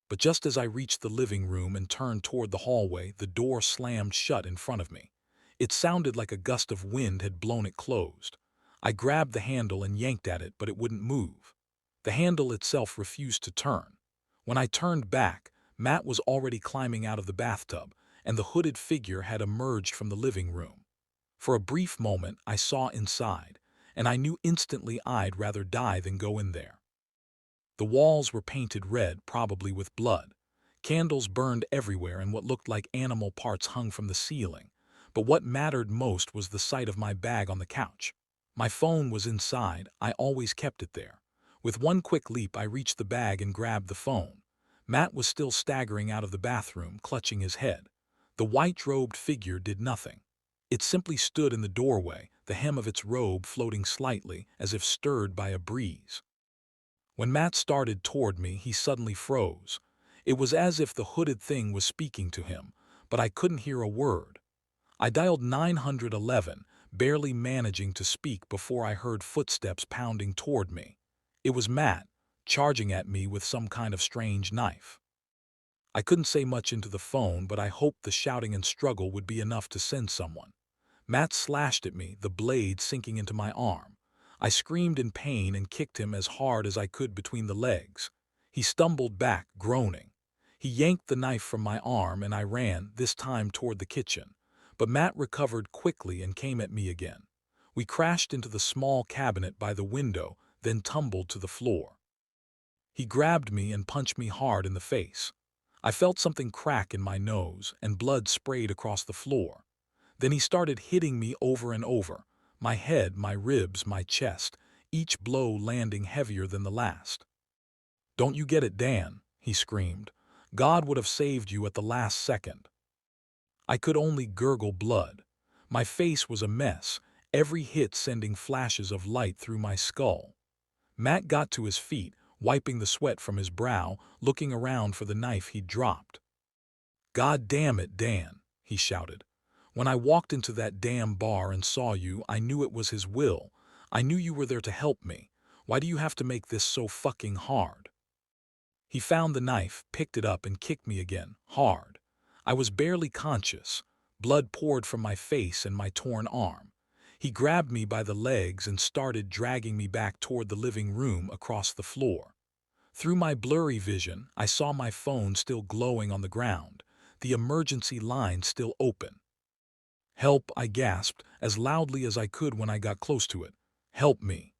But just as I reached the living room and turned toward the hallway, the door slammed shut in front of me. It sounded like a gust of wind had blown it closed. I grabbed the handle and yanked at it, but it wouldn't move. The handle itself refused to turn. When I turned back, Matt was already climbing out of the bathtub, and the hooded figure had emerged from the living room. For a brief moment, I saw inside, and I knew instantly I'd rather die than go in there. The walls were painted red, probably with blood. Candles burned everywhere, and what looked like animal parts hung from the ceiling. But what mattered most was the sight of my bag on the couch. My phone was inside. I always kept it there. With one quick leap, I reached the bag and grabbed the phone. Matt was still staggering out of the bathroom, clutching his head. The white-robed figure did nothing. It simply stood in the doorway, the hem of its robe floating slightly, as if stirred by a breeze. When Matt started toward me, he suddenly froze. It was as if the hooded thing was speaking to him, but I couldn't hear a word. I dialed 911, barely managing to speak before I heard footsteps pounding toward me. It was Matt, charging at me with some kind of strange knife. I couldn't say much into the phone, but I hoped the shouting and struggle would be enough to send someone. Matt slashed at me, the blade sinking into my arm. I screamed in pain and kicked him as hard as I could between the legs. He stumbled back, groaning. He yanked the knife from my arm, and I ran, this time toward the kitchen. But Matt recovered quickly and came at me again. We crashed into the small cabinet by the window, then tumbled to the floor. He grabbed me and punched me hard in the face. I felt something crack in my nose, and blood sprayed across the floor. Then he started hitting me over and over, my head, my ribs, my chest, each blow landing heavier than the last. "Don't you get it, Dan?" he screamed. "God would have saved you at the last second." I could only gurgle blood. My face was a mess, every hit sending flashes of light through my skull. Matt got to his feet, wiping the sweat from his brow, looking around for the knife he'd dropped. "God damn it, Dan," he shouted. "When I walked into that damn bar and saw you, I knew it was his will. I knew you were there to help me. Why do you have to make this so fucking hard?" He found the knife, picked it up, and kicked me again, hard. I was barely conscious. Blood poured from my face and my torn arm. He grabbed me by the legs and started dragging me back toward the living room across the floor. Through my blurry vision, I saw my phone still glowing on the ground, the emergency line still open. "Help," I gasped, as loudly as I could when I got close to it. "Help me."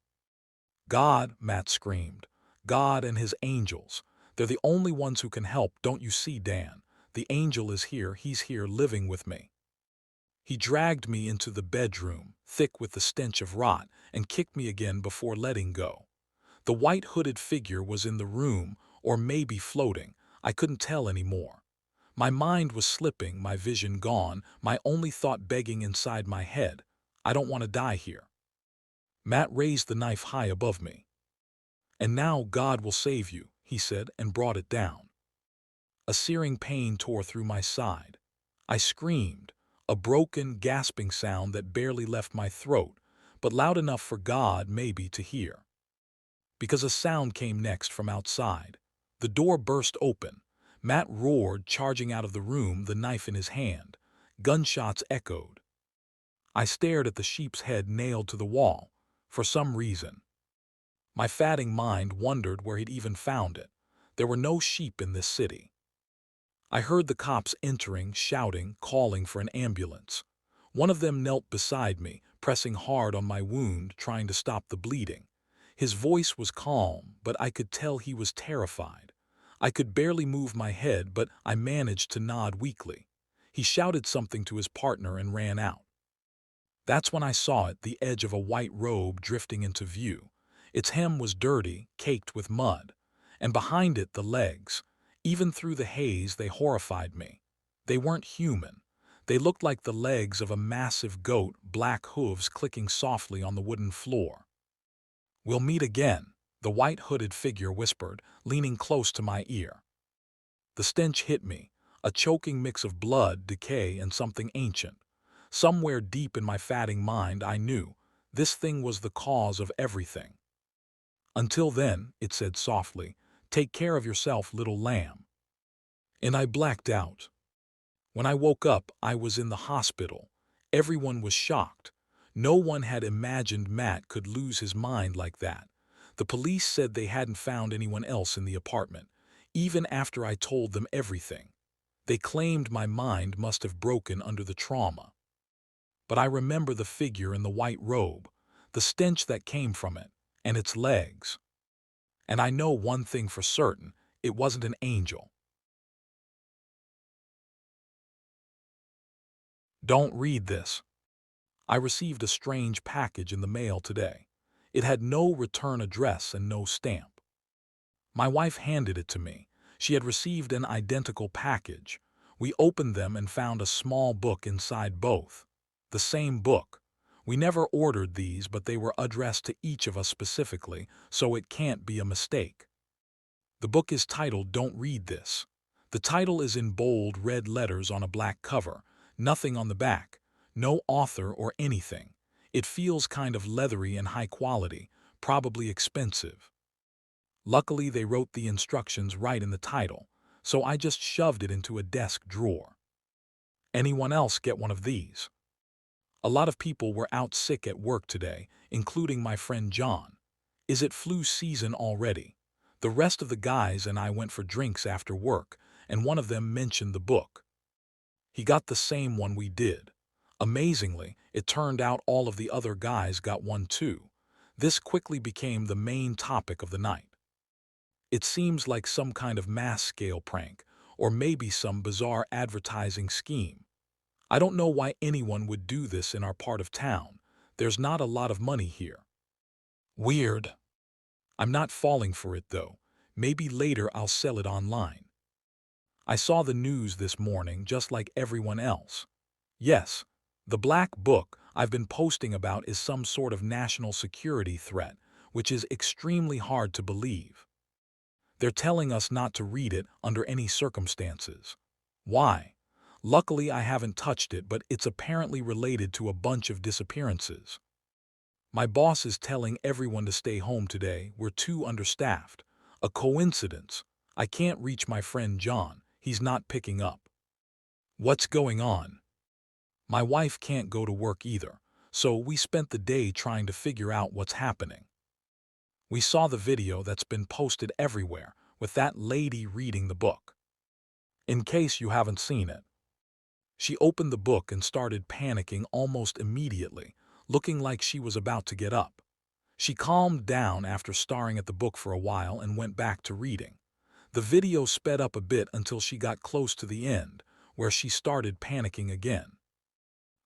"God," Matt screamed. "God and his angels. They're the only ones who can help, don't you see, Dan? The angel is here, he's here living with me." He dragged me into the bedroom, thick with the stench of rot, and kicked me again before letting go. The white hooded figure was in the room, or maybe floating. I couldn't tell anymore. My mind was slipping, my vision gone, my only thought begging inside my head. I don't want to die here. Matt raised the knife high above me. "And now God will save you," he said, and brought it down. A searing pain tore through my side. I screamed, a broken, gasping sound that barely left my throat, but loud enough for God, maybe, to hear. Because a sound came next from outside. The door burst open. Matt roared, charging out of the room, the knife in his hand. Gunshots echoed. I stared at the sheep's head nailed to the wall, for some reason. My fatting mind wondered where he'd even found it. There were no sheep in this city. I heard the cops entering, shouting, calling for an ambulance. One of them knelt beside me, pressing hard on my wound, trying to stop the bleeding. His voice was calm, but I could tell he was terrified. I could barely move my head, but I managed to nod weakly. He shouted something to his partner and ran out. That's when I saw it, the edge of a white robe drifting into view. Its hem was dirty, caked with mud, and behind it the legs. Even through the haze, they horrified me. They weren't human. They looked like the legs of a massive goat, black hooves clicking softly on the wooden floor. "We'll meet again," the white hooded figure whispered, leaning close to my ear. The stench hit me, a choking mix of blood, decay, and something ancient. Somewhere deep in my fatting mind, I knew this thing was the cause of everything. "Until then," it said softly, "take care of yourself, little lamb." And I blacked out. When I woke up, I was in the hospital. Everyone was shocked. No one had imagined Matt could lose his mind like that. The police said they hadn't found anyone else in the apartment, even after I told them everything. They claimed my mind must have broken under the trauma. But I remember the figure in the white robe, the stench that came from it, and its legs. And I know one thing for certain, it wasn't an angel. Don't read this. I received a strange package in the mail today. It had no return address and no stamp. My wife handed it to me. She had received an identical package. We opened them and found a small book inside both. The same book. We never ordered these, but they were addressed to each of us specifically, so it can't be a mistake. The book is titled "Don't Read This." The title is in bold red letters on a black cover, nothing on the back, no author or anything. It feels kind of leathery and high quality, probably expensive. Luckily, they wrote the instructions right in the title, so I just shoved it into a desk drawer. Anyone else get one of these? A lot of people were out sick at work today, including my friend John. Is it flu season already? The rest of the guys and I went for drinks after work, and one of them mentioned the book. He got the same one we did. Amazingly, it turned out all of the other guys got one too. This quickly became the main topic of the night. It seems like some kind of mass-scale prank, or maybe some bizarre advertising scheme. I don't know why anyone would do this in our part of town. There's not a lot of money here. Weird. I'm not falling for it, though. Maybe later I'll sell it online. I saw the news this morning just like everyone else. Yes, the black book I've been posting about is some sort of national security threat, which is extremely hard to believe. They're telling us not to read it under any circumstances. Why? Luckily, I haven't touched it, but it's apparently related to a bunch of disappearances. My boss is telling everyone to stay home today. We're too understaffed. A coincidence. I can't reach my friend John. He's not picking up. What's going on? My wife can't go to work either, so we spent the day trying to figure out what's happening. We saw the video that's been posted everywhere with that lady reading the book. In case you haven't seen it, she opened the book and started panicking almost immediately, looking like she was about to get up. She calmed down after staring at the book for a while and went back to reading. The video sped up a bit until she got close to the end, where she started panicking again.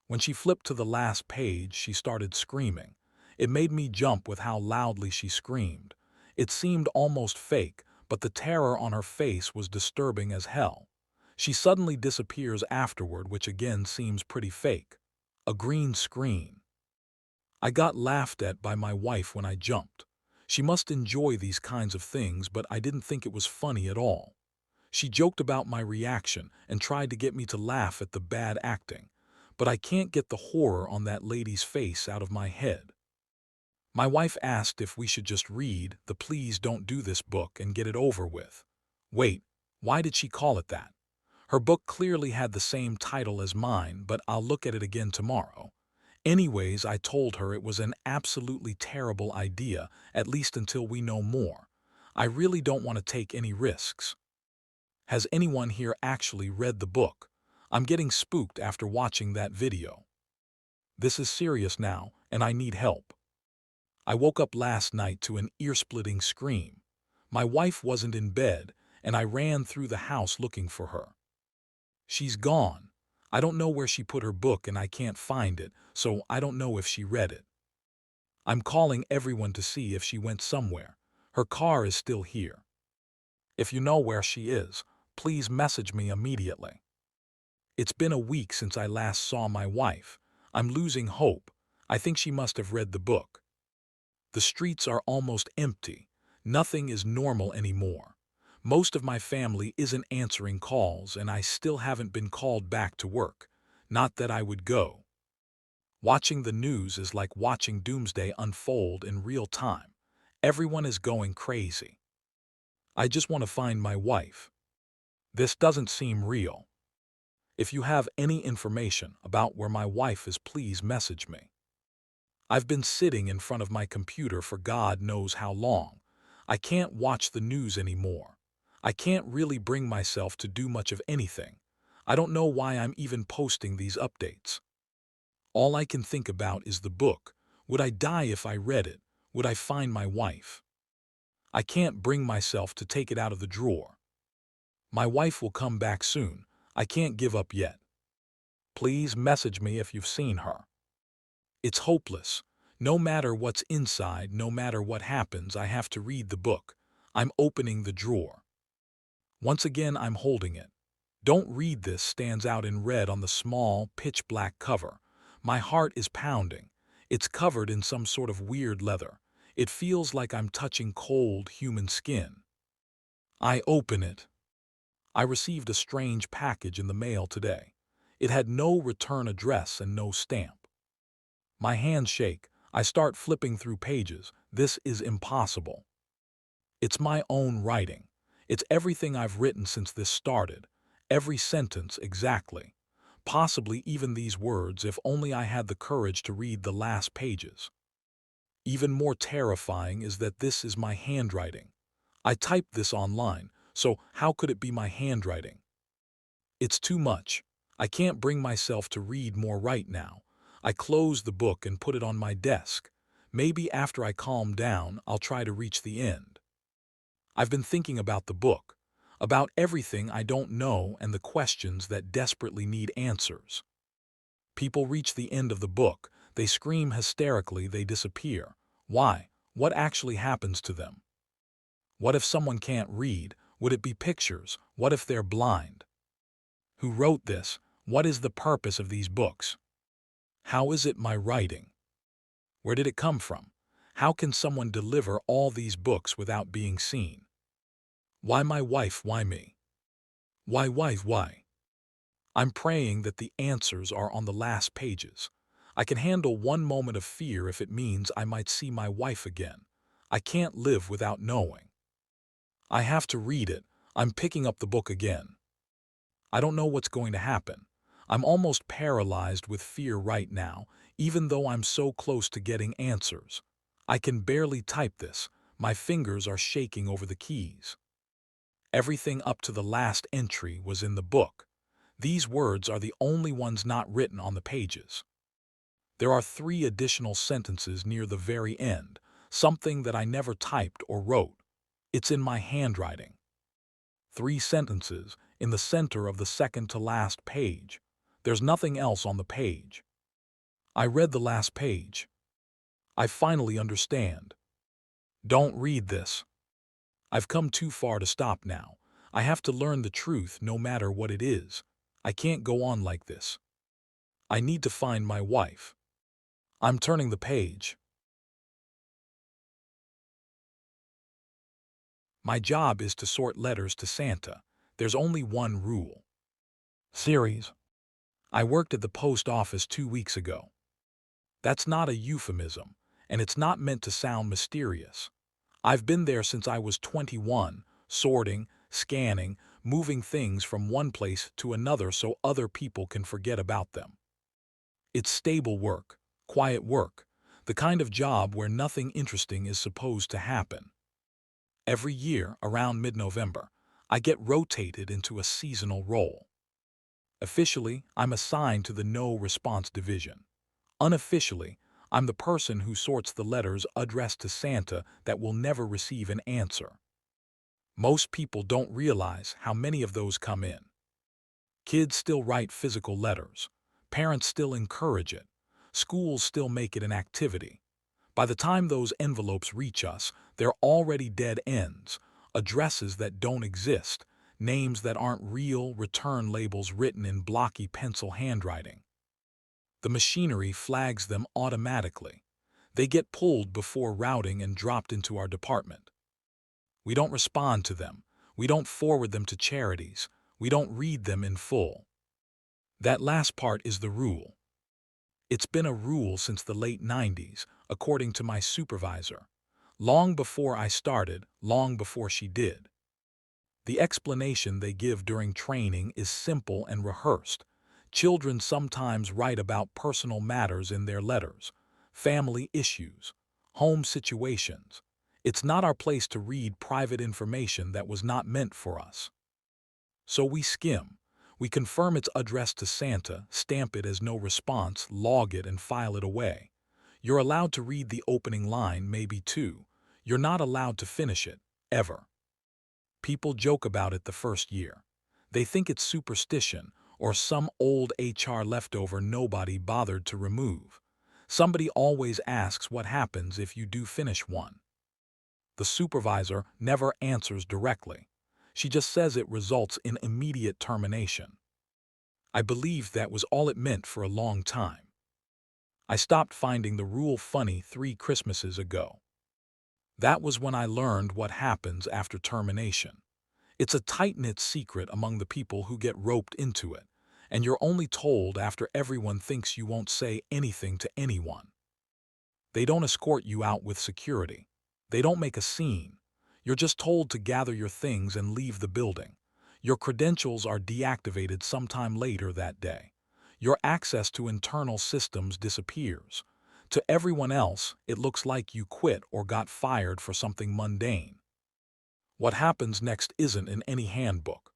When she flipped to the last page, she started screaming. It made me jump with how loudly she screamed. It seemed almost fake, but the terror on her face was disturbing as hell. She suddenly disappears afterward, which again seems pretty fake. A green screen. I got laughed at by my wife when I jumped. She must enjoy these kinds of things, but I didn't think it was funny at all. She joked about my reaction and tried to get me to laugh at the bad acting, but I can't get the horror on that lady's face out of my head. My wife asked if we should just read the Please Don't Do This book and get it over with. Wait, why did she call it that? Her book clearly had the same title as mine, but I'll look at it again tomorrow. Anyways, I told her it was an absolutely terrible idea, at least until we know more. I really don't want to take any risks. Has anyone here actually read the book? I'm getting spooked after watching that video. This is serious now, and I need help. I woke up last night to an ear-splitting scream. My wife wasn't in bed, and I ran through the house looking for her. She's gone. I don't know where she put her book and I can't find it, so I don't know if she read it. I'm calling everyone to see if she went somewhere. Her car is still here. If you know where she is, please message me immediately. It's been a week since I last saw my wife. I'm losing hope. I think she must have read the book. The streets are almost empty. Nothing is normal anymore. Most of my family isn't answering calls, and I still haven't been called back to work. Not that I would go. Watching the news is like watching doomsday unfold in real time. Everyone is going crazy. I just want to find my wife. This doesn't seem real. If you have any information about where my wife is, please message me. I've been sitting in front of my computer for God knows how long. I can't watch the news anymore. I can't really bring myself to do much of anything. I don't know why I'm even posting these updates. All I can think about is the book. Would I die if I read it? Would I find my wife? I can't bring myself to take it out of the drawer. My wife will come back soon. I can't give up yet. Please message me if you've seen her. It's hopeless. No matter what's inside, no matter what happens, I have to read the book. I'm opening the drawer. Once again, I'm holding it. Don't read this stands out in red on the small, pitch-black cover. My heart is pounding. It's covered in some sort of weird leather. It feels like I'm touching cold human skin. I open it. I received a strange package in the mail today. It had no return address and no stamp. My hands shake. I start flipping through pages. This is impossible. It's my own writing. It's everything I've written since this started. Every sentence exactly. Possibly even these words if only I had the courage to read the last pages. Even more terrifying is that this is my handwriting. I typed this online, so how could it be my handwriting? It's too much. I can't bring myself to read more right now. I close the book and put it on my desk. Maybe after I calm down, I'll try to reach the end. I've been thinking about the book, about everything I don't know and the questions that desperately need answers. People reach the end of the book, they scream hysterically, they disappear. Why? What actually happens to them? What if someone can't read? Would it be pictures? What if they're blind? Who wrote this? What is the purpose of these books? How is it my writing? Where did it come from? How can someone deliver all these books without being seen? Why my wife? Why me? Why wife? Why? I'm praying that the answers are on the last pages. I can handle one moment of fear if it means I might see my wife again. I can't live without knowing. I have to read it. I'm picking up the book again. I don't know what's going to happen. I'm almost paralyzed with fear right now, even though I'm so close to getting answers. I can barely type this. My fingers are shaking over the keys. Everything up to the last entry was in the book. These words are the only ones not written on the pages. There are 3 additional sentences near the very end, something that I never typed or wrote. It's in my handwriting. 3 sentences in the center of the second to last page. There's nothing else on the page. I read the last page. I finally understand. Don't read this. I've come too far to stop now. I have to learn the truth no matter what it is. I can't go on like this. I need to find my wife. I'm turning the page. My job is to sort letters to Santa. There's only one rule. Series. I worked at the post office 2 weeks ago. That's not a euphemism, and it's not meant to sound mysterious. I've been there since I was 21, sorting, scanning, moving things from one place to another so other people can forget about them. It's stable work, quiet work, the kind of job where nothing interesting is supposed to happen. Every year, around mid-November, I get rotated into a seasonal role. Officially, I'm assigned to the no-response division. Unofficially, I'm the person who sorts the letters addressed to Santa that will never receive an answer. Most people don't realize how many of those come in. Kids still write physical letters. Parents still encourage it. Schools still make it an activity. By the time those envelopes reach us, they're already dead ends, addresses that don't exist, names that aren't real, return labels written in blocky pencil handwriting. The machinery flags them automatically. They get pulled before routing and dropped into our department. We don't respond to them. We don't forward them to charities. We don't read them in full. That last part is the rule. It's been a rule since the late 90s, according to my supervisor. Long before I started, long before she did. The explanation they give during training is simple and rehearsed. Children sometimes write about personal matters in their letters, family issues, home situations. It's not our place to read private information that was not meant for us. So we skim. We confirm it's addressed to Santa, stamp it as no response, log it, and file it away. You're allowed to read the opening line, maybe two. You're not allowed to finish it, ever. People joke about it the first year. They think it's superstition or some old HR leftover nobody bothered to remove. Somebody always asks what happens if you do finish one. The supervisor never answers directly. She just says it results in immediate termination. I believed that was all it meant for a long time. I stopped finding the rule funny 3 Christmases ago. That was when I learned what happens after termination. It's a tight-knit secret among the people who get roped into it, and you're only told after everyone thinks you won't say anything to anyone. They don't escort you out with security. They don't make a scene. You're just told to gather your things and leave the building. Your credentials are deactivated sometime later that day. Your access to internal systems disappears. To everyone else, it looks like you quit or got fired for something mundane. What happens next isn't in any handbook.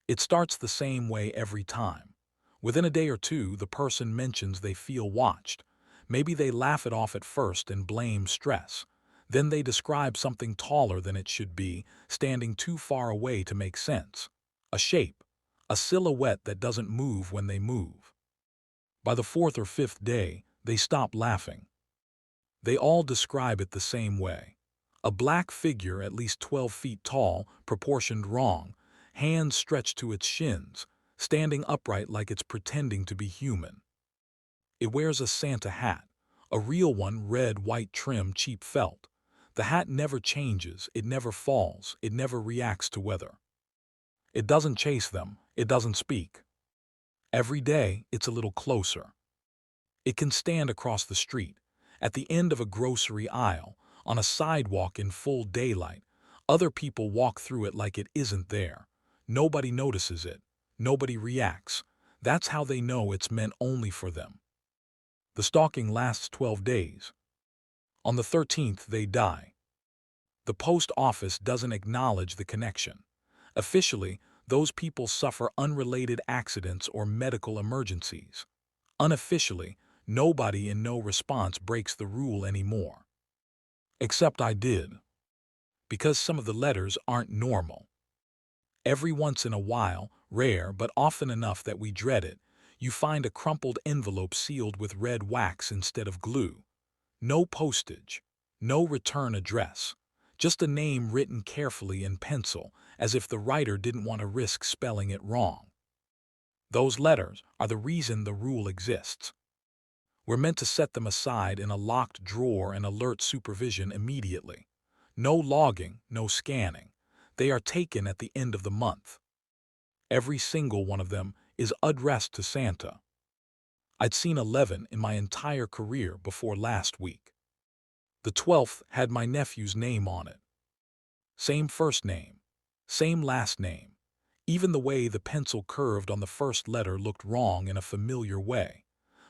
It starts the same way every time. Within a day or two, the person mentions they feel watched. Maybe they laugh it off at first and blame stress. Then they describe something taller than it should be, standing too far away to make sense. A shape, a silhouette that doesn't move when they move. By the 4th or 5th day, they stop laughing. They all describe it the same way. A black figure at least 12 feet tall, proportioned wrong, hands stretched to its shins, standing upright like it's pretending to be human. It wears a Santa hat, a real one, red, white trim, cheap felt. The hat never changes, it never falls, it never reacts to weather. It doesn't chase them, it doesn't speak. Every day, it's a little closer. It can stand across the street, at the end of a grocery aisle, on a sidewalk in full daylight. Other people walk through it like it isn't there. Nobody notices it. Nobody reacts. That's how they know it's meant only for them. The stalking lasts 12 days. On the 13th, they die. The post office doesn't acknowledge the connection. Officially, those people suffer unrelated accidents or medical emergencies. Unofficially, nobody in no response breaks the rule anymore. Except I did. Because some of the letters aren't normal. Every once in a while, rare but often enough that we dread it, you find a crumpled envelope sealed with red wax instead of glue. No postage, no return address, just a name written carefully in pencil, as if the writer didn't want to risk spelling it wrong. Those letters are the reason the rule exists. We're meant to set them aside in a locked drawer and alert supervision immediately. No logging, no scanning. They are taken at the end of the month. Every single one of them is addressed to Santa. I'd seen 11 in my entire career before last week. The 12th had my nephew's name on it. Same first name, same last name. Even the way the pencil curved on the first letter looked wrong in a familiar way.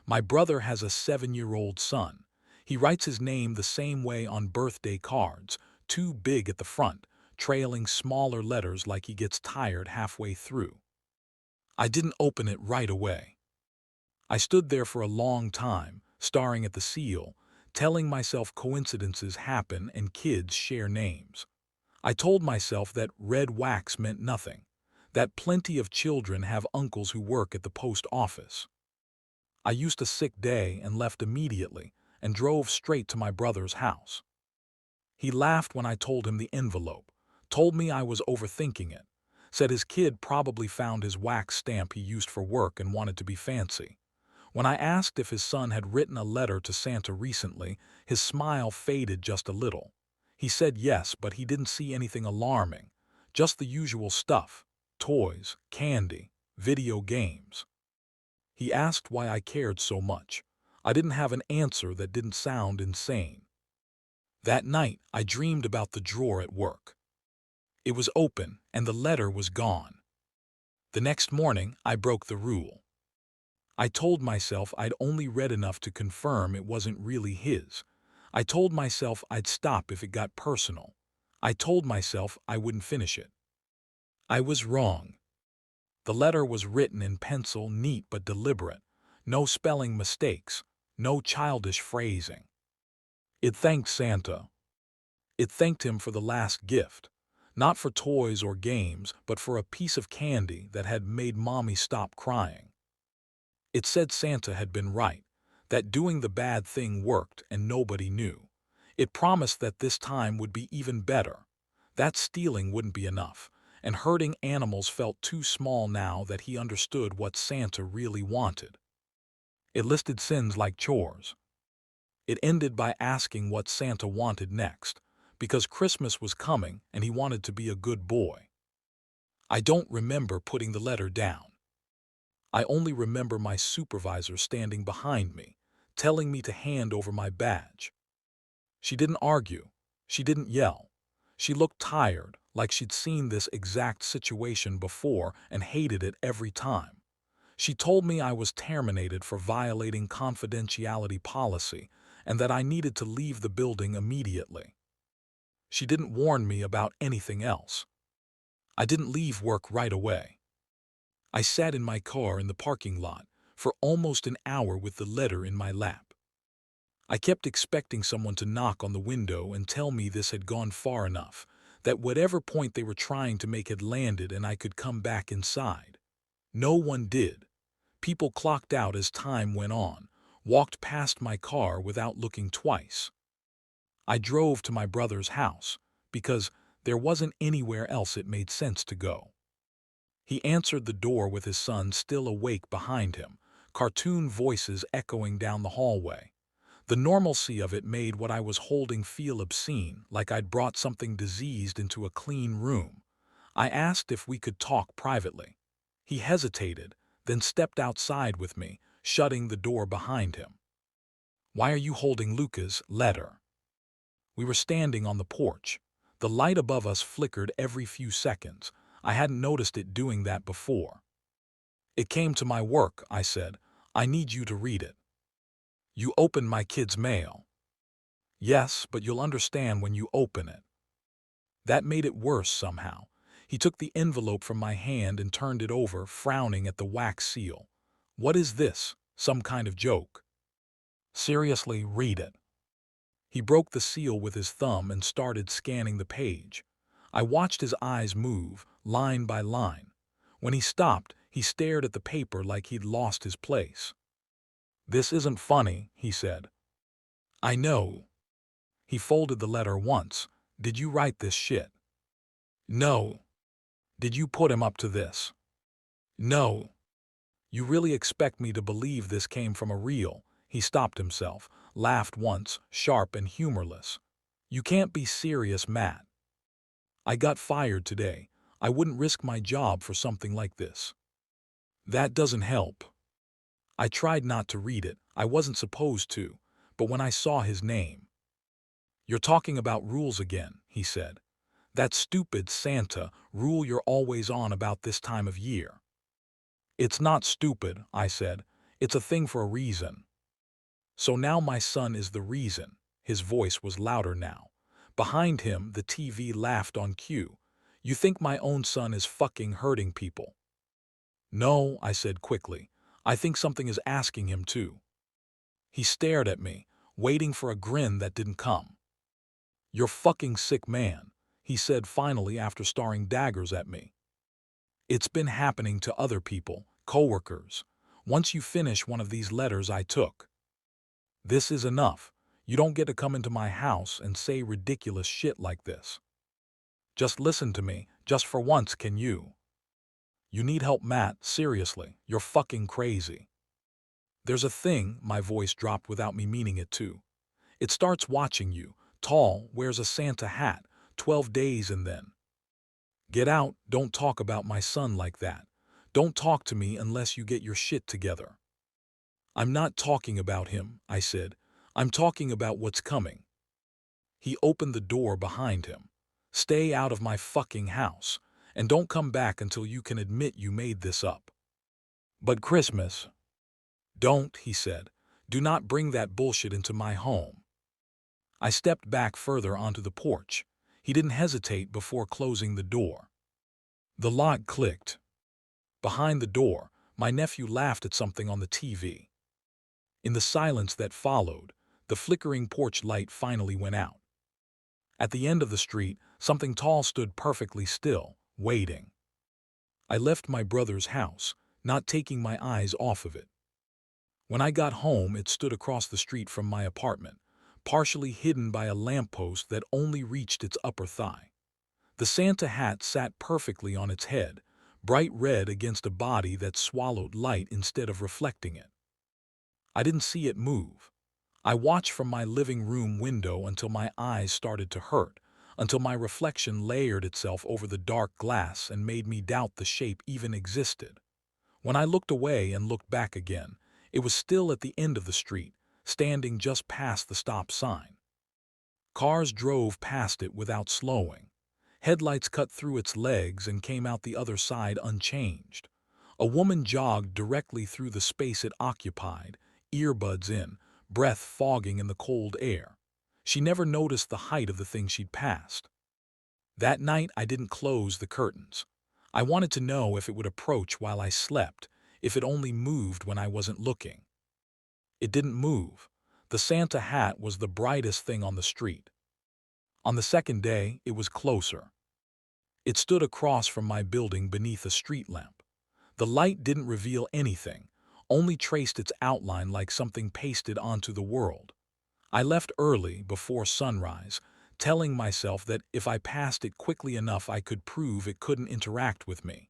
My brother has a 7-year-old son. He writes his name the same way on birthday cards, too big at the front, trailing smaller letters like he gets tired halfway through. I didn't open it right away. I stood there for a long time, staring at the seal, telling myself coincidences happen and kids share names. I told myself that red wax meant nothing, that plenty of children have uncles who work at the post office. I used a sick day and left immediately and drove straight to my brother's house. He laughed when I told him the envelope, told me I was overthinking it, said his kid probably found his wax stamp he used for work and wanted to be fancy. When I asked if his son had written a letter to Santa recently, his smile faded just a little. He said yes, but he didn't see anything alarming, just the usual stuff: toys, candy, video games. He asked why I cared so much. I didn't have an answer that didn't sound insane. That night, I dreamed about the drawer at work. It was open, and the letter was gone. The next morning, I broke the rule. I told myself I'd only read enough to confirm it wasn't really his. I told myself I'd stop if it got personal. I told myself I wouldn't finish it. I was wrong. The letter was written in pencil, neat but deliberate. No spelling mistakes, no childish phrasing. It thanked Santa. It thanked him for the last gift. Not for toys or games, but for a piece of candy that had made Mommy stop crying. It said Santa had been right, that doing the bad thing worked and nobody knew. It promised that this time would be even better. That stealing wouldn't be enough, and hurting animals felt too small now that he understood what Santa really wanted. It listed sins like chores. It ended by asking what Santa wanted next, because Christmas was coming and he wanted to be a good boy. I don't remember putting the letter down. I only remember my supervisor standing behind me, telling me to hand over my badge. She didn't argue. She didn't yell. She looked tired, like she'd seen this exact situation before and hated it every time. She told me I was terminated for violating confidentiality policy and that I needed to leave the building immediately. She didn't warn me about anything else. I didn't leave work right away. I sat in my car in the parking lot for almost an hour with the letter in my lap. I kept expecting someone to knock on the window and tell me this had gone far enough, that whatever point they were trying to make had landed and I could come back inside. No one did. People clocked out as time went on, walked past my car without looking twice. I drove to my brother's house because there wasn't anywhere else it made sense to go. He answered the door with his son still awake behind him, cartoon voices echoing down the hallway. The normalcy of it made what I was holding feel obscene, like I'd brought something diseased into a clean room. I asked if we could talk privately. He hesitated, then stepped outside with me, shutting the door behind him. "Why are you holding Luca's letter?" We were standing on the porch. The light above us flickered every few seconds. I hadn't noticed it doing that before. "It came to my work," I said. "I need you to read it." "You opened my kid's mail." "Yes, but you'll understand when you open it." That made it worse somehow. He took the envelope from my hand and turned it over, frowning at the wax seal. What is this? Some kind of joke? Seriously, read it. He broke the seal with his thumb and started scanning the page. I watched his eyes move, line by line. When he stopped, he stared at the paper like he'd lost his place. This isn't funny, he said. I know. He folded the letter once. Did you write this shit? No. Did you put him up to this? No. You really expect me to believe this came from a reel? He stopped himself, laughed once, sharp and humorless. You can't be serious, Matt. I got fired today. I wouldn't risk my job for something like this. That doesn't help. I tried not to read it. I wasn't supposed to. But when I saw his name. You're talking about rules again, he said. That stupid Santa rule you're always on about this time of year. It's not stupid, I said. It's a thing for a reason. So now my son is the reason. His voice was louder now. Behind him, the TV laughed on cue. You think my own son is fucking hurting people? No, I said quickly. I think something is asking him too. He stared at me, waiting for a grin that didn't come. You're fucking sick, man, he said finally after staring daggers at me. It's been happening to other people, coworkers. Once you finish one of these letters I took. This is enough. You don't get to come into my house and say ridiculous shit like this. Just listen to me, just for once, can you? You need help, Matt, seriously, you're fucking crazy. There's a thing, my voice dropped without me meaning it to. It starts watching you, tall, wears a Santa hat, 12 days and then. Get out, don't talk about my son like that. Don't talk to me unless you get your shit together. I'm not talking about him, I said. I'm talking about what's coming. He opened the door behind him. Stay out of my fucking house, and don't come back until you can admit you made this up. But Christmas. Don't, he said. Do not bring that bullshit into my home. I stepped back further onto the porch. He didn't hesitate before closing the door. The lock clicked. Behind the door, my nephew laughed at something on the TV. In the silence that followed, the flickering porch light finally went out. At the end of the street, something tall stood perfectly still, waiting. I left my brother's house, not taking my eyes off of it. When I got home, it stood across the street from my apartment, partially hidden by a lamppost that only reached its upper thigh. The Santa hat sat perfectly on its head, bright red against a body that swallowed light instead of reflecting it. I didn't see it move. I watched from my living room window until my eyes started to hurt, until my reflection layered itself over the dark glass and made me doubt the shape even existed. When I looked away and looked back again, it was still at the end of the street, standing just past the stop sign. Cars drove past it without slowing. Headlights cut through its legs and came out the other side unchanged. A woman jogged directly through the space it occupied, earbuds in, breath fogging in the cold air. She never noticed the height of the thing she'd passed. That night, I didn't close the curtains. I wanted to know if it would approach while I slept, if it only moved when I wasn't looking. It didn't move. The Santa hat was the brightest thing on the street. On the second day, it was closer. It stood across from my building beneath a street lamp. The light didn't reveal anything, only traced its outline like something pasted onto the world. I left early, before sunrise, telling myself that if I passed it quickly enough I could prove it couldn't interact with me.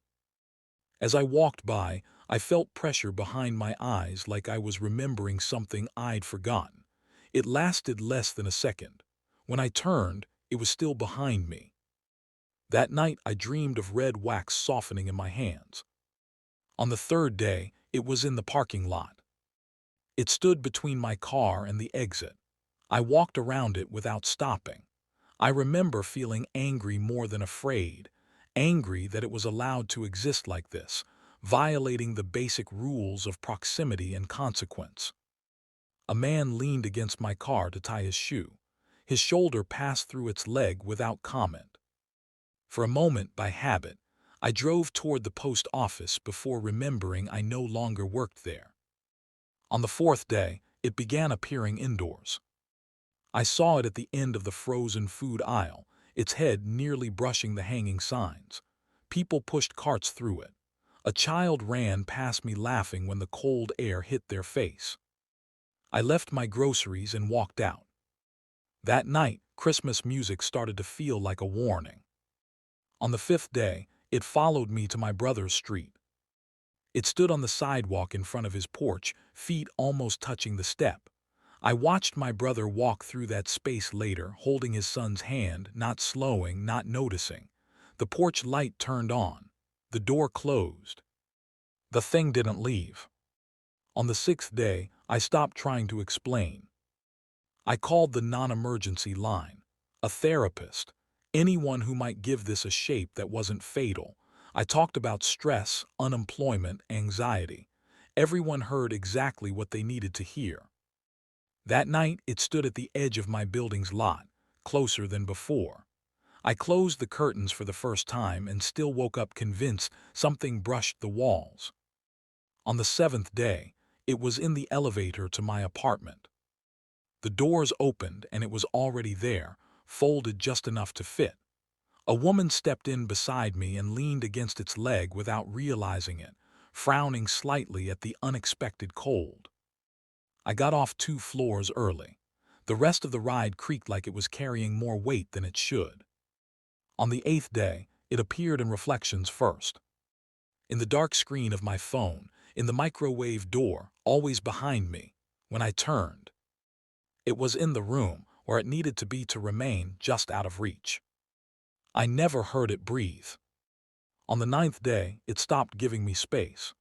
As I walked by, I felt pressure behind my eyes like I was remembering something I'd forgotten. It lasted less than a second. When I turned, it was still behind me. That night I dreamed of red wax softening in my hands. On the third day, it was in the parking lot. It stood between my car and the exit. I walked around it without stopping. I remember feeling angry more than afraid, angry that it was allowed to exist like this, violating the basic rules of proximity and consequence. A man leaned against my car to tie his shoe. His shoulder passed through its leg without comment. For a moment, by habit, I drove toward the post office before remembering I no longer worked there. On the fourth day, it began appearing indoors. I saw it at the end of the frozen food aisle, its head nearly brushing the hanging signs. People pushed carts through it. A child ran past me laughing when the cold air hit their face. I left my groceries and walked out. That night, Christmas music started to feel like a warning. On the fifth day, it followed me to my brother's street. It stood on the sidewalk in front of his porch, feet almost touching the step. I watched my brother walk through that space later, holding his son's hand, not slowing, not noticing. The porch light turned on. The door closed. The thing didn't leave. On the sixth day, I stopped trying to explain. I called the non-emergency line. A therapist. Anyone who might give this a shape that wasn't fatal. I talked about stress, unemployment, anxiety. Everyone heard exactly what they needed to hear. That night, it stood at the edge of my building's lot, closer than before. I closed the curtains for the first time and still woke up convinced something brushed the walls. On the seventh day, it was in the elevator to my apartment. The doors opened and it was already there, folded just enough to fit. A woman stepped in beside me and leaned against its leg without realizing it, frowning slightly at the unexpected cold. I got off 2 floors early. The rest of the ride creaked like it was carrying more weight than it should. On the 8th day, it appeared in reflections first. In the dark screen of my phone, in the microwave door, always behind me, when I turned. It was in the room where it needed to be to remain just out of reach. I never heard it breathe. On the 9th day, it stopped giving me space.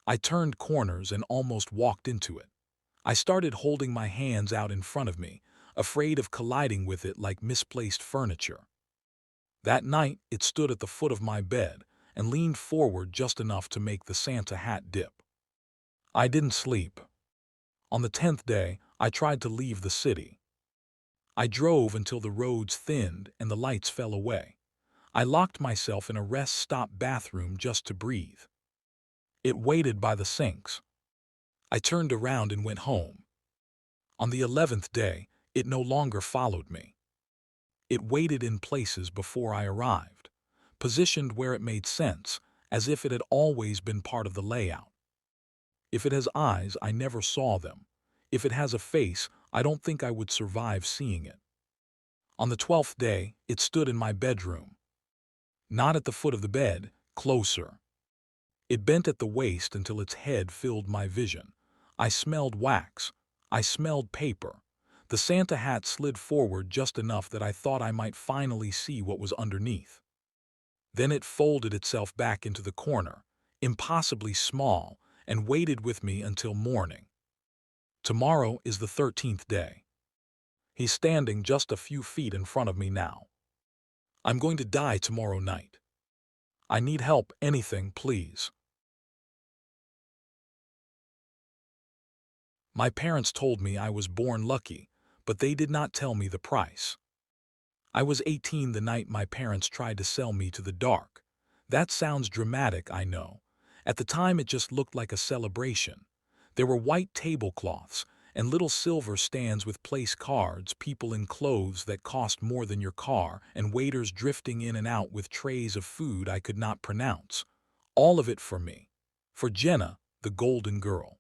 I turned corners and almost walked into it. I started holding my hands out in front of me, afraid of colliding with it like misplaced furniture. That night, it stood at the foot of my bed and leaned forward just enough to make the Santa hat dip. I didn't sleep. On the 10th day, I tried to leave the city. I drove until the roads thinned and the lights fell away. I locked myself in a rest-stop bathroom just to breathe. It waited by the sinks. I turned around and went home. On the 11th day, it no longer followed me. It waited in places before I arrived, positioned where it made sense, as if it had always been part of the layout. If it has eyes, I never saw them. If it has a face, I don't think I would survive seeing it. On the 12th day, it stood in my bedroom. Not at the foot of the bed, closer. It bent at the waist until its head filled my vision. I smelled wax. I smelled paper. The Santa hat slid forward just enough that I thought I might finally see what was underneath. Then it folded itself back into the corner, impossibly small, and waited with me until morning. Tomorrow is the 13th day. He's standing just a few feet in front of me now. I'm going to die tomorrow night. I need help, anything, please. My parents told me I was born lucky, but they did not tell me the price. I was 18 the night my parents tried to sell me to the dark. That sounds dramatic, I know. At the time it just looked like a celebration. There were white tablecloths and little silver stands with place cards, people in clothes that cost more than your car, and waiters drifting in and out with trays of food I could not pronounce. All of it for me. For Jenna, the golden girl.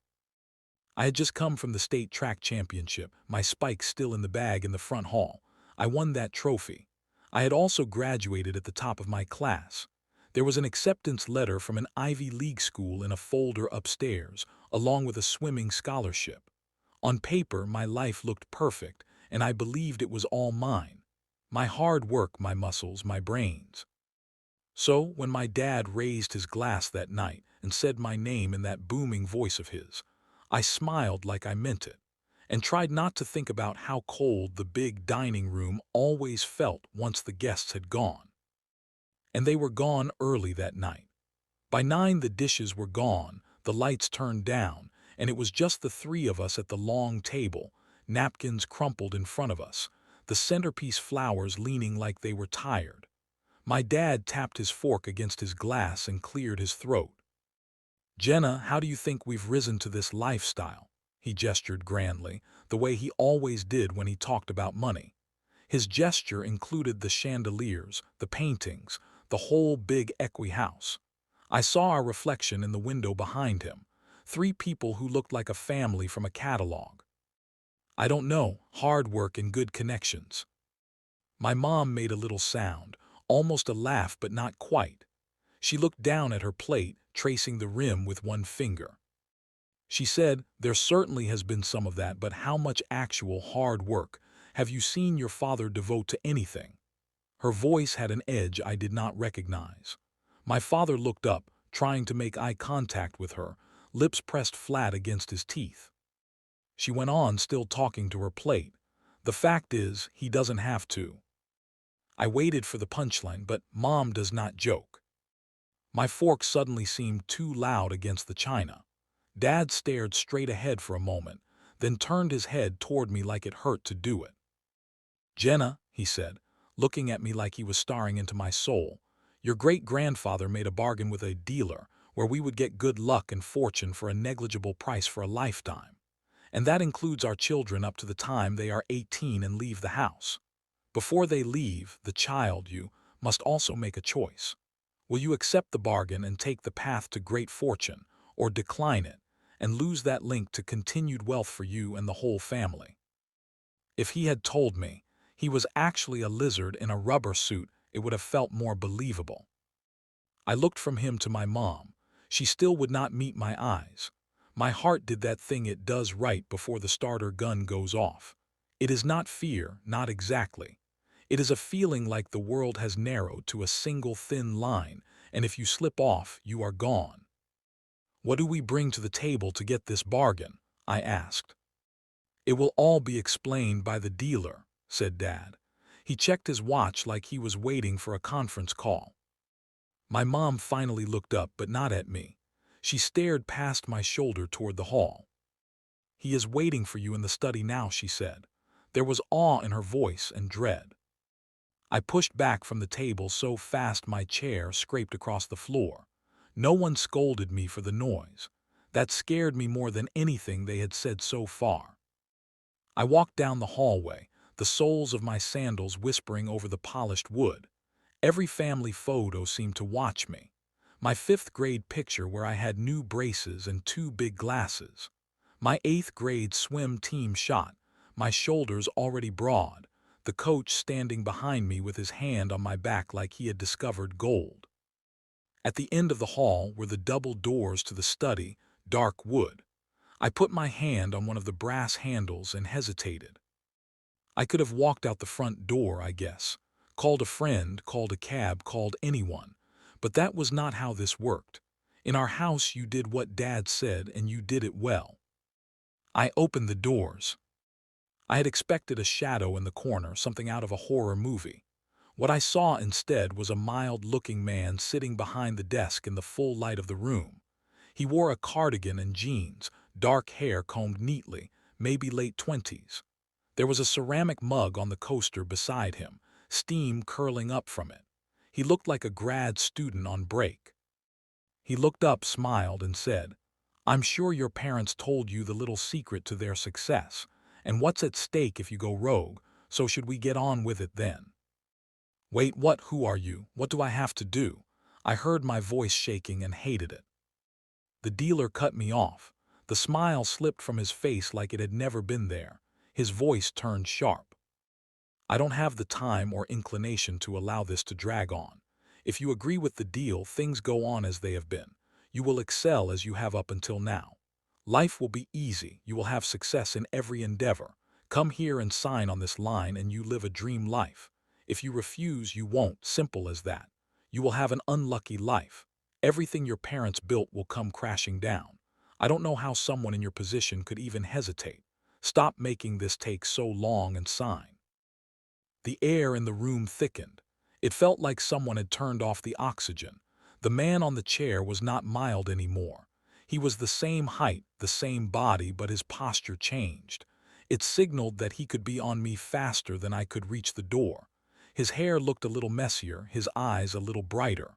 I had just come from the state track championship, my spikes still in the bag in the front hall. I won that trophy. I had also graduated at the top of my class. There was an acceptance letter from an Ivy League school in a folder upstairs, along with a swimming scholarship. On paper, my life looked perfect, and I believed it was all mine. My hard work, my muscles, my brains. So, when my dad raised his glass that night and said my name in that booming voice of his, I smiled like I meant it, and tried not to think about how cold the big dining room always felt once the guests had gone. And they were gone early that night. By 9 the dishes were gone, the lights turned down, and it was just the 3 of us at the long table, napkins crumpled in front of us, the centerpiece flowers leaning like they were tired. My dad tapped his fork against his glass and cleared his throat. Jenna, how do you think we've risen to this lifestyle? He gestured grandly, the way he always did when he talked about money. His gesture included the chandeliers, the paintings, the whole big equi house. I saw our reflection in the window behind him, three people who looked like a family from a catalog. I don't know, hard work and good connections. My mom made a little sound, almost a laugh but not quite. She looked down at her plate, tracing the rim with one finger. She said, there certainly has been some of that, but how much actual hard work have you seen your father devote to anything? Her voice had an edge I did not recognize. My father looked up, trying to make eye contact with her, lips pressed flat against his teeth. She went on, still talking to her plate. The fact is, he doesn't have to. I waited for the punchline, but Mom does not joke. My fork suddenly seemed too loud against the china. Dad stared straight ahead for a moment, then turned his head toward me like it hurt to do it. Jenna, he said, looking at me like he was staring into my soul, your great-grandfather made a bargain with a dealer where we would get good luck and fortune for a negligible price for a lifetime. And that includes our children up to the time they are 18 and leave the house. Before they leave, the child, you must also make a choice. Will you accept the bargain and take the path to great fortune, or decline it and lose that link to continued wealth for you and the whole family? If he had told me he was actually a lizard in a rubber suit, it would have felt more believable. I looked from him to my mom. She still would not meet my eyes. My heart did that thing it does right before the starter gun goes off. It is not fear, not exactly. It is a feeling like the world has narrowed to a single thin line, and if you slip off, you are gone. What do we bring to the table to get this bargain? I asked. It will all be explained by the dealer, said Dad. He checked his watch like he was waiting for a conference call. My mom finally looked up, but not at me. She stared past my shoulder toward the hall. He is waiting for you in the study now, she said. There was awe in her voice and dread. I pushed back from the table so fast my chair scraped across the floor. No one scolded me for the noise. That scared me more than anything they had said so far. I walked down the hallway, the soles of my sandals whispering over the polished wood. Every family photo seemed to watch me. My 5th-grade picture where I had new braces and 2 big glasses. My 8th-grade swim team shot, my shoulders already broad, the coach standing behind me with his hand on my back like he had discovered gold. At the end of the hall were the double doors to the study, dark wood. I put my hand on one of the brass handles and hesitated. I could have walked out the front door, I guess. Called a friend, called a cab, called anyone. But that was not how this worked. In our house you did what Dad said and you did it well. I opened the doors. I had expected a shadow in the corner, something out of a horror movie. What I saw instead was a mild-looking man sitting behind the desk in the full light of the room. He wore a cardigan and jeans, dark hair combed neatly, maybe late 20s. There was a ceramic mug on the coaster beside him, steam curling up from it. He looked like a grad student on break. He looked up, smiled, and said, I'm sure your parents told you the little secret to their success, and what's at stake if you go rogue, so should we get on with it then? Wait, what? Who are you? What do I have to do? I heard my voice shaking and hated it. The dealer cut me off. The smile slipped from his face like it had never been there. His voice turned sharp. I don't have the time or inclination to allow this to drag on. If you agree with the deal, things go on as they have been. You will excel as you have up until now. Life will be easy. You will have success in every endeavor. Come here and sign on this line and you live a dream life. If you refuse, you won't. Simple as that. You will have an unlucky life. Everything your parents built will come crashing down. I don't know how someone in your position could even hesitate. Stop making this take so long and sign. The air in the room thickened. It felt like someone had turned off the oxygen. The man on the chair was not mild anymore. He was the same height, the same body, but his posture changed. It signaled that he could be on me faster than I could reach the door. His hair looked a little messier, his eyes a little brighter.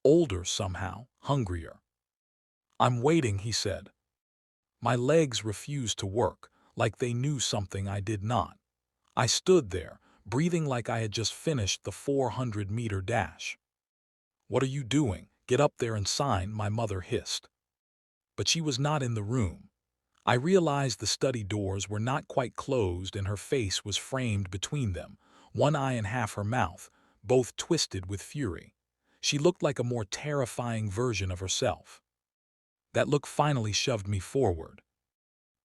Older somehow, hungrier. "I'm waiting," he said. My legs refused to work, like they knew something I did not. I stood there, breathing like I had just finished the 400-meter dash. "What are you doing? Get up there and sign," my mother hissed. But she was not in the room. I realized the study doors were not quite closed and her face was framed between them, one eye and half her mouth, both twisted with fury. She looked like a more terrifying version of herself. That look finally shoved me forward.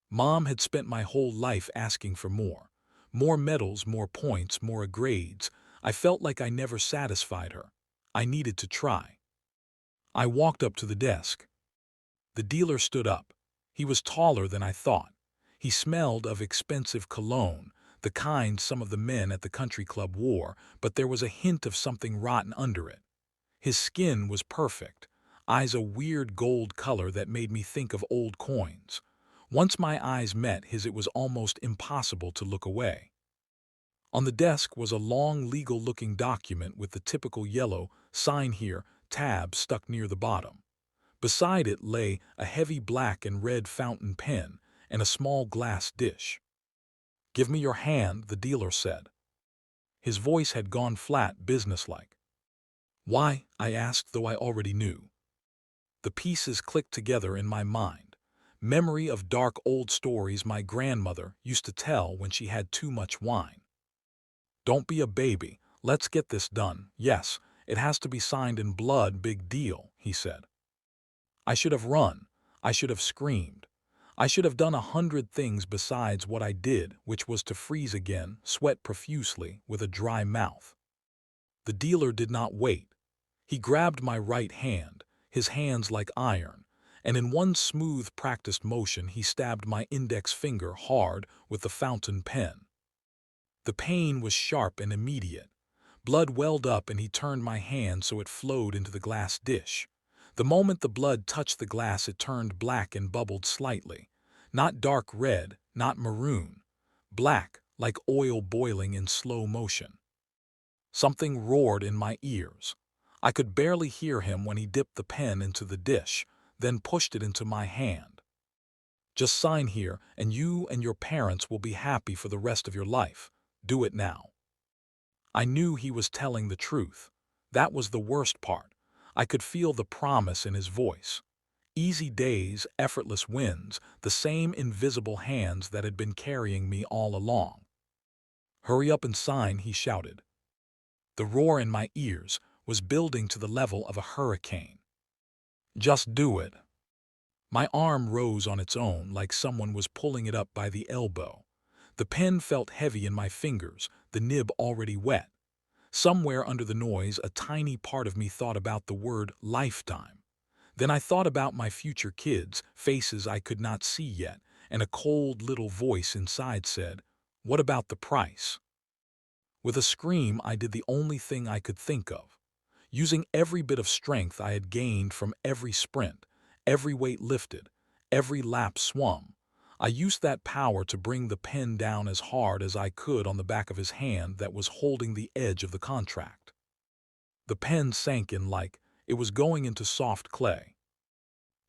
Mom had spent my whole life asking for more. More medals, more points, more grades. I felt like I never satisfied her. I needed to try. I walked up to the desk. The dealer stood up. He was taller than I thought. He smelled of expensive cologne, the kind some of the men at the country club wore, but there was a hint of something rotten under it. His skin was perfect, eyes a weird gold color that made me think of old coins. Once my eyes met his, it was almost impossible to look away. On the desk was a long legal-looking document with the typical yellow "sign here" tab stuck near the bottom. Beside it lay a heavy black and red fountain pen and a small glass dish. "Give me your hand," the dealer said. His voice had gone flat, businesslike. "Why?" I asked, though I already knew. The pieces clicked together in my mind. Memory of dark old stories my grandmother used to tell when she had too much wine. "Don't be a baby. Let's get this done. Yes, it has to be signed in blood, big deal," he said. I should have run. I should have screamed. I should have done 100 things besides what I did, which was to freeze again, sweat profusely, with a dry mouth. The dealer did not wait. He grabbed my right hand, his hands like iron, and in one smooth, practiced motion he stabbed my index finger hard with the fountain pen. The pain was sharp and immediate. Blood welled up and he turned my hand so it flowed into the glass dish. The moment the blood touched the glass, it turned black and bubbled slightly. Not dark red, not maroon. Black, like oil boiling in slow motion. Something roared in my ears. I could barely hear him when he dipped the pen into the dish, then pushed it into my hand. "Just sign here, and you and your parents will be happy for the rest of your life. Do it now." I knew he was telling the truth. That was the worst part. I could feel the promise in his voice. Easy days, effortless wins, the same invisible hands that had been carrying me all along. "Hurry up and sign," he shouted. The roar in my ears was building to the level of a hurricane. "Just do it." My arm rose on its own like someone was pulling it up by the elbow. The pen felt heavy in my fingers, the nib already wet. Somewhere under the noise, a tiny part of me thought about the word lifetime. Then I thought about my future kids, faces I could not see yet, and a cold little voice inside said, "What about the price?" With a scream, I did the only thing I could think of. Using every bit of strength I had gained from every sprint, every weight lifted, every lap swum, I used that power to bring the pen down as hard as I could on the back of his hand that was holding the edge of the contract. The pen sank in like it was going into soft clay.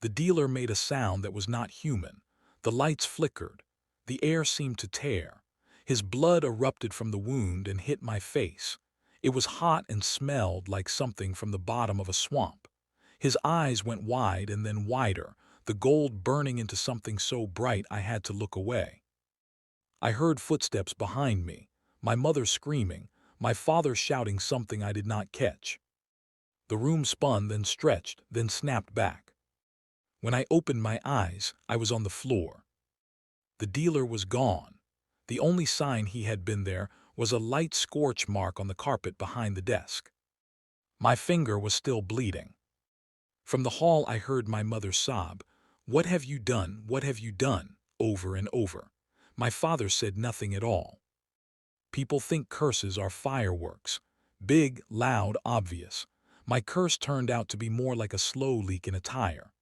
The dealer made a sound that was not human. The lights flickered. The air seemed to tear. His blood erupted from the wound and hit my face. It was hot and smelled like something from the bottom of a swamp. His eyes went wide and then wider, the gold burning into something so bright I had to look away. I heard footsteps behind me, my mother screaming, my father shouting something I did not catch. The room spun, then stretched, then snapped back. When I opened my eyes, I was on the floor. The dealer was gone. The only sign he had been there was a light scorch mark on the carpet behind the desk. My finger was still bleeding. From the hall I heard my mother sob, "What have you done? What have you done?" over and over. My father said nothing at all. People think curses are fireworks. Big, loud, obvious. My curse turned out to be more like a slow leak in a tire.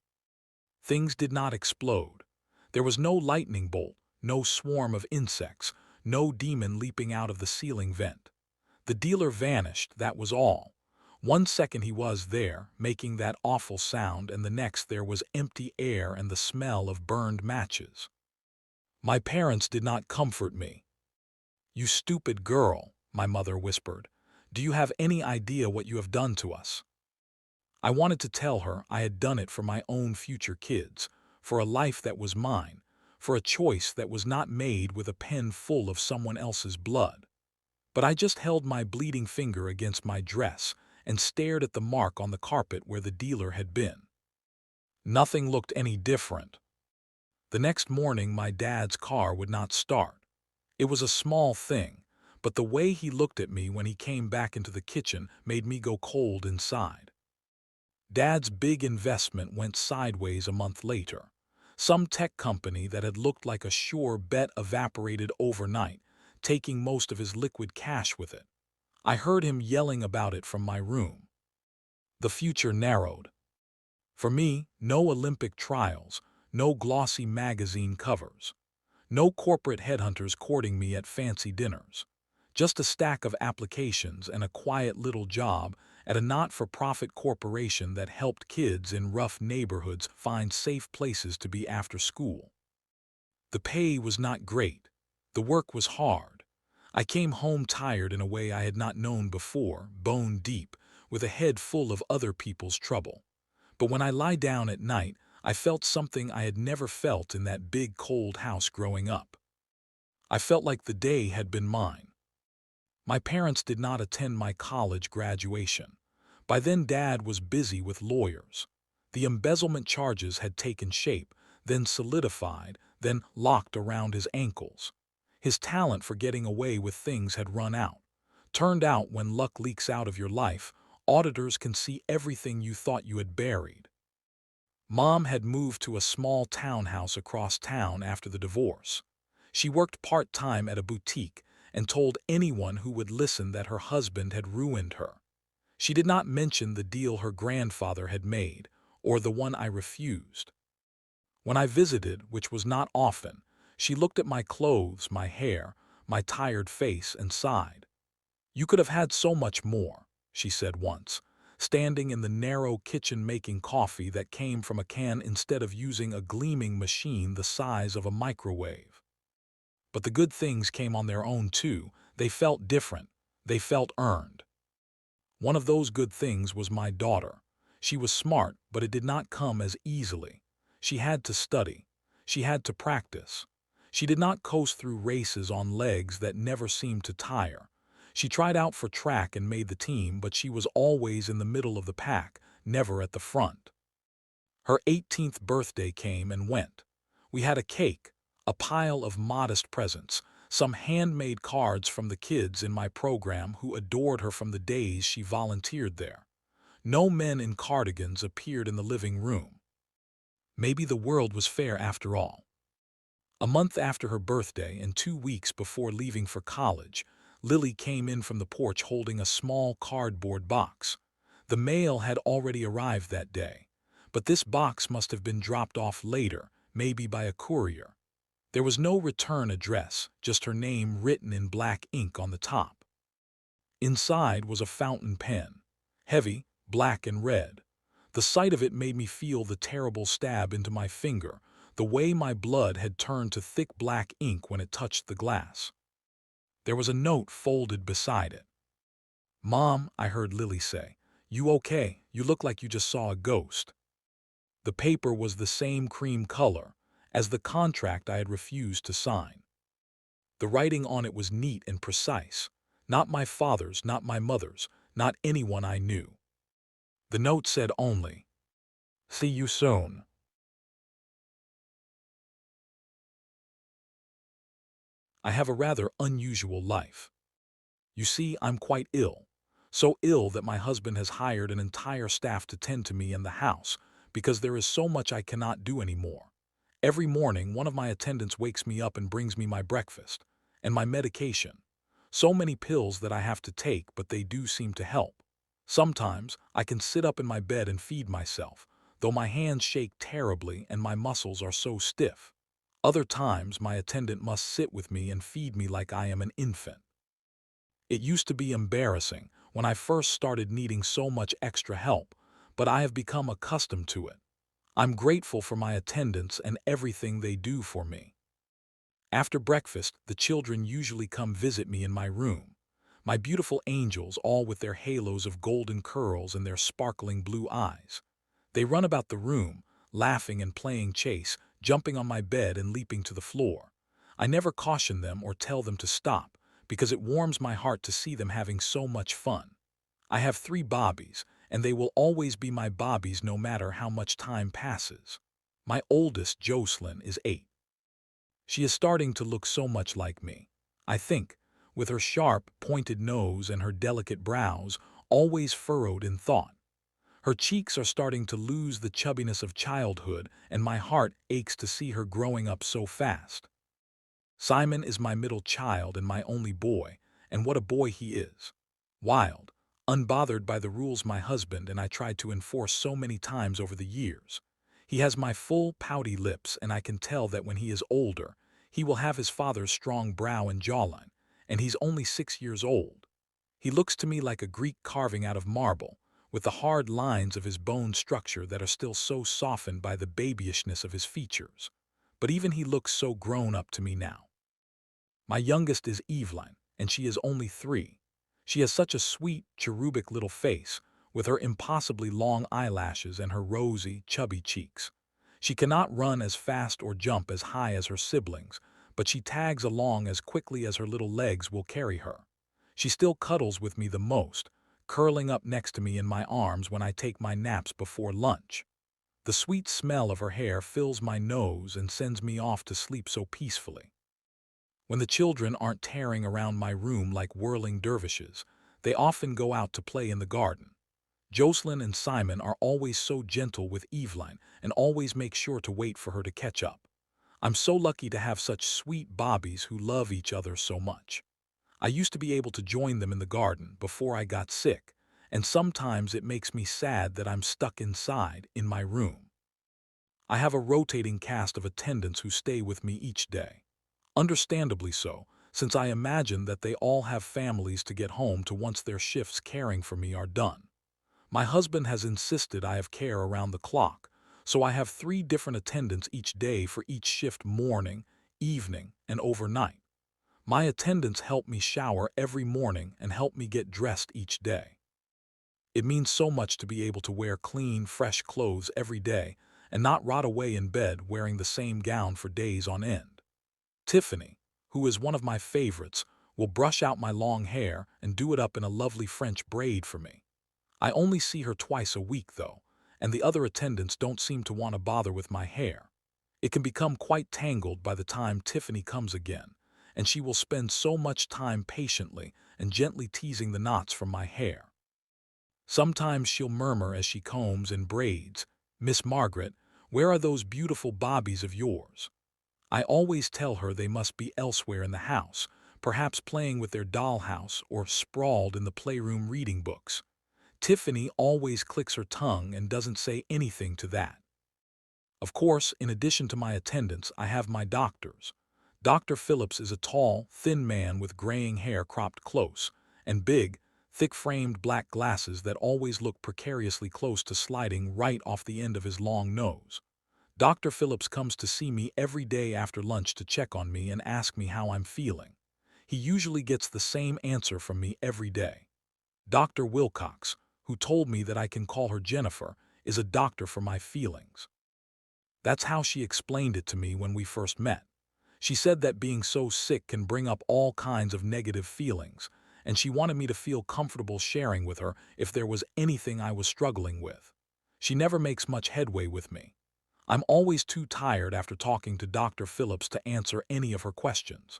Things did not explode. There was no lightning bolt, no swarm of insects, no demon leaping out of the ceiling vent. The dealer vanished, that was all. One second he was there, making that awful sound, and the next there was empty air and the smell of burned matches. My parents did not comfort me. "You stupid girl," my mother whispered. "Do you have any idea what you have done to us?" I wanted to tell her I had done it for my own future kids, for a life that was mine, for a choice that was not made with a pen full of someone else's blood. But I just held my bleeding finger against my dress and stared at the mark on the carpet where the dealer had been. Nothing looked any different. The next morning my dad's car would not start. It was a small thing, but the way he looked at me when he came back into the kitchen made me go cold inside. Dad's big investment went sideways a month later. Some tech company that had looked like a sure bet evaporated overnight, taking most of his liquid cash with it. I heard him yelling about it from my room. The future narrowed. For me, no Olympic trials, no glossy magazine covers, no corporate headhunters courting me at fancy dinners. Just a stack of applications and a quiet little job at a not-for-profit corporation that helped kids in rough neighborhoods find safe places to be after school. The pay was not great. The work was hard. I came home tired in a way I had not known before, bone deep, with a head full of other people's trouble. But when I lie down at night, I felt something I had never felt in that big cold house growing up. I felt like the day had been mine. My parents did not attend my college graduation. By then Dad was busy with lawyers. The embezzlement charges had taken shape, then solidified, then locked around his ankles. His talent for getting away with things had run out. Turned out when luck leaks out of your life, auditors can see everything you thought you had buried. Mom had moved to a small townhouse across town after the divorce. She worked part-time at a boutique and told anyone who would listen that her husband had ruined her. She did not mention the deal her grandfather had made, or the one I refused. When I visited, which was not often, she looked at my clothes, my hair, my tired face, and sighed. "You could have had so much more," she said once, standing in the narrow kitchen making coffee that came from a can instead of using a gleaming machine the size of a microwave. But the good things came on their own too. They felt different. They felt earned. One of those good things was my daughter. She was smart, but it did not come as easily. She had to study. She had to practice. She did not coast through races on legs that never seemed to tire. She tried out for track and made the team, but she was always in the middle of the pack, never at the front. Her 18th birthday came and went. We had a cake, a pile of modest presents, some handmade cards from the kids in my program who adored her from the days she volunteered there. No men in cardigans appeared in the living room. Maybe the world was fair after all. A month after her birthday and 2 weeks before leaving for college, Lily came in from the porch holding a small cardboard box. The mail had already arrived that day, but this box must have been dropped off later, maybe by a courier. There was no return address, just her name written in black ink on the top. Inside was a fountain pen, heavy, black and red. The sight of it made me feel the terrible stab into my finger, the way my blood had turned to thick black ink when it touched the glass. There was a note folded beside it. "Mom," I heard Lily say, "you okay? You look like you just saw a ghost." The paper was the same cream color as the contract I had refused to sign. The writing on it was neat and precise. Not my father's, not my mother's, not anyone I knew. The note said only, "See you soon." I have a rather unusual life. You see, I'm quite ill. So ill that my husband has hired an entire staff to tend to me in the house, because there is so much I cannot do anymore. Every morning, one of my attendants wakes me up and brings me my breakfast and my medication. So many pills that I have to take, but they do seem to help. Sometimes I can sit up in my bed and feed myself, though my hands shake terribly and my muscles are so stiff. Other times, my attendant must sit with me and feed me like I am an infant. It used to be embarrassing when I first started needing so much extra help, but I have become accustomed to it. I'm grateful for my attendants and everything they do for me. After breakfast, the children usually come visit me in my room. My beautiful angels, all with their halos of golden curls and their sparkling blue eyes. They run about the room, laughing and playing chase, jumping on my bed and leaping to the floor. I never caution them or tell them to stop, because it warms my heart to see them having so much fun. I have 3 Bobbies, and they will always be my Bobbies no matter how much time passes. My oldest, Jocelyn, is 8. She is starting to look so much like me. I think, with her sharp, pointed nose and her delicate brows, always furrowed in thought. Her cheeks are starting to lose the chubbiness of childhood, and my heart aches to see her growing up so fast. Simon is my middle child and my only boy, and what a boy he is. Wild, unbothered by the rules my husband and I tried to enforce so many times over the years. He has my full, pouty lips, and I can tell that when he is older, he will have his father's strong brow and jawline, and he's only 6 years old. He looks to me like a Greek carving out of marble, with the hard lines of his bone structure that are still so softened by the babyishness of his features. But even he looks so grown up to me now. My youngest is Evelyn, and she is only 3. She has such a sweet, cherubic little face, with her impossibly long eyelashes and her rosy, chubby cheeks. She cannot run as fast or jump as high as her siblings, but she tags along as quickly as her little legs will carry her. She still cuddles with me the most, curling up next to me in my arms when I take my naps before lunch. The sweet smell of her hair fills my nose and sends me off to sleep so peacefully. When the children aren't tearing around my room like whirling dervishes, they often go out to play in the garden. Jocelyn and Simon are always so gentle with Evelyn and always make sure to wait for her to catch up. I'm so lucky to have such sweet Bobbies who love each other so much. I used to be able to join them in the garden before I got sick, and sometimes it makes me sad that I'm stuck inside in my room. I have a rotating cast of attendants who stay with me each day. Understandably so, since I imagine that they all have families to get home to once their shifts caring for me are done. My husband has insisted I have care around the clock, so I have 3 different attendants each day for each shift: morning, evening, and overnight. My attendants help me shower every morning and help me get dressed each day. It means so much to be able to wear clean, fresh clothes every day and not rot away in bed wearing the same gown for days on end. Tiffany, who is one of my favorites, will brush out my long hair and do it up in a lovely French braid for me. I only see her twice a week, though, and the other attendants don't seem to want to bother with my hair. It can become quite tangled by the time Tiffany comes again, and she will spend so much time patiently and gently teasing the knots from my hair. Sometimes she'll murmur as she combs and braids, "Miss Margaret, where are those beautiful Bobbies of yours?" I always tell her they must be elsewhere in the house, perhaps playing with their dollhouse or sprawled in the playroom reading books. Tiffany always clicks her tongue and doesn't say anything to that. Of course, in addition to my attendants, I have my doctors. Dr. Phillips is a tall, thin man with graying hair cropped close, and big, thick-framed black glasses that always look precariously close to sliding right off the end of his long nose. Dr. Phillips comes to see me every day after lunch to check on me and ask me how I'm feeling. He usually gets the same answer from me every day. Dr. Wilcox, who told me that I can call her Jennifer, is a doctor for my feelings. That's how she explained it to me when we first met. She said that being so sick can bring up all kinds of negative feelings, and she wanted me to feel comfortable sharing with her if there was anything I was struggling with. She never makes much headway with me. I'm always too tired after talking to Dr. Phillips to answer any of her questions.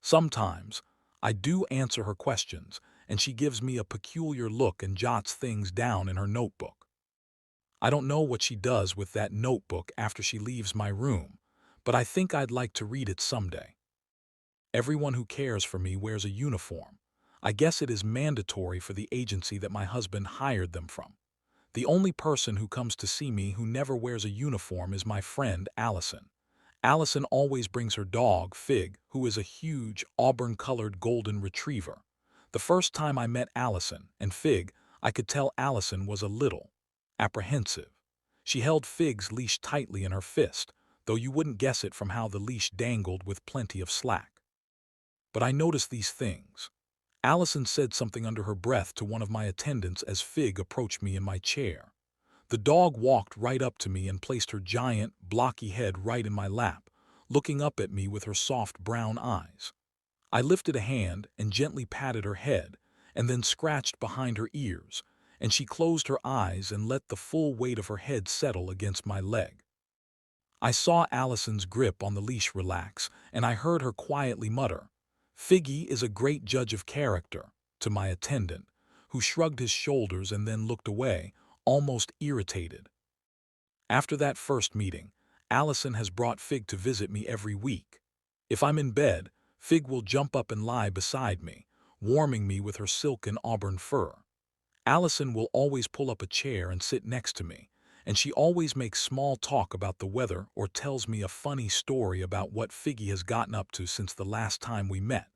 Sometimes, I do answer her questions, and she gives me a peculiar look and jots things down in her notebook. I don't know what she does with that notebook after she leaves my room, but I think I'd like to read it someday. Everyone who cares for me wears a uniform. I guess it is mandatory for the agency that my husband hired them from. The only person who comes to see me who never wears a uniform is my friend Allison. Allison always brings her dog, Fig, who is a huge, auburn-colored golden retriever. The first time I met Allison and Fig, I could tell Allison was a little apprehensive. She held Fig's leash tightly in her fist, though you wouldn't guess it from how the leash dangled with plenty of slack. But I noticed these things. Allison said something under her breath to one of my attendants as Fig approached me in my chair. The dog walked right up to me and placed her giant, blocky head right in my lap, looking up at me with her soft brown eyes. I lifted a hand and gently patted her head, and then scratched behind her ears, and she closed her eyes and let the full weight of her head settle against my leg. I saw Allison's grip on the leash relax, and I heard her quietly mutter, "Figgy is a great judge of character," to my attendant, who shrugged his shoulders and then looked away, almost irritated. After that first meeting, Allison has brought Fig to visit me every week. If I'm in bed, Fig will jump up and lie beside me, warming me with her silken auburn fur. Allison will always pull up a chair and sit next to me, and she always makes small talk about the weather or tells me a funny story about what Figgy has gotten up to since the last time we met.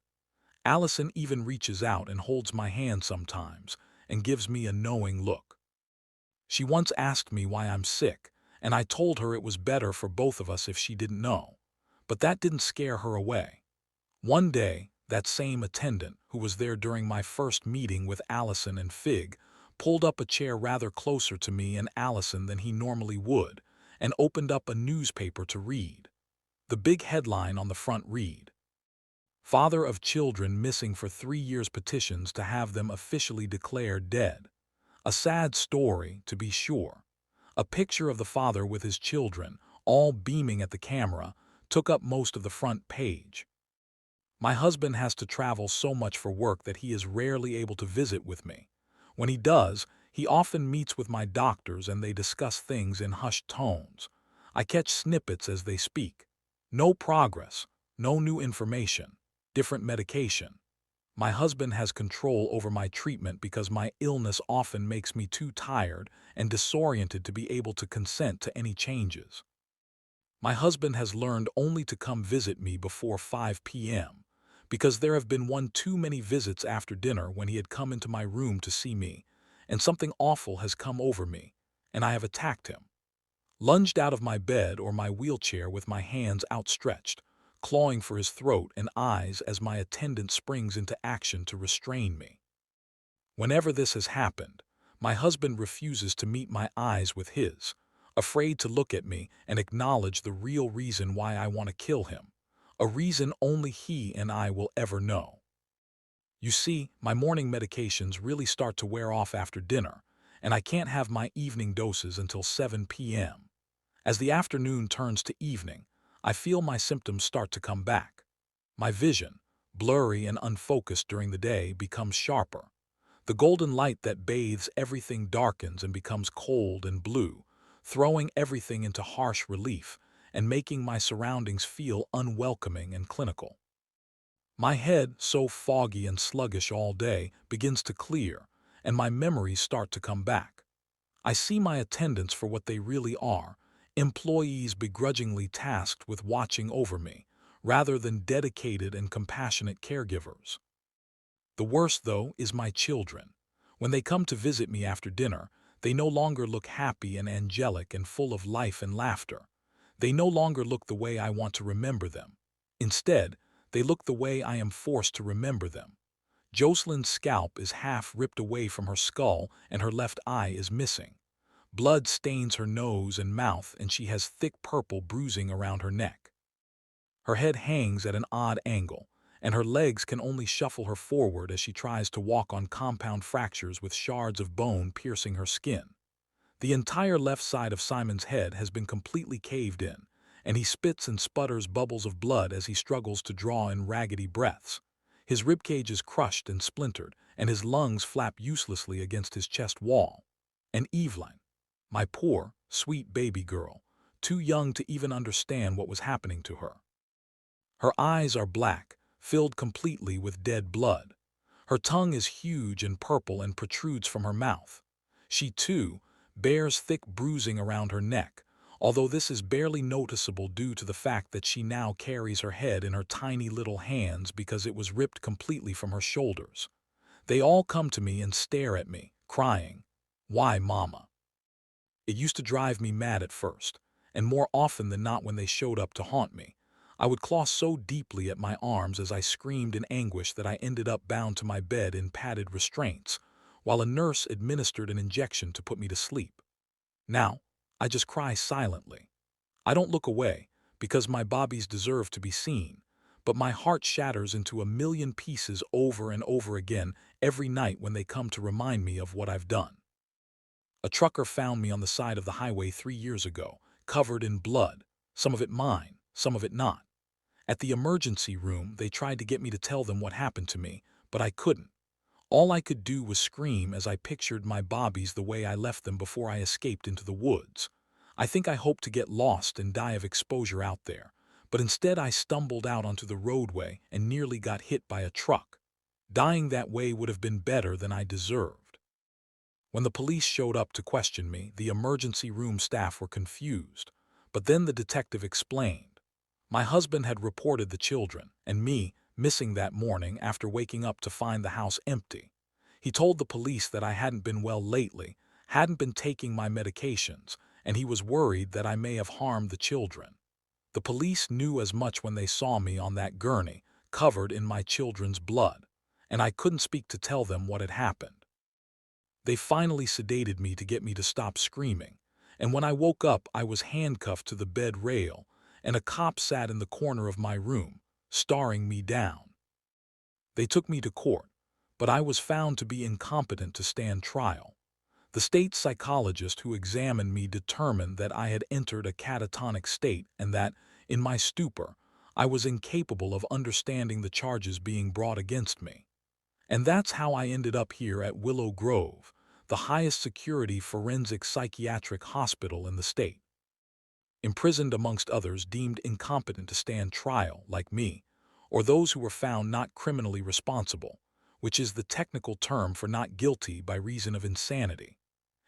Allison even reaches out and holds my hand sometimes and gives me a knowing look. She once asked me why I'm sick, and I told her it was better for both of us if she didn't know. But that didn't scare her away. One day, that same attendant, who was there during my first meeting with Allison and Fig, pulled up a chair rather closer to me and Allison than he normally would, and opened up a newspaper to read. The big headline on the front read, "Father of children missing for 3 years petitions to have them officially declared dead." A sad story, to be sure. A picture of the father with his children, all beaming at the camera, took up most of the front page. My husband has to travel so much for work that he is rarely able to visit with me. When he does, he often meets with my doctors and they discuss things in hushed tones. I catch snippets as they speak. No progress, no new information, different medication. My husband has control over my treatment because my illness often makes me too tired and disoriented to be able to consent to any changes. My husband has learned only to come visit me before 5 p.m. because there have been one too many visits after dinner when he had come into my room to see me, and something awful has come over me, and I have attacked him. Lunged out of my bed or my wheelchair with my hands outstretched, clawing for his throat and eyes as my attendant springs into action to restrain me. Whenever this has happened, my husband refuses to meet my eyes with his, afraid to look at me and acknowledge the real reason why I want to kill him, a reason only he and I will ever know. You see, my morning medications really start to wear off after dinner, and I can't have my evening doses until 7 p.m. As the afternoon turns to evening, I feel my symptoms start to come back. My vision, blurry and unfocused during the day, becomes sharper. The golden light that bathes everything darkens and becomes cold and blue, throwing everything into harsh relief and making my surroundings feel unwelcoming and clinical. My head, so foggy and sluggish all day, begins to clear, and my memories start to come back. I see my attendants for what they really are, employees begrudgingly tasked with watching over me, rather than dedicated and compassionate caregivers. The worst, though, is my children. When they come to visit me after dinner, they no longer look happy and angelic and full of life and laughter. They no longer look the way I want to remember them. Instead, they look the way I am forced to remember them. Jocelyn's scalp is half ripped away from her skull and her left eye is missing. Blood stains her nose and mouth and she has thick purple bruising around her neck. Her head hangs at an odd angle, and her legs can only shuffle her forward as she tries to walk on compound fractures with shards of bone piercing her skin. The entire left side of Simon's head has been completely caved in, and he spits and sputters bubbles of blood as he struggles to draw in raggedy breaths. His ribcage is crushed and splintered, and his lungs flap uselessly against his chest wall. And Evelyn, my poor, sweet baby girl, too young to even understand what was happening to her. Her eyes are black, filled completely with dead blood. Her tongue is huge and purple and protrudes from her mouth. She, too, bears thick bruising around her neck, although this is barely noticeable due to the fact that she now carries her head in her tiny little hands because it was ripped completely from her shoulders. They all come to me and stare at me, crying, "Why, Mama?" It used to drive me mad at first, and more often than not when they showed up to haunt me, I would claw so deeply at my arms as I screamed in anguish that I ended up bound to my bed in padded restraints, while a nurse administered an injection to put me to sleep. Now, I just cry silently. I don't look away, because my bobbies deserve to be seen, but my heart shatters into a million pieces over and over again every night when they come to remind me of what I've done. A trucker found me on the side of the highway 3 years ago, covered in blood, some of it mine, some of it not. At the emergency room, they tried to get me to tell them what happened to me, but I couldn't. All I could do was scream as I pictured my bobbies the way I left them before I escaped into the woods. I think I hoped to get lost and die of exposure out there, but instead I stumbled out onto the roadway and nearly got hit by a truck. Dying that way would have been better than I deserved. When the police showed up to question me, the emergency room staff were confused. But then the detective explained. My husband had reported the children, and me, missing that morning after waking up to find the house empty. He told the police that I hadn't been well lately, hadn't been taking my medications, and he was worried that I may have harmed the children. The police knew as much when they saw me on that gurney, covered in my children's blood, and I couldn't speak to tell them what had happened. They finally sedated me to get me to stop screaming, and when I woke up I was handcuffed to the bed rail, and a cop sat in the corner of my room, staring me down. They took me to court, but I was found to be incompetent to stand trial. The state psychologist who examined me determined that I had entered a catatonic state and that, in my stupor, I was incapable of understanding the charges being brought against me. And that's how I ended up here at Willow Grove, the highest security forensic psychiatric hospital in the state. Imprisoned amongst others deemed incompetent to stand trial, like me, or those who were found not criminally responsible, which is the technical term for not guilty by reason of insanity.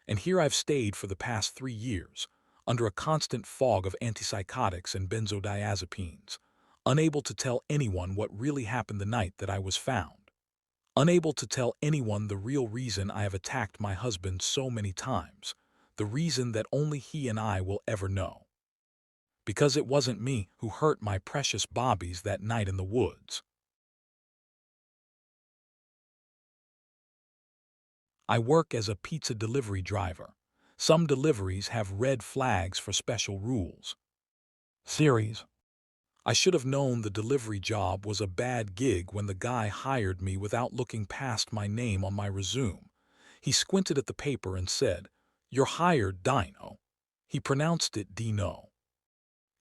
And here I've stayed for the past 3 years, under a constant fog of antipsychotics and benzodiazepines, unable to tell anyone what really happened the night that I was found. Unable to tell anyone the real reason I have attacked my husband so many times, the reason that only he and I will ever know. Because it wasn't me who hurt my precious bobbies that night in the woods. I work as a pizza delivery driver. Some deliveries have red flags for special rules. Series. I should have known the delivery job was a bad gig when the guy hired me without looking past my name on my resume. He squinted at the paper and said, "You're hired, Dino." He pronounced it Dino.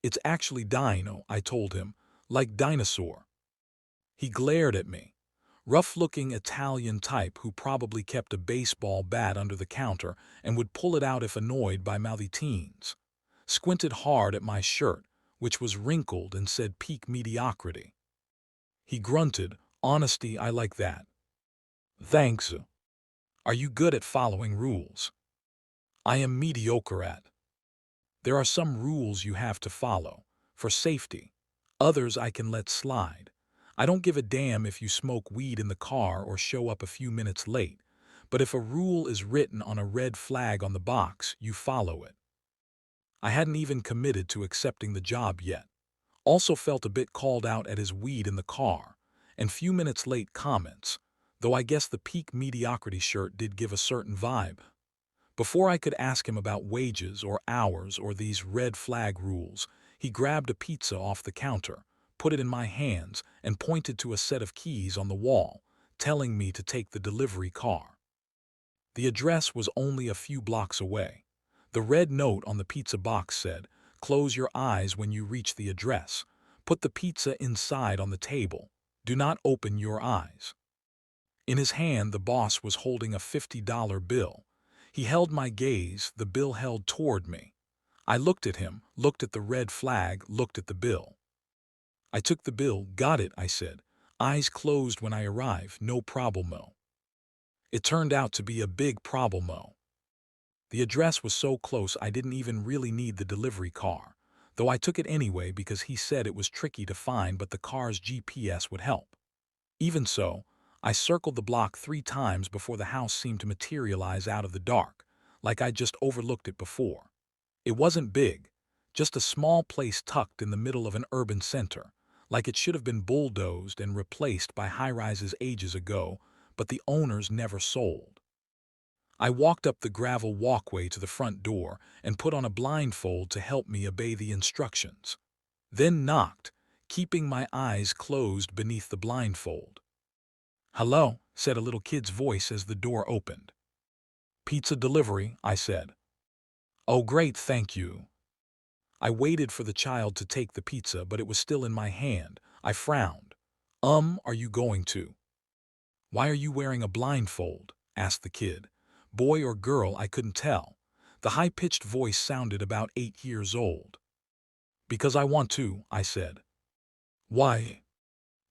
"It's actually Dino," I told him, "like dinosaur." He glared at me. Rough-looking Italian type who probably kept a baseball bat under the counter and would pull it out if annoyed by mouthy teens. Squinted hard at my shirt, which was wrinkled and said peak mediocrity. He grunted, "Honesty, I like that." "Thanks. Are you good at following rules?" "I am mediocre at." "There are some rules you have to follow, for safety. Others I can let slide. I don't give a damn if you smoke weed in the car or show up a few minutes late, but if a rule is written on a red flag on the box, you follow it." I hadn't even committed to accepting the job yet. Also felt a bit called out at his weed in the car, and few minutes late comments, though I guess the peak mediocrity shirt did give a certain vibe. Before I could ask him about wages or hours or these red flag rules, he grabbed a pizza off the counter, put it in my hands, and pointed to a set of keys on the wall, telling me to take the delivery car. The address was only a few blocks away. The red note on the pizza box said, "Close your eyes when you reach the address. Put the pizza inside on the table. Do not open your eyes." In his hand, the boss was holding a $50 bill. He held my gaze, the bill held toward me. I looked at him, looked at the red flag, looked at the bill. I took the bill. "Got it," I said. "Eyes closed when I arrive, no problemo." It turned out to be a big problemo. The address was so close I didn't even really need the delivery car, though I took it anyway because he said it was tricky to find but the car's GPS would help. Even so, I circled the block 3 times before the house seemed to materialize out of the dark, like I'd just overlooked it before. It wasn't big, just a small place tucked in the middle of an urban center, like it should have been bulldozed and replaced by high-rises ages ago, but the owners never sold. I walked up the gravel walkway to the front door and put on a blindfold to help me obey the instructions. Then knocked, keeping my eyes closed beneath the blindfold. "Hello," said a little kid's voice as the door opened. "Pizza delivery," I said. "Oh, great, thank you." I waited for the child to take the pizza, but it was still in my hand. I frowned. Are you going to?" "Why are you wearing a blindfold?" asked the kid. Boy or girl, I couldn't tell. The high-pitched voice sounded about 8 years old. "Because I want to," I said. "Why?"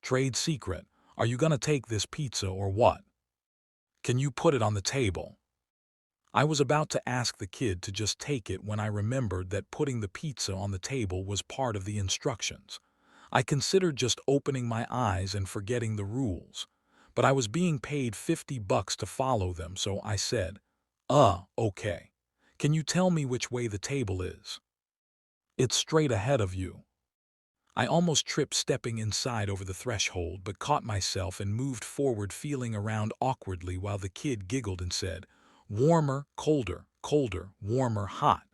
"Trade secret. Are you gonna take this pizza or what? Can you put it on the table?" I was about to ask the kid to just take it when I remembered that putting the pizza on the table was part of the instructions. I considered just opening my eyes and forgetting the rules, but I was being paid $50 to follow them, so I said, okay. Can you tell me which way the table is?" "It's straight ahead of you." I almost tripped stepping inside over the threshold, but caught myself and moved forward, feeling around awkwardly while the kid giggled and said, "Warmer, colder, colder, warmer, hot."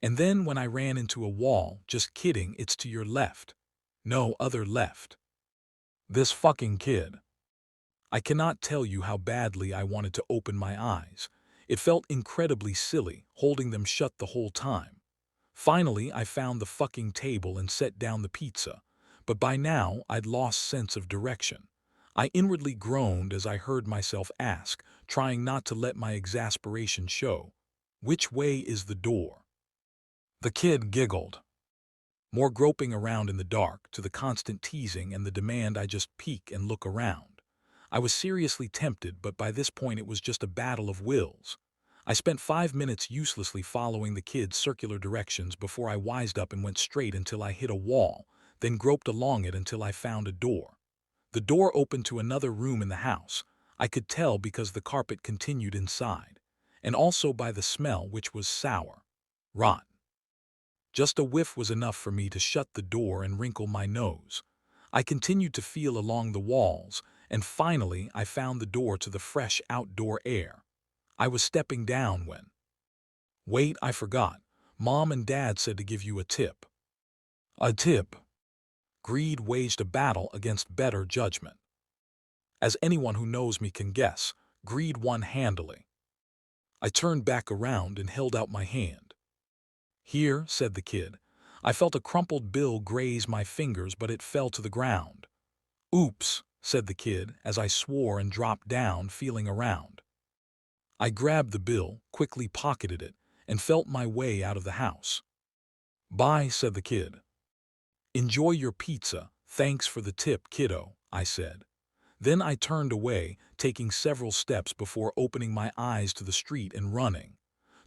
And then when I ran into a wall, "Just kidding, it's to your left." "No other left." This fucking kid. I cannot tell you how badly I wanted to open my eyes. It felt incredibly silly, holding them shut the whole time. Finally, I found the fucking table and set down the pizza, but by now I'd lost sense of direction. I inwardly groaned as I heard myself ask, trying not to let my exasperation show, "Which way is the door?" The kid giggled. More groping around in the dark, to the constant teasing and the demand I just peek and look around. I was seriously tempted, but by this point it was just a battle of wills. I spent 5 minutes uselessly following the kid's circular directions before I wised up and went straight until I hit a wall, then groped along it until I found a door. The door opened to another room in the house. I could tell because the carpet continued inside, and also by the smell, which was sour. Rotten. Just a whiff was enough for me to shut the door and wrinkle my nose. I continued to feel along the walls, and finally I found the door to the fresh outdoor air. I was stepping down when... Wait, I forgot. Mom and Dad said to give you a tip. A tip? Greed waged a battle against better judgment. As anyone who knows me can guess, greed won handily. I turned back around and held out my hand. "Here," said the kid. I felt a crumpled bill graze my fingers, but it fell to the ground. "Oops," said the kid as I swore and dropped down, feeling around. I grabbed the bill, quickly pocketed it, and felt my way out of the house. "Bye," said the kid. "Enjoy your pizza. Thanks for the tip, kiddo," I said. Then I turned away, taking several steps before opening my eyes to the street and running.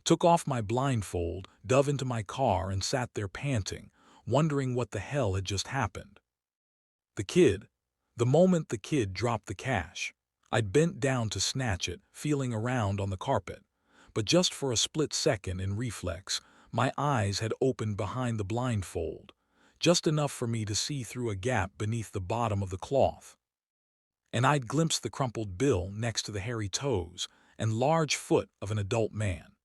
Took off my blindfold, dove into my car, and sat there panting, wondering what the hell had just happened. The moment the kid dropped the cash, I'd bent down to snatch it, feeling around on the carpet. But just for a split second, in reflex, my eyes had opened behind the blindfold, just enough for me to see through a gap beneath the bottom of the cloth. And I'd glimpsed the crumpled bill next to the hairy toes and large foot of an adult man.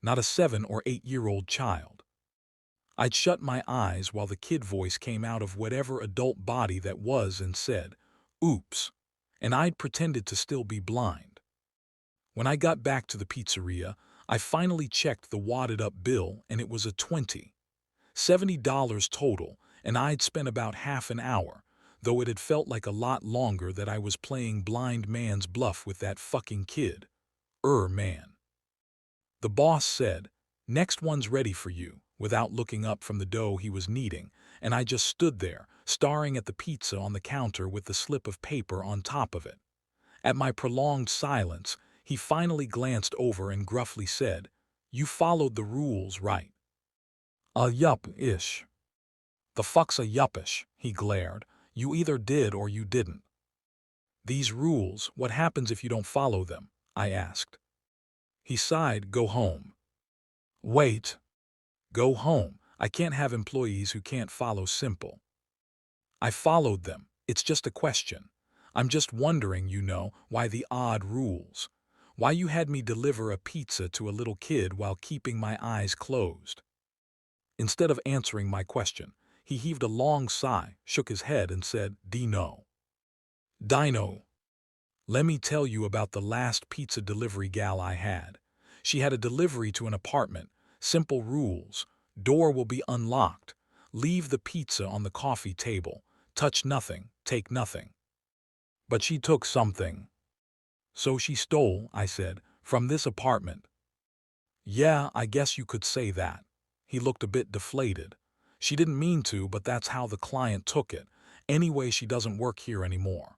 Not a 7 or 8-year-old child. I'd shut my eyes while the kid voice came out of whatever adult body that was and said, "Oops," and I'd pretended to still be blind. When I got back to the pizzeria, I finally checked the wadded-up bill, and it was a $70 total, and I'd spent about half an hour, though it had felt like a lot longer that I was playing blind man's bluff with that fucking kid. Man. The boss said, "Next one's ready for you," without looking up from the dough he was kneading, and I just stood there, staring at the pizza on the counter with the slip of paper on top of it. At my prolonged silence, he finally glanced over and gruffly said, "You followed the rules, right?" Yup-ish." "The fuck's a yuppish?" he glared. "You either did or you didn't." "These rules, what happens if you don't follow them?" I asked. He sighed, "Go home." "Wait. Go home. I can't have employees who can't follow simple." I followed them. It's just a question. I'm just wondering, why the odd rules. Why you had me deliver a pizza to a little kid while keeping my eyes closed. Instead of answering my question, he heaved a long sigh, shook his head, and said, Dino, let me tell you about the last pizza delivery gal I had. She had a delivery to an apartment. Simple rules. Door will be unlocked. Leave the pizza on the coffee table. Touch nothing. Take nothing. But she took something. So she stole, I said, from this apartment. Yeah, I guess you could say that. He looked a bit deflated. She didn't mean to, but that's how the client took it. Anyway, she doesn't work here anymore.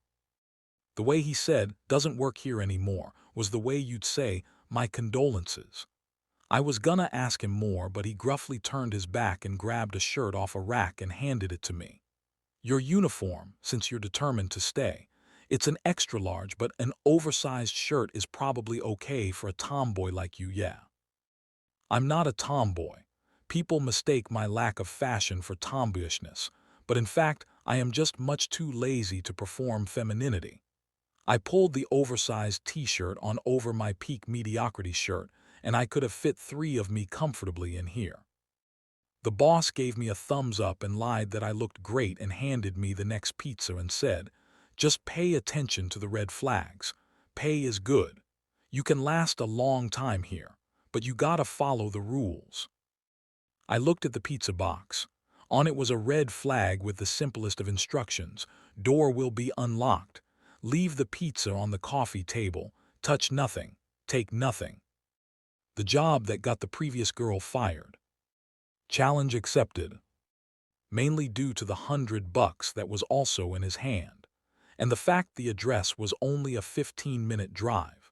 The way he said, "doesn't work here anymore," was the way you'd say, "my condolences." I was gonna ask him more, but he gruffly turned his back and grabbed a shirt off a rack and handed it to me. "Your uniform, since you're determined to stay. It's an extra large, but an oversized shirt is probably okay for a tomboy like you, yeah." I'm not a tomboy. People mistake my lack of fashion for tomboyishness, but in fact, I am just much too lazy to perform femininity. I pulled the oversized t-shirt on over my peak mediocrity shirt, and I could have fit three of me comfortably in here. The boss gave me a thumbs up and lied that I looked great and handed me the next pizza and said, "Just pay attention to the red flags. Pay is good. You can last a long time here, but you gotta follow the rules." I looked at the pizza box. On it was a red flag with the simplest of instructions. Door will be unlocked. Leave the pizza on the coffee table. Touch nothing. Take nothing. The job that got the previous girl fired. Challenge accepted. Mainly due to the $100 that was also in his hand, and the fact the address was only a 15-minute drive.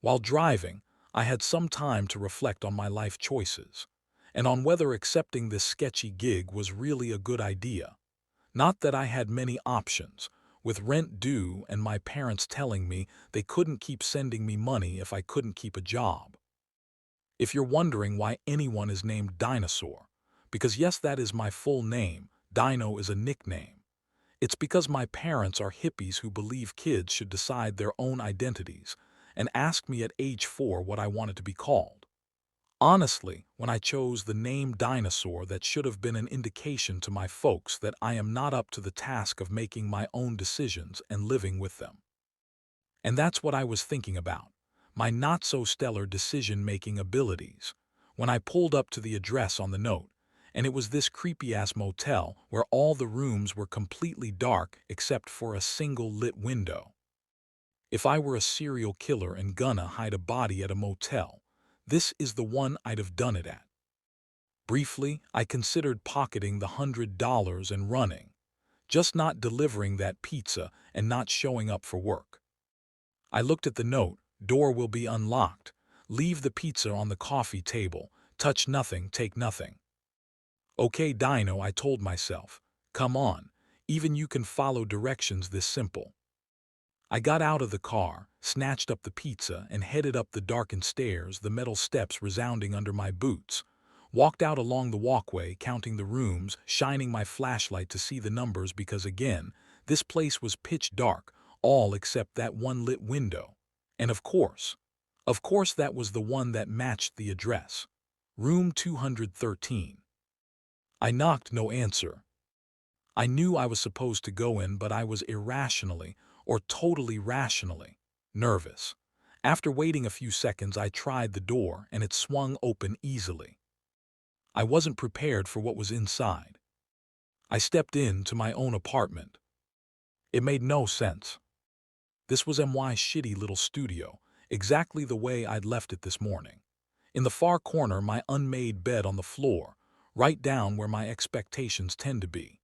While driving, I had some time to reflect on my life choices, and on whether accepting this sketchy gig was really a good idea. Not that I had many options, with rent due and my parents telling me they couldn't keep sending me money if I couldn't keep a job. If you're wondering why anyone is named Dinosaur, because yes, that is my full name, Dino is a nickname. It's because my parents are hippies who believe kids should decide their own identities and asked me at age 4 what I wanted to be called. Honestly, when I chose the name Dinosaur, that should have been an indication to my folks that I am not up to the task of making my own decisions and living with them. And that's what I was thinking about, my not-so-stellar decision-making abilities, when I pulled up to the address on the note, and it was this creepy-ass motel where all the rooms were completely dark except for a single lit window. If I were a serial killer and gonna hide a body at a motel, this is the one I'd have done it at. Briefly, I considered pocketing the $100 and running, just not delivering that pizza and not showing up for work. I looked at the note, door will be unlocked, leave the pizza on the coffee table, touch nothing, take nothing. Okay, Dino, I told myself, come on, even you can follow directions this simple. I got out of the car, snatched up the pizza, and headed up the darkened stairs, the metal steps resounding under my boots. Walked out along the walkway, counting the rooms, shining my flashlight to see the numbers because, again, this place was pitch dark, all except that one lit window. And of course, that was the one that matched the address. Room 213. I knocked, no answer. I knew I was supposed to go in, but I was irrationally, or totally rationally, nervous. After waiting a few seconds, I tried the door, and it swung open easily. I wasn't prepared for what was inside. I stepped into my own apartment. It made no sense. This was MY's shitty little studio, exactly the way I'd left it this morning. In the far corner, my unmade bed on the floor, right down where my expectations tend to be.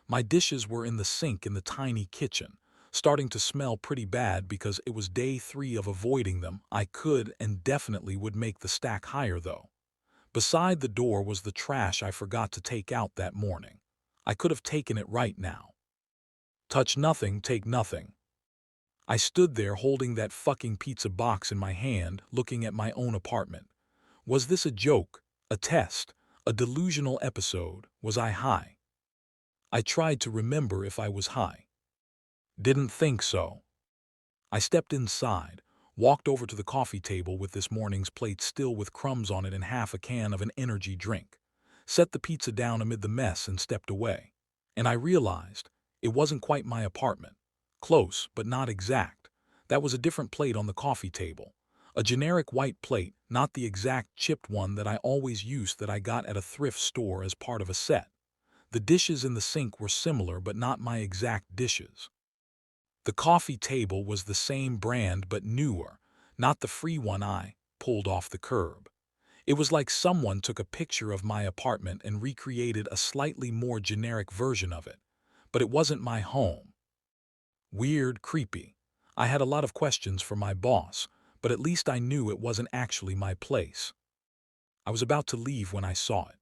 My dishes were in the sink in the tiny kitchen, starting to smell pretty bad because it was day 3 of avoiding them. I could and definitely would make the stack higher, though. Beside the door was the trash I forgot to take out that morning. I could have taken it right now. Touch nothing, take nothing. I stood there holding that fucking pizza box in my hand, looking at my own apartment. Was this a joke, a test, a delusional episode? Was I high? I tried to remember if I was high. Didn't think so. I stepped inside, walked over to the coffee table with this morning's plate still with crumbs on it and half a can of an energy drink, set the pizza down amid the mess and stepped away. And I realized it wasn't quite my apartment. Close, but not exact. That was a different plate on the coffee table. A generic white plate, not the exact chipped one that I always used that I got at a thrift store as part of a set. The dishes in the sink were similar but not my exact dishes. The coffee table was the same brand but newer, not the free one I pulled off the curb. It was like someone took a picture of my apartment and recreated a slightly more generic version of it. But it wasn't my home. Weird, creepy. I had a lot of questions for my boss, but at least I knew it wasn't actually my place. I was about to leave when I saw it.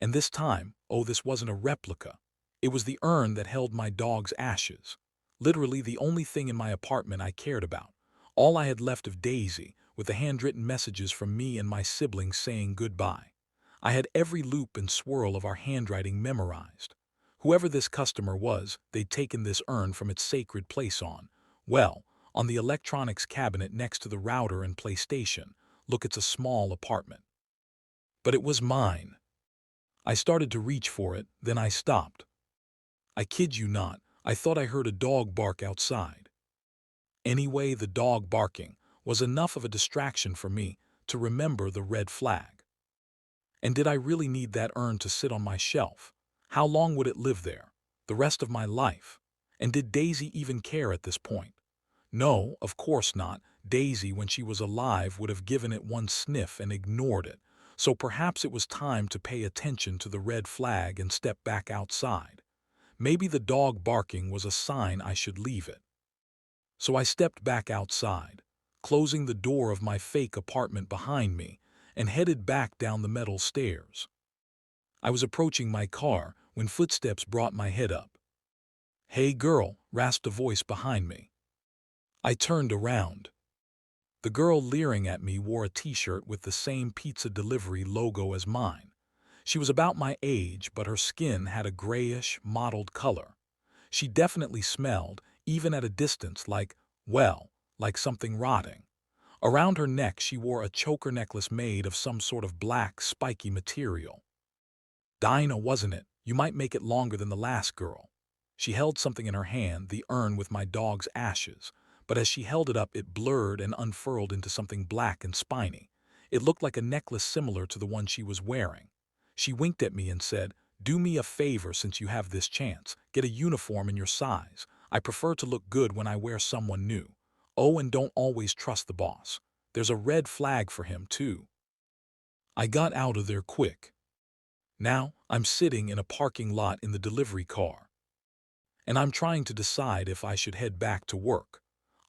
And this time, oh, this wasn't a replica. It was the urn that held my dog's ashes. Literally the only thing in my apartment I cared about. All I had left of Daisy, with the handwritten messages from me and my siblings saying goodbye. I had every loop and swirl of our handwriting memorized. Whoever this customer was, they'd taken this urn from its sacred place on the electronics cabinet next to the router and PlayStation. Look, it's a small apartment. But it was mine. I started to reach for it, then I stopped. I kid you not, I thought I heard a dog bark outside. Anyway, the dog barking was enough of a distraction for me to remember the red flag. And did I really need that urn to sit on my shelf? How long would it live there? The rest of my life? And did Daisy even care at this point? No, of course not. Daisy, when she was alive, would have given it one sniff and ignored it. So perhaps it was time to pay attention to the red flag and step back outside. Maybe the dog barking was a sign I should leave it. So I stepped back outside, closing the door of my fake apartment behind me, and headed back down the metal stairs. I was approaching my car when footsteps brought my head up. "Hey girl," rasped a voice behind me. I turned around. The girl leering at me wore a t-shirt with the same pizza delivery logo as mine. She was about my age, but her skin had a grayish, mottled color. She definitely smelled, even at a distance, like something rotting. Around her neck she wore a choker necklace made of some sort of black, spiky material. Dinah, wasn't it? You might make it longer than the last girl. She held something in her hand, the urn with my dog's ashes, but as she held it up it blurred and unfurled into something black and spiny. It looked like a necklace similar to the one she was wearing. She winked at me and said, "Do me a favor since you have this chance. Get a uniform in your size. I prefer to look good when I wear someone new. Oh, and don't always trust the boss. There's a red flag for him, too." I got out of there quick. Now, I'm sitting in a parking lot in the delivery car. And I'm trying to decide if I should head back to work.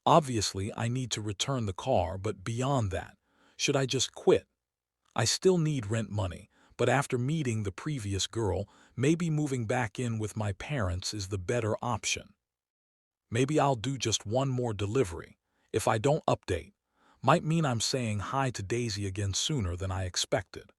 Obviously, I need to return the car, but beyond that, should I just quit? I still need rent money, but after meeting the previous girl, maybe moving back in with my parents is the better option. Maybe I'll do just one more delivery. If I don't update, might mean I'm saying hi to Daisy again sooner than I expected.